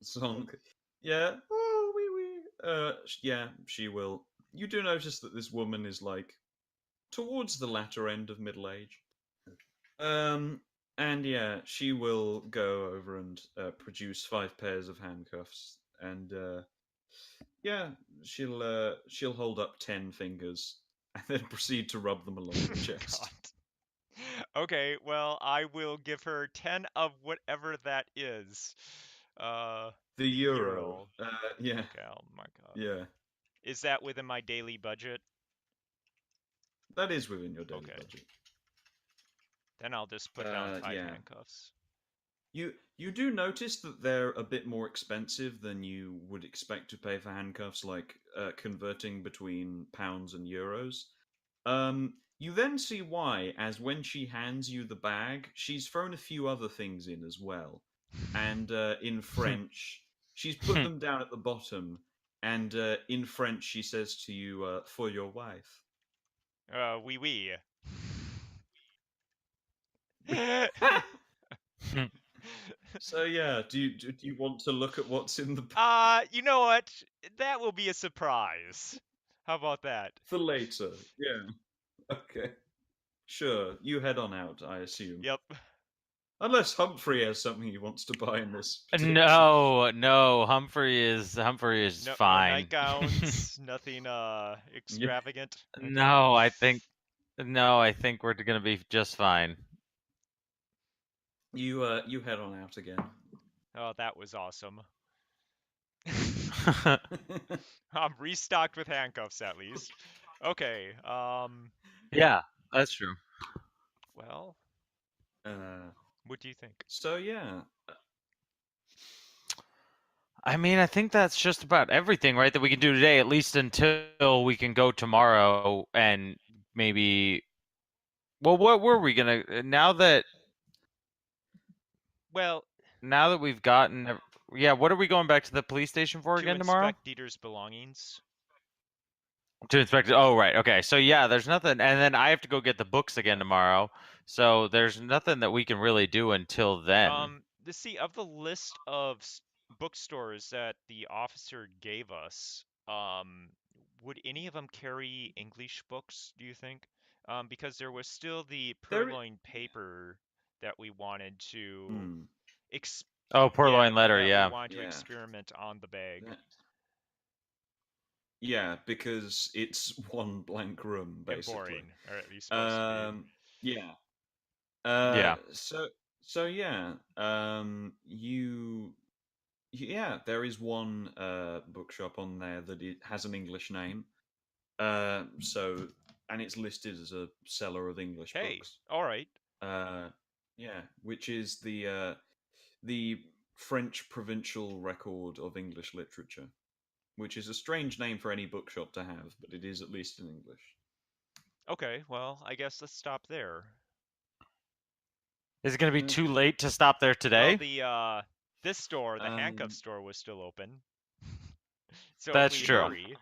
Sunk. Yeah. Oh, yeah, she will. You do notice that this woman is like towards the latter end of middle age. And yeah, she will go over and produce 5 pairs of handcuffs, and yeah, she'll hold up 10 fingers and then proceed to rub them along the chest. God. Okay, well, I will give her 10 of whatever that is. The euro. Yeah. Okay, oh my god. Yeah. Is that within my daily budget? that is within your daily Okay. budget. Then I'll just put down 5 yeah. handcuffs. You do notice that they're a bit more expensive than you would expect to pay for handcuffs, like converting between pounds and euros. You then see why, as when she hands you the bag, she's thrown a few other things in as well. And in French, she's put them down at the bottom. And in French, she says to you, for your wife. Oui, oui. So yeah, do you want to look at what's in the You know what? That will be a surprise. How about that? for later? Yeah. Okay. Sure. You head on out, I assume. Yep. Unless Humphrey has something he wants to buy in this. No, Humphrey is No fine. nightgowns, nothing extravagant. Okay. No, I think we're gonna be just fine. You head on out again. Oh, that was awesome. I'm restocked with handcuffs at least. Okay. Yeah, that's true. Well, what do you think? So yeah. I mean, I think that's just about everything, right? That we can do today, at least until we can go tomorrow and maybe. Well, what were we gonna now that Well, we've gotten? Yeah, what are we going back to the police station for to again tomorrow? inspect Dieter's belongings. To inspect it. Oh, right. Okay. So yeah, there's nothing, and then I have to go get the books again tomorrow. So there's nothing that we can really do until then. Of the list of bookstores that the officer gave us, would any of them carry English books, do you think? Because there was still the Purloined paper that we wanted to Oh, Purloined letter, that yeah. we wanted to experiment on the bag. Yeah, because it's one blank room, basically. And boring, or at least supposed to be. Yeah. Yeah. So yeah, there is one bookshop on there that it has an English name. And it's listed as a seller of English books. All right. Yeah, which is the French Provincial Record of English Literature, which is a strange name for any bookshop to have, but it is at least in English. Okay, well, I guess let's stop there. Is it going to be too late to stop there today? Well, this store, the handcuff store, was still open. So that's if we true. hurry,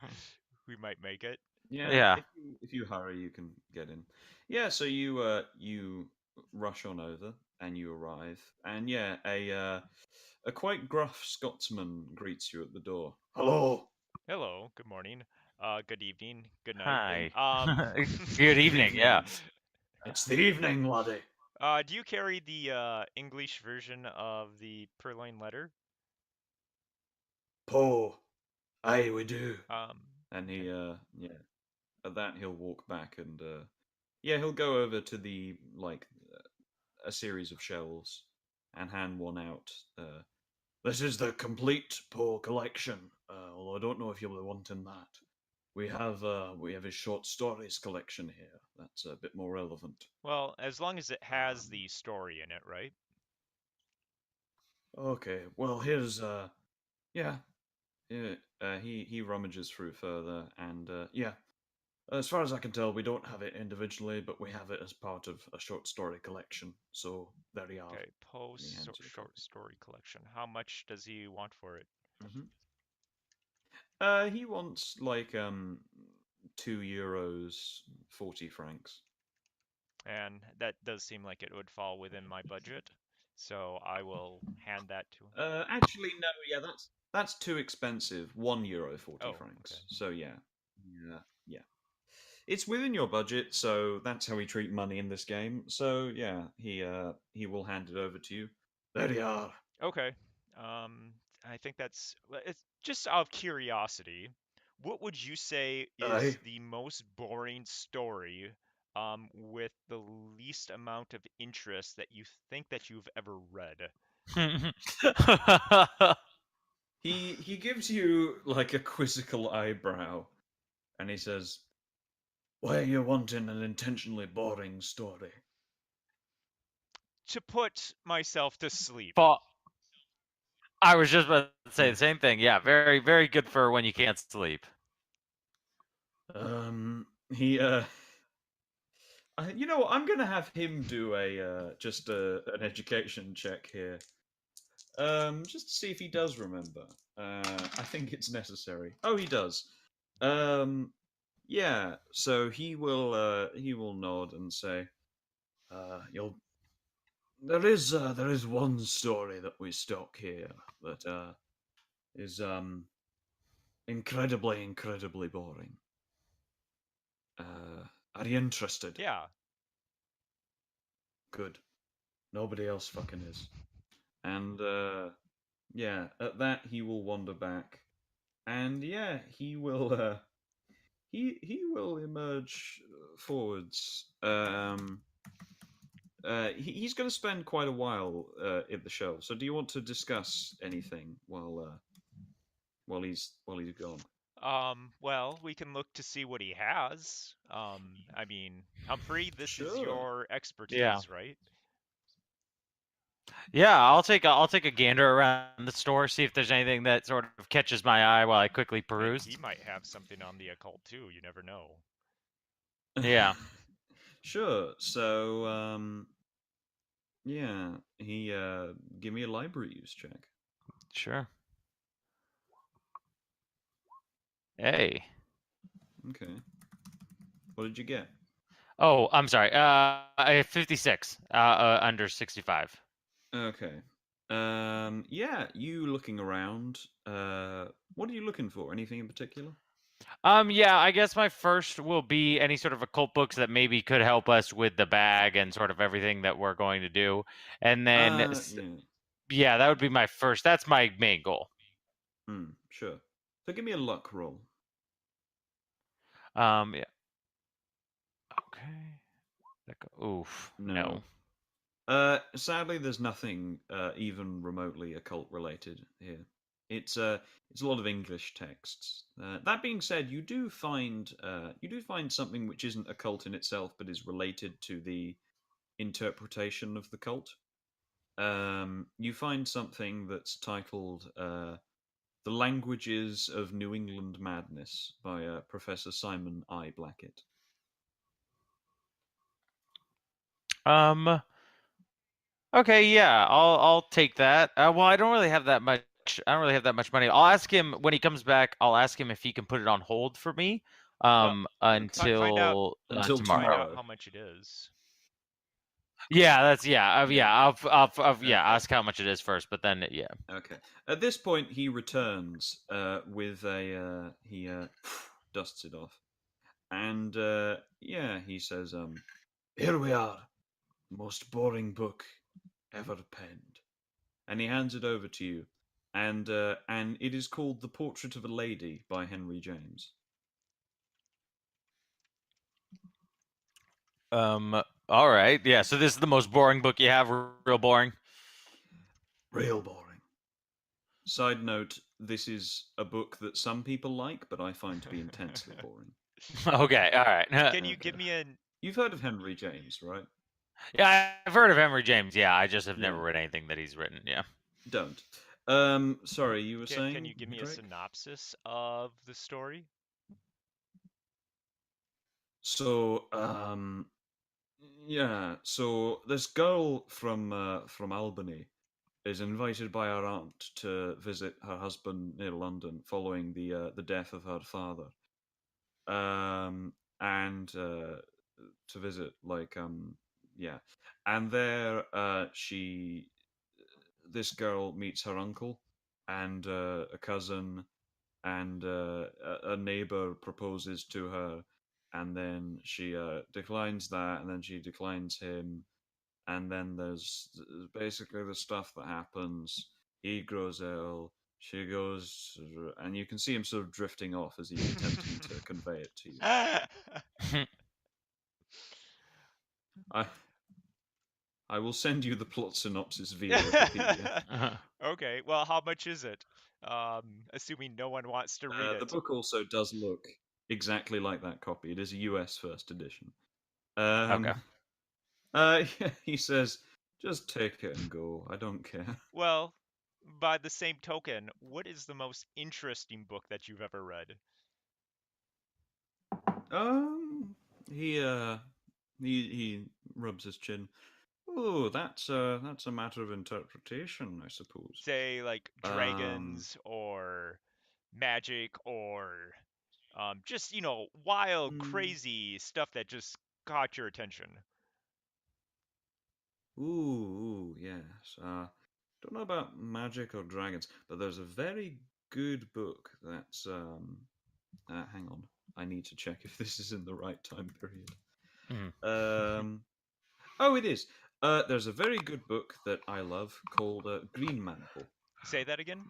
we might make it. Yeah. If you hurry, you can get in. Yeah. So you rush on over and you arrive, and yeah, a quite gruff Scotsman greets you at the door. Hello. Hello. Good morning. Good evening. Good night. Hi. Good evening. Yeah. It's the evening, laddie. Do you carry the English version of the Purloined letter? Po. Aye, we do. And he at that he'll walk back and he'll go over to the a series of shelves and hand one out. This is the complete Poe collection. Although I don't know if you'll be wanting that. We have his short stories collection here. That's a bit more relevant. Well, as long as it has the story in it, right? Okay. Well, here's he rummages through further, and as far as I can tell, we don't have it individually, but we have it as part of a short story collection. So there you are. Okay, Poe short story collection. How much does he want for it? He wants like €2, 40 francs. And that does seem like it would fall within my budget, so I will hand that to him. Actually, no. Yeah, that's too expensive. €1, 40 francs. Okay. So yeah. It's within your budget, so that's how we treat money in this game. So yeah, he will hand it over to you. There you are. Okay. I think it's just out of curiosity. What would you say is the most boring story, with the least amount of interest that you think that you've ever read? He gives you like a quizzical eyebrow, and he says, Why are you wanting an intentionally boring story? To put myself to sleep. Paul, I was just about to say Yeah. the same thing. Yeah, very, very good for when you can't sleep. He you know what? I'm gonna have him do a just an education check here. Just to see if he does remember. I think it's necessary. Oh, he does. Yeah. So he will nod and say, "You'll." There is one story that we stock here that is incredibly boring. Are you interested? Yeah. Good. Nobody else fucking is. And yeah, at that he will wander back, and yeah, he will emerge forwards. He's going to spend quite a while in the show. So, do you want to discuss anything while he's gone? Well, we can look to see what he has. I mean, Humphrey, this is Sure. your expertise, Yeah. right? Yeah, I'll take a gander around the store, see if there's anything that sort of catches my eye while I quickly And peruse. he might have something on the occult too. You never know. Yeah. Sure. So, yeah, he give me a library use check. Sure. Hey. Okay. What did you get? Oh, I'm sorry. I have 56. Under 65. Okay. Yeah, you looking around. What are you looking for? Anything in particular? Yeah, I guess my first will be any sort of occult books that maybe could help us with the bag and sort of everything that we're going to do. And then, Yeah. yeah, that would be my first. That's my main goal. Sure. So give me a luck roll. Yeah. Okay. Oof. No. Sadly, there's nothing even remotely occult related here. It's a lot of English texts. That being said, you do find something which isn't occult in itself, but is related to the interpretation of the cult. You find something that's titled "The Languages of New England Madness" by Professor Simon I. Blackett. Okay, yeah, I'll take that. Well, I don't really have that much. I don't really have that much money. I'll ask him when he comes back. I'll ask him if he can put it on hold for me, Find out until Until tomorrow. find out Tomorrow. how much it is. Yeah, that's yeah, Yeah. I'll Okay. ask how much it is first, but then yeah. Okay. At this point, he returns with a he dusts it off, and yeah, he says, "Here we are, most boring book ever penned," and he hands it over to you, and it is called "The Portrait of a Lady" by Henry James. All right, yeah. So this is the most boring book you have. Real boring. Real boring. Side note: this is a book that some people like, but I find to be intensely boring. Okay, all right. Can you give me an You've heard of Henry James, right? Yeah, I've heard of Henry James. Yeah, I just have Yeah. never read anything that he's written. Yeah. Don't. Sorry, you were saying. can you give me a Drake? synopsis of the story? So, yeah. So this girl from Albany is invited by her aunt to visit her husband near London following the death of her father. And to visit yeah, and there this girl meets her uncle and a cousin, and a neighbor proposes to her, and then she declines that, and then she declines him, and then there's basically the stuff that happens. He grows ill, she goes, and you can see him sort of drifting off as he's attempting to convey it to you. I will send you the plot synopsis via Wikipedia. Okay, well, how much is it? Assuming no one wants to read The it. book also does look exactly like that copy. It is a US first edition. Okay. He says, "Just take it and go. I don't care." Well, by the same token, what is the most interesting book that you've ever read? Um, he uh, he rubs his chin. Oh, that's a matter of interpretation, I suppose. Say like Um, dragons or magic or just, wild, mm, crazy stuff that just caught your attention. yes. Don't know about magic or dragons, but there's a very good book that's hang on. I need to check if this is in the right time period. Mhm. Um, oh, it is. There's a very good book that I love called Green Mantle. Say that again?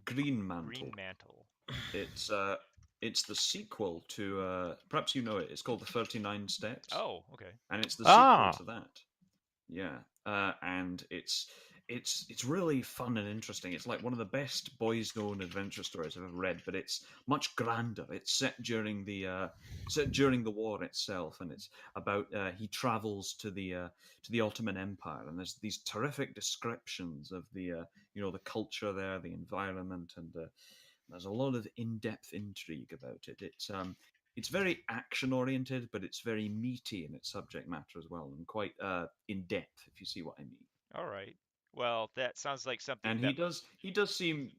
Green Mantle. Green Mantle. It's uh, it's the sequel to perhaps you know it. It's called The 39 Steps, Oh, okay. and it's the sequel Ah, to that. Yeah, and it's really fun and interesting. It's like one of the best boys' own adventure stories I've ever read, but it's much grander. It's set during the war itself, and it's about he travels to the Ottoman Empire, and there's these terrific descriptions of the culture there, the environment, and there's a lot of in-depth intrigue about it. It's very action oriented, but it's very meaty in its subject matter as well, and quite in depth, if you see what I mean. All right. Well, that sounds like something And that. he does seem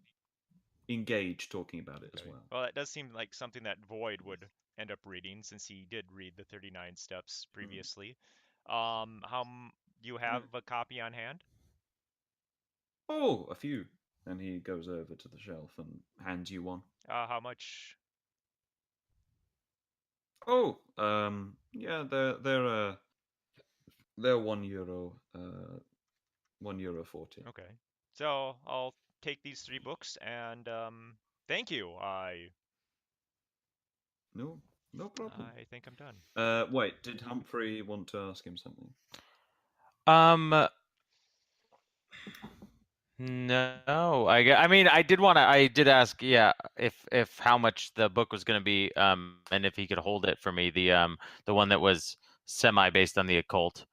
engaged talking about it as Okay. well. Well, that does seem like something that Void would end up reading since he did read the 39 Steps Mm. previously. You Yeah. have a copy on hand? Oh, a few. And he goes over to the shelf and hands you one. How much? Oh, yeah, they're €1, €1 40. Okay. So I'll take these three books and thank you. No, no problem. I think I'm done. Wait, did Humphrey want to ask him something? um, no. I mean, I did want to. I did ask, yeah, if how much the book was going to be, and if he could hold it for me, the one that was semi based on the occult.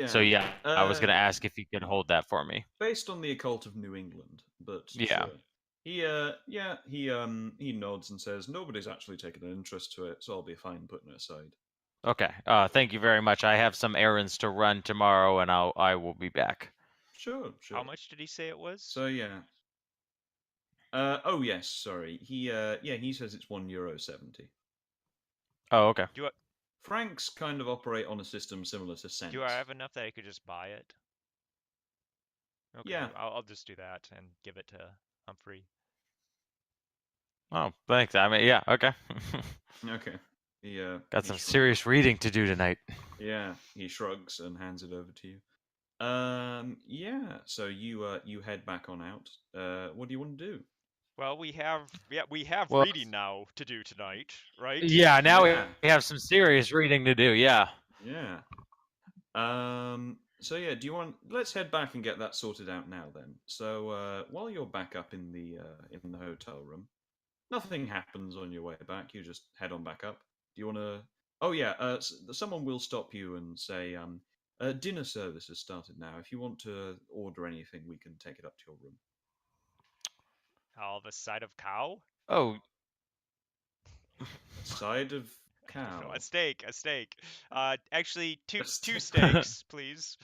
So Yeah. yeah, I was going to ask if he could hold that for me. Based on the occult of New England, but Yeah. sure. He nods and says nobody's actually taken an interest to it, so I'll be fine putting it aside. Okay. Thank you very much. I have some errands to run tomorrow, and I will be back. Sure, How sure. much did he say it was? So yeah. Oh yes, sorry. He says it's €1.70. Oh, okay. Do I, Franks kind of operate on a system similar to do I cents. have enough that I could just buy it? Okay, Yeah. I'll just do that and give it to Humphrey. Oh, thanks. I mean, yeah. Okay. Okay. He Got he some shrugs. serious reading to do tonight. Yeah, he shrugs and hands it over to you. Yeah. So you head back on out. What do you want to do? Well, we have Well, reading now to do tonight, right? yeah. Now we Yeah. have some serious reading to do. Yeah. Yeah. So yeah, do you want? Let's head back and get that sorted out now. Then. So while you're back up in the hotel room, nothing happens on your way back. You just head on back up. Do you want to? Oh yeah. Someone will stop you and say, dinner service has started now. If you want to order anything, we can take it up to your room. I'll have a side of cow. Oh, A side of I don't know, cow. a steak, a steak. Actually, two A two steak. steaks, please.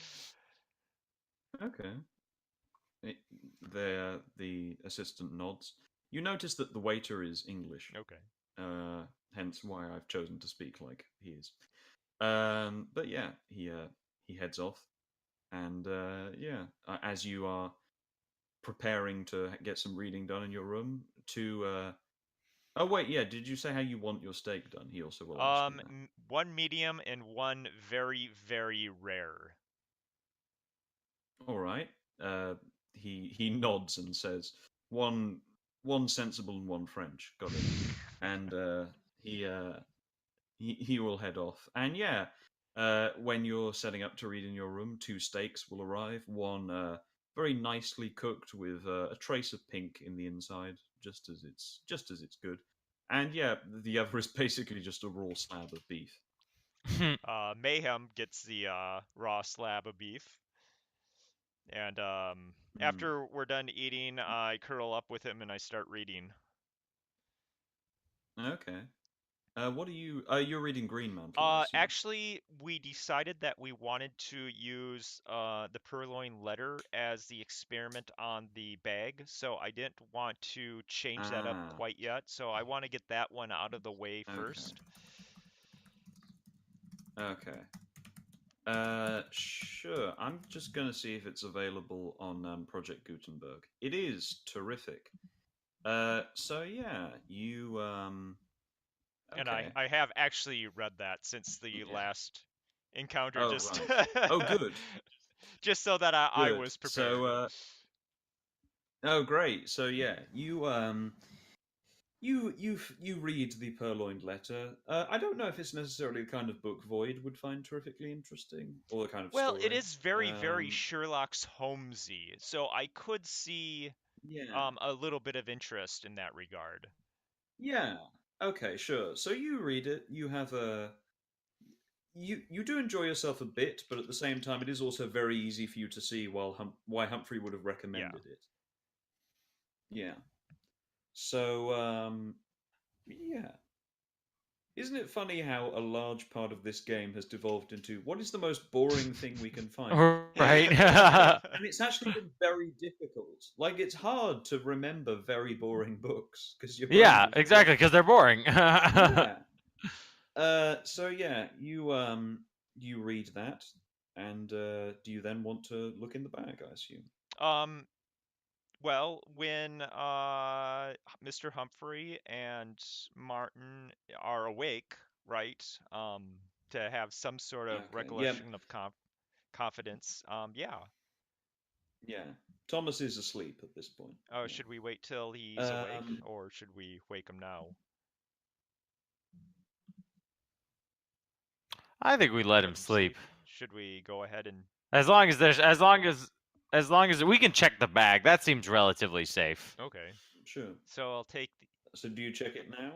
Okay. It- the assistant nods. You notice that the waiter is English, Okay. hence why I've chosen to speak like he is. But yeah, he heads off, and as you are preparing to get some reading done in your room, oh wait, yeah, did you say how you want your steak done? He also will ask you that. One medium and one very, very rare. All right. Uh, he nods and says one sensible and one French. Got it. And he uh, he will head off. And yeah, when you're setting up to read in your room, two steaks will arrive. One very nicely cooked with a trace of pink in the inside, just as it's good. And yeah, the other is basically just a raw slab of beef. Mayhem gets the raw slab of beef. And Hmm. after we're done eating, I curl up with him and I start reading. Okay. What are you? You're reading Green Mantle, I assume. Actually, we decided that we wanted to use the Purloin Letter as the experiment on the bag, so I didn't want to change that up Ah, quite yet. So I want to get that one out of the way okay. first. Okay. Sure. I'm just gonna see if it's available on Project Gutenberg. It is terrific. So yeah, you And okay. I have actually read that since the Yeah. last encounter, Oh, just right. Oh, good. just so that I Good. was prepared. So oh, great. So yeah, you read the Purloined Letter. I don't know if it's necessarily the kind of book Void would find terrifically interesting, or the kind of Well, it story. is very, very Um, Sherlock Holmesy, so I could see yeah, a little bit of interest in that regard. yeah. Okay, sure. So you read it. You have a you do enjoy yourself a bit, but at the same time, it is also very easy for you to see why Humphrey would have Yeah. recommended it. Yeah. So yeah. Isn't it funny how a large part of this game has devolved into what is the most boring thing we can find? Right. And it's actually been very difficult. Like, it's hard to remember very boring books because your brain Yeah, just exactly, because they're boring. yeah. So yeah, you read that, and do you then want to look in the bag? I assume. Well, when Mr. Humphrey and Martin are awake, right, to have some sort of Okay. Yeah. recollection of confidence, yeah. Yeah. Thomas is asleep at this point. Oh, Yeah. should we wait till he's awake, Um. or should we wake him now? I think we let him sleep. Should we go ahead and As long as we can check the bag, that seems relatively safe. okay. Sure. So I'll take So do you check it now?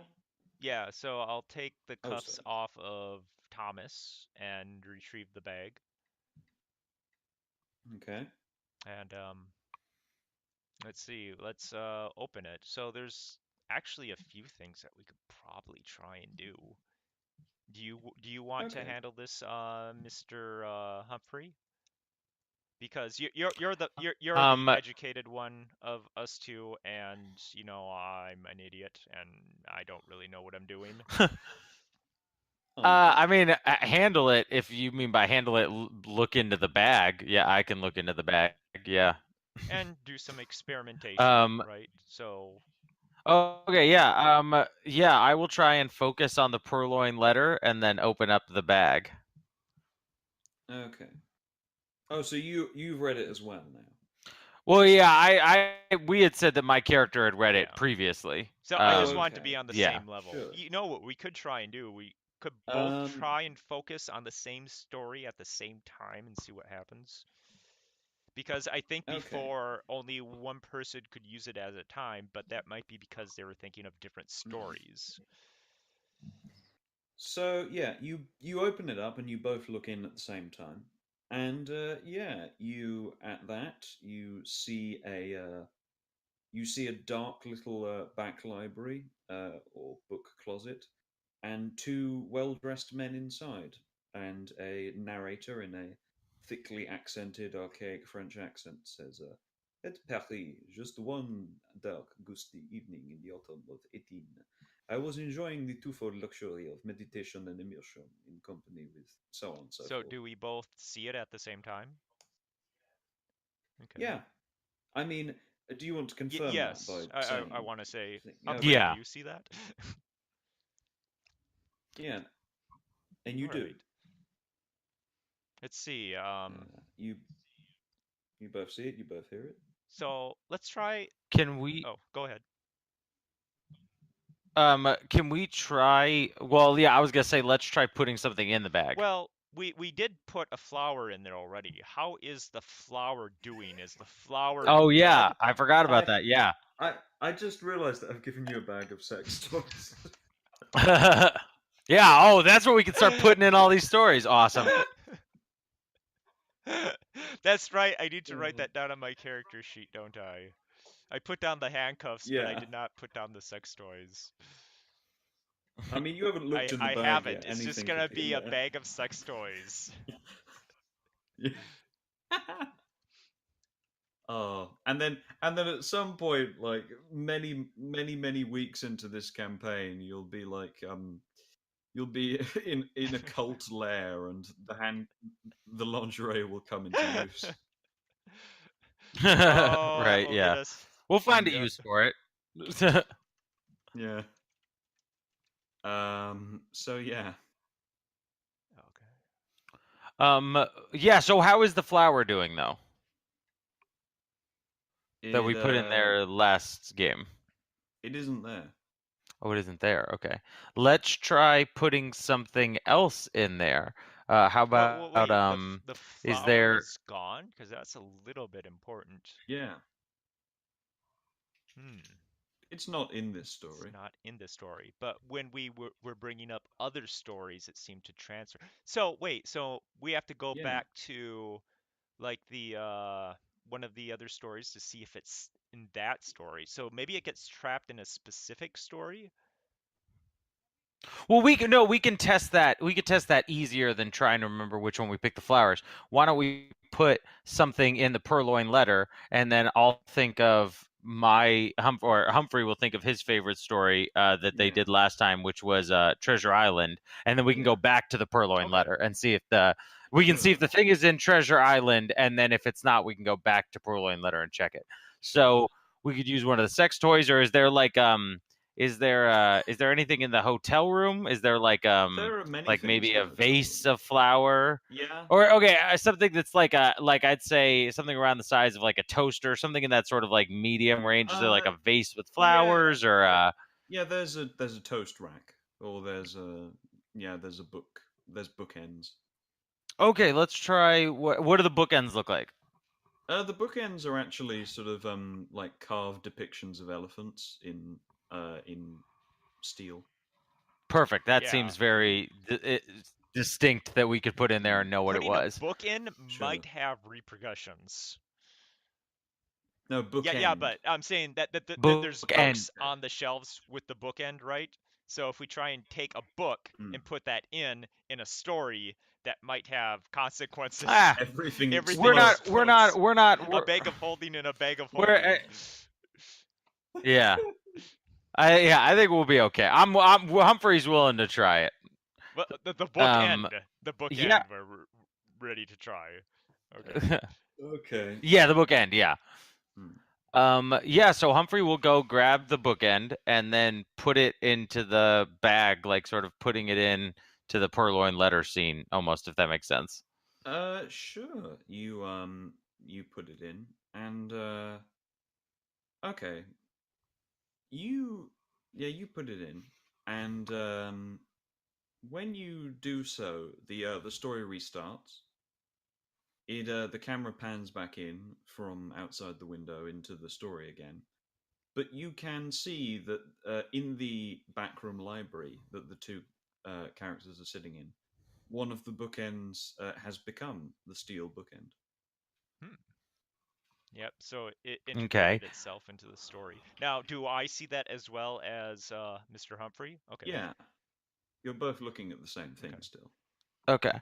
yeah, so I'll take the Oh, cuffs sorry. off of Thomas and retrieve the bag. Okay. And let's see, let's open it. So there's actually a few things that we could probably try and do. Do you want to Okay. handle this, Mr. Humphrey? Because you're the Um, educated one of us two, and you know I'm an idiot and I don't really know what I'm doing. Oh, I mean, handle it if you mean by handle it, look into the bag. Yeah, I can look into the bag. Yeah. And do some experimentation, right? So Oh, okay, yeah. Yeah, I will try and focus on the Purloin Letter and then open up the bag. okay. Oh, so you've read it as well now. Well, yeah, we had said that my character had read it Yeah. previously. So I just want to Okay. be on the Yeah. same level. Sure. You know what we could try and do? We could both Um. try and focus on the same story at the same time and see what happens. Because I think Okay. before only one person could use it at a time, but that might be because they were thinking of different stories. So yeah, you open it up and you both look in at the same time, and yeah, you at that you see a dark little back library or book closet, and two well-dressed men inside, and a narrator in a thickly accented, archaic French accent says, "At Paris, just one dark, gusty evening in the autumn of 18, I was enjoying the twofold luxury of meditation and immersion in company with so on and so So forth." do we both see it at the same time? Okay. Yeah, I mean, do you want to confirm Yes, that by I saying? want to say, Yeah, Humphrey, Yeah. do you see that? yeah, and you All do. right. Let's see. You both see it. You both hear it. So let's try. Can we Oh, go ahead. can we try well, yeah, I was going to say let's try putting something in the bag. Well, we did put a flower in there already. How is the flower doing? Is the flower Oh yeah, dead? I forgot about I- that. Yeah. I just realised that I've given you a bag of sex toys. Yeah. Oh, that's where we can start putting in all these stories. Awesome. That's right. I need to write that down on my character sheet, don't I? I put down the handcuffs, but I Yeah. did not put down the sex toys. I mean, you haven't looked in the I bag haven't. yet. It's just Anything gonna could be in be a there. bag of sex toys. Yeah. Oh, and then at some point, like many weeks into this campaign, you'll be like you'll be in a cult lair, and the lingerie will come into use. Oh, Right. oh Yeah. goodness. We'll find a Yeah. use for it. Yeah. So yeah. Okay. Yeah. So how is the flower doing though? That we It put in there last game. it isn't there. Oh, it isn't there. Okay. Let's try putting something else in there. How Well, about wait. The is flower there is gone because that's a little bit important. Yeah. Hmm. It's not in this It's story. not in the story, but when we were bringing up other stories, it seemed to transfer. So wait. So we have to go Yeah. back to like the one of the other stories to see if it's in that story. So maybe it gets trapped in a specific story. Well, we can test that. We could test that easier than trying to remember which one we picked the flowers. Why don't we put something in the purloin letter, and then I'll think of or Humphrey will think of his favorite story that they Yeah. did last time, which was Treasure Island, and then we can go Yeah. back to the purloin Okay. letter and see if the thing is in Treasure Island, and then if it's not, we can go back to purloin letter and check it. So we could use one of the sex toys, or is there is there anything in the hotel room? Is there like There are many like things maybe in a the hotel vase room. of flour? Yeah. Or okay, something that's like I'd say something around the size of like a toaster, something in that sort of like medium range. Is there like a vase with Yeah. flowers or Yeah, there's a toast rack, or there's a book. There's bookends. Okay, let's try what do the bookends look like? The bookends are actually sort of like carved depictions of elephants in steel. Perfect. That Yeah. seems very distinct that we could put in there and know what it Putting a was. book in Sure. might have repercussions. No, bookend. Yeah, but I'm saying that there's Bookend. books on the shelves with the bookend, right? So if we try and take a book and put that in a story, that might have consequences. Ah, Everything Everything explodes. we're not a bag of holding and a bag of we're holding. yeah. I think we'll be okay. Humphrey's willing to try it. Well, the bookend, yeah. we're ready to try. Okay. Okay. Yeah, the bookend. Yeah. Hmm. Yeah. So Humphrey will go grab the bookend and then put it into the bag, like sort of putting it in to the purloin letter scene, almost, if that makes sense. Sure. You put it in, and okay. You put it in, and when you do so, the story restarts. The camera pans back in from outside the window into the story again, but you can see that in the backroom library that the two characters are sitting in, one of the bookends has become the steel bookend. Yep. So it Okay. integrated itself into the story. Now, do I see that as well as Mr. Humphrey? Okay. Yeah, you're both looking at the same thing Okay. still. Okay.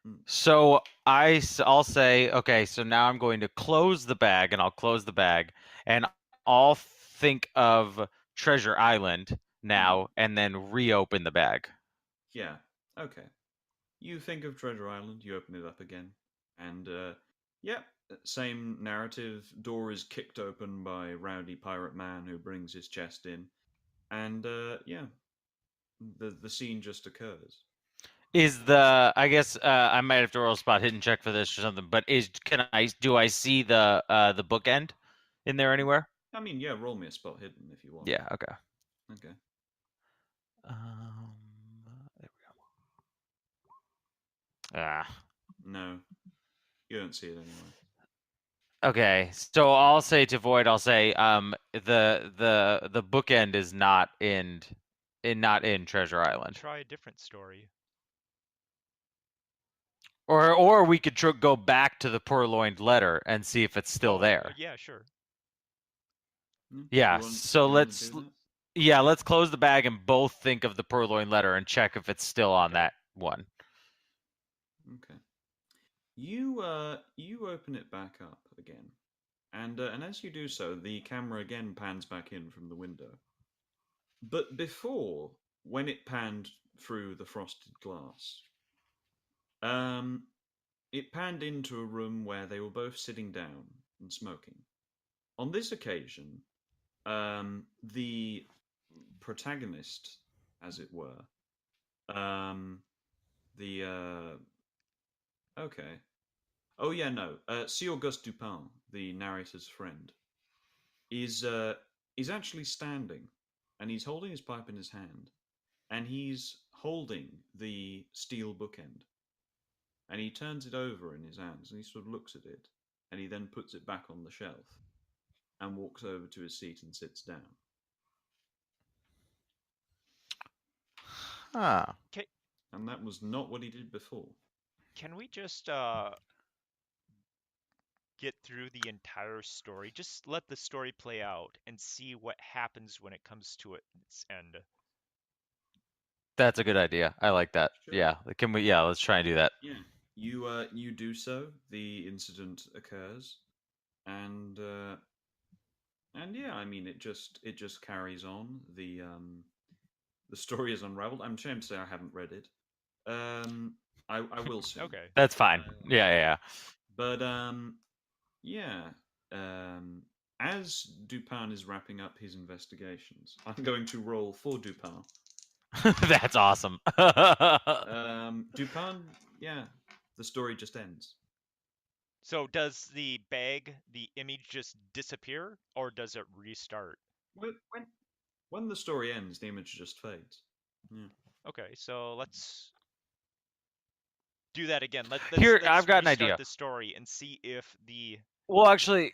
Hmm. So I'll say, okay, so now I'm going to close the bag, and I'll close the bag, and I'll think of Treasure Island now, and then reopen the bag. Yeah. Okay. You think of Treasure Island, you open it up again, and yeah, same narrative. Door is kicked open by rowdy pirate man who brings his chest in, and yeah, the scene just occurs. Is I guess I might have to roll a spot hidden check for this or something, but do I see the bookend in there anywhere? I mean, yeah, roll me a spot hidden if you want. Yeah. Okay. Okay. There we go. Ah. No, you don't see it anyway. Okay, so I'll say to Void, I'll say the bookend is not in Treasure Island. Try a different story. Or we could go back to the purloined letter and see if it's still Oh, there. yeah, sure. Yeah, You want- so you wanna let's do that? yeah, let's close the bag and both think of the purloined letter and check if it's still on Okay. that one. Okay. You open it back up again, and as you do so, the camera again pans back in from the window. But before, when it panned through the frosted glass, um, it panned into a room where they were both sitting down and smoking. On this occasion, the protagonist, as it were, the okay. Oh yeah, no. C. Auguste Dupin, the narrator's friend, is actually standing, and he's holding his pipe in his hand, and he's holding the steel bookend, and he turns it over in his hands, and he sort of looks at it, and he then puts it back on the shelf, and walks over to his seat and sits down. Huh. And that was not what he did before. Can we just get through the entire story? Just let the story play out and see what happens when it comes to its end. That's a good idea. I like that. Sure. Yeah. Can we let's try and do that. Yeah, you do so. The incident occurs, and yeah, I mean it just carries on. The story is unraveled. I'm ashamed to say I haven't read it. I will soon. Okay. That's fine. Yeah. But yeah. As Dupin is wrapping up his investigations, I'm going to roll for Dupin. That's awesome. Dupin, yeah, the story just ends. So does the bag, the image just disappear, or does it restart? When the story ends, the image just fades. Yeah. Okay, so let's do that again. Here, let's I've got an restart idea. the story and see if the Well, actually,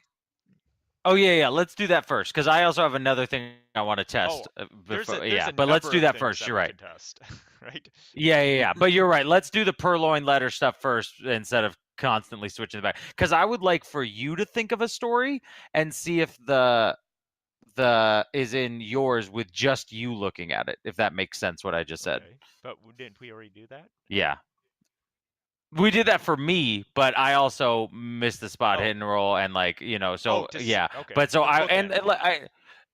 oh yeah, let's do that first because I also have another thing I want to test. there's Before, a but let's number do of that things first. that You're we right. can test, right? Yeah. But you're right. Let's do the purloined letter stuff first instead of constantly switching back. Because I would like for you to think of a story and see if the is in yours with just you looking at it. If that makes sense, what I just said. Okay. But didn't we already do that? Yeah. We did that for me, but I also missed the spot hit and roll and so yeah. Okay. But so the I bookend.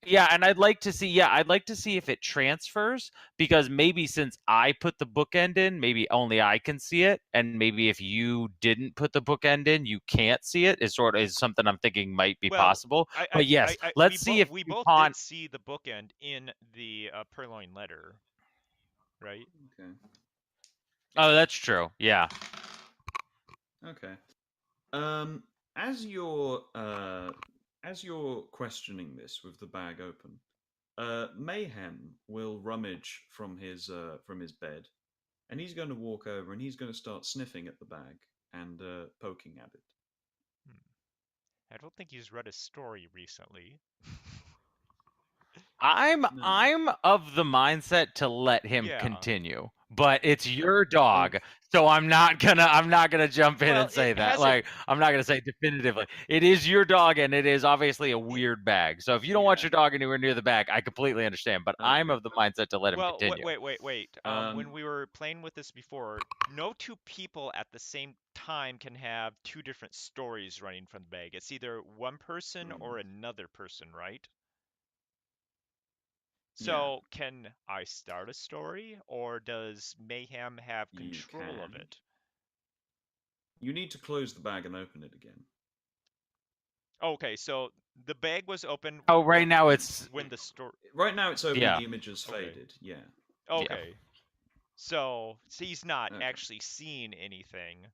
yeah, and I'd like to see if it transfers because maybe since I put the bookend in, maybe only I can see it, and maybe if you didn't put the bookend in, you can't see it. Is something I'm thinking might be possible. But yes, let's see if we both DuPont. did see the bookend in the purloined letter, right? Okay. Oh, that's true. Yeah. Okay. As you're questioning this with the bag open, Mayhem will rummage from his bed, and he's going to walk over and he's going to start sniffing at the bag and poking at it. I don't think he's read a story recently. I'm of the mindset to let him Yeah. continue, but it's your dog, so I'm not gonna jump in Well, and say it that. hasn't- Like I'm not gonna say definitively. It is your dog, and it is obviously a weird bag. So if you don't want Yeah. your dog anywhere near the bag, I completely understand. But I'm Okay. of the mindset to let him Well, continue. wait. When Um, we were playing with this before, no two people at the same time can have two different stories running from the bag. It's either one person or another person, right? So can I start a story, or does Mayhem have You control of can. it? You need to close the bag and open it again. Okay, so the bag was open. Oh, right now it's when the story. Right now it's open. Yeah. The image has faded. Yeah. Okay. So he's not Okay. actually seeing anything,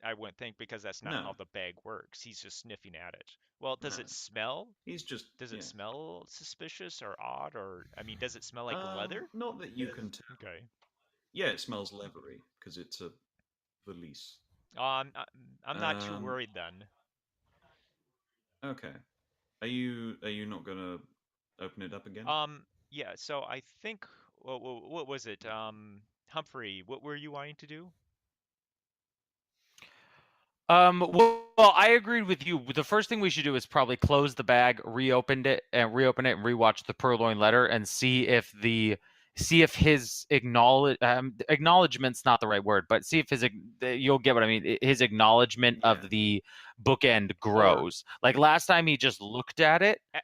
I wouldn't think, because that's not No. how the bag works. He's just sniffing at it. Well, does No. it smell? He's just. Does it smell suspicious or odd, or I mean, does it smell like leather? Not that you can tell. Okay. Yeah, it smells leathery because it's a Valise. I'm not too Um, worried then. Okay. Are you not gonna open it up again? Yeah. So I think what was it? Humphrey, what were you wanting to do? Well, I agreed with you. The first thing we should do is probably close the bag, reopen it, and rewatch the purloined letter, and see if his acknowledgement's not the right word, but see if you'll get what I mean. His acknowledgement Yeah. of the bookend grows. Like last time, he just looked at it. A-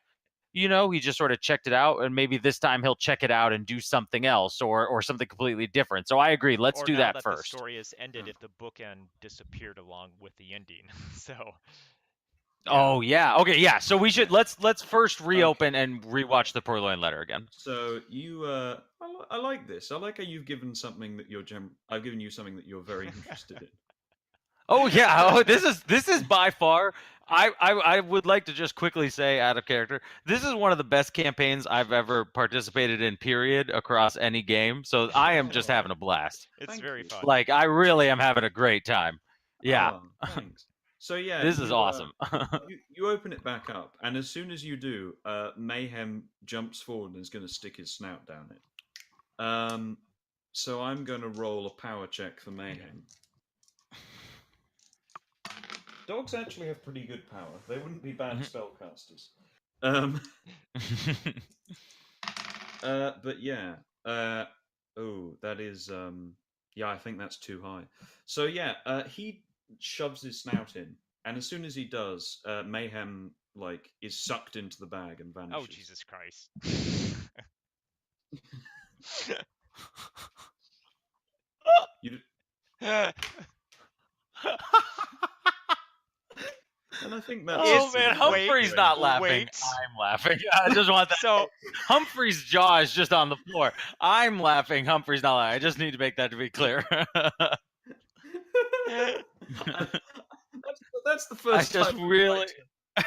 He just sort of checked it out, and maybe this time he'll check it out and do something else or something completely different. So I agree. Let's Or do now that that first. the story is ended, Hmm. if the bookend disappeared along with the ending. So Oh yeah. Okay, yeah. So we should Yeah. let's first reopen and rewatch the purloined letter again. So you, I like this. I like how you've given something that I've given you something that you're very interested in. Oh yeah. Oh, this is by far. I would like to just quickly say, out of character, this is one of the best campaigns I've ever participated in. Period, across any game. So I am just having a blast. it's Thank very you. fun. Like I really am having a great time. Yeah. Oh, thanks. So yeah, This is awesome. You open it back up, and as soon as you do, Mayhem jumps forward and is going to stick his snout down it. So I'm going to roll a power check for Mayhem. Dogs actually have pretty good power. They wouldn't be bad spellcasters. But yeah. That is yeah, I think that's too high. So yeah, he shoves his snout in, and as soon as he does, Mayhem is sucked into the bag and vanishes. Oh Jesus Christ! You, and I think that's Oh man, Humphrey's not laughing. wait. I'm laughing. I just want that. So Humphrey's jaw is just on the floor. I'm laughing. Humphrey's not laughing. I just need to make that to be clear. that's the first. I just time really.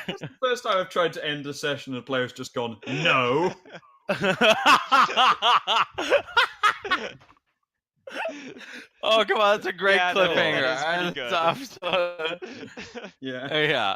That's the first time I've tried to end a session and a player's just gone no. Oh come on, that's a great Yeah, that cliffhanger. is pretty good. Yeah. Yeah.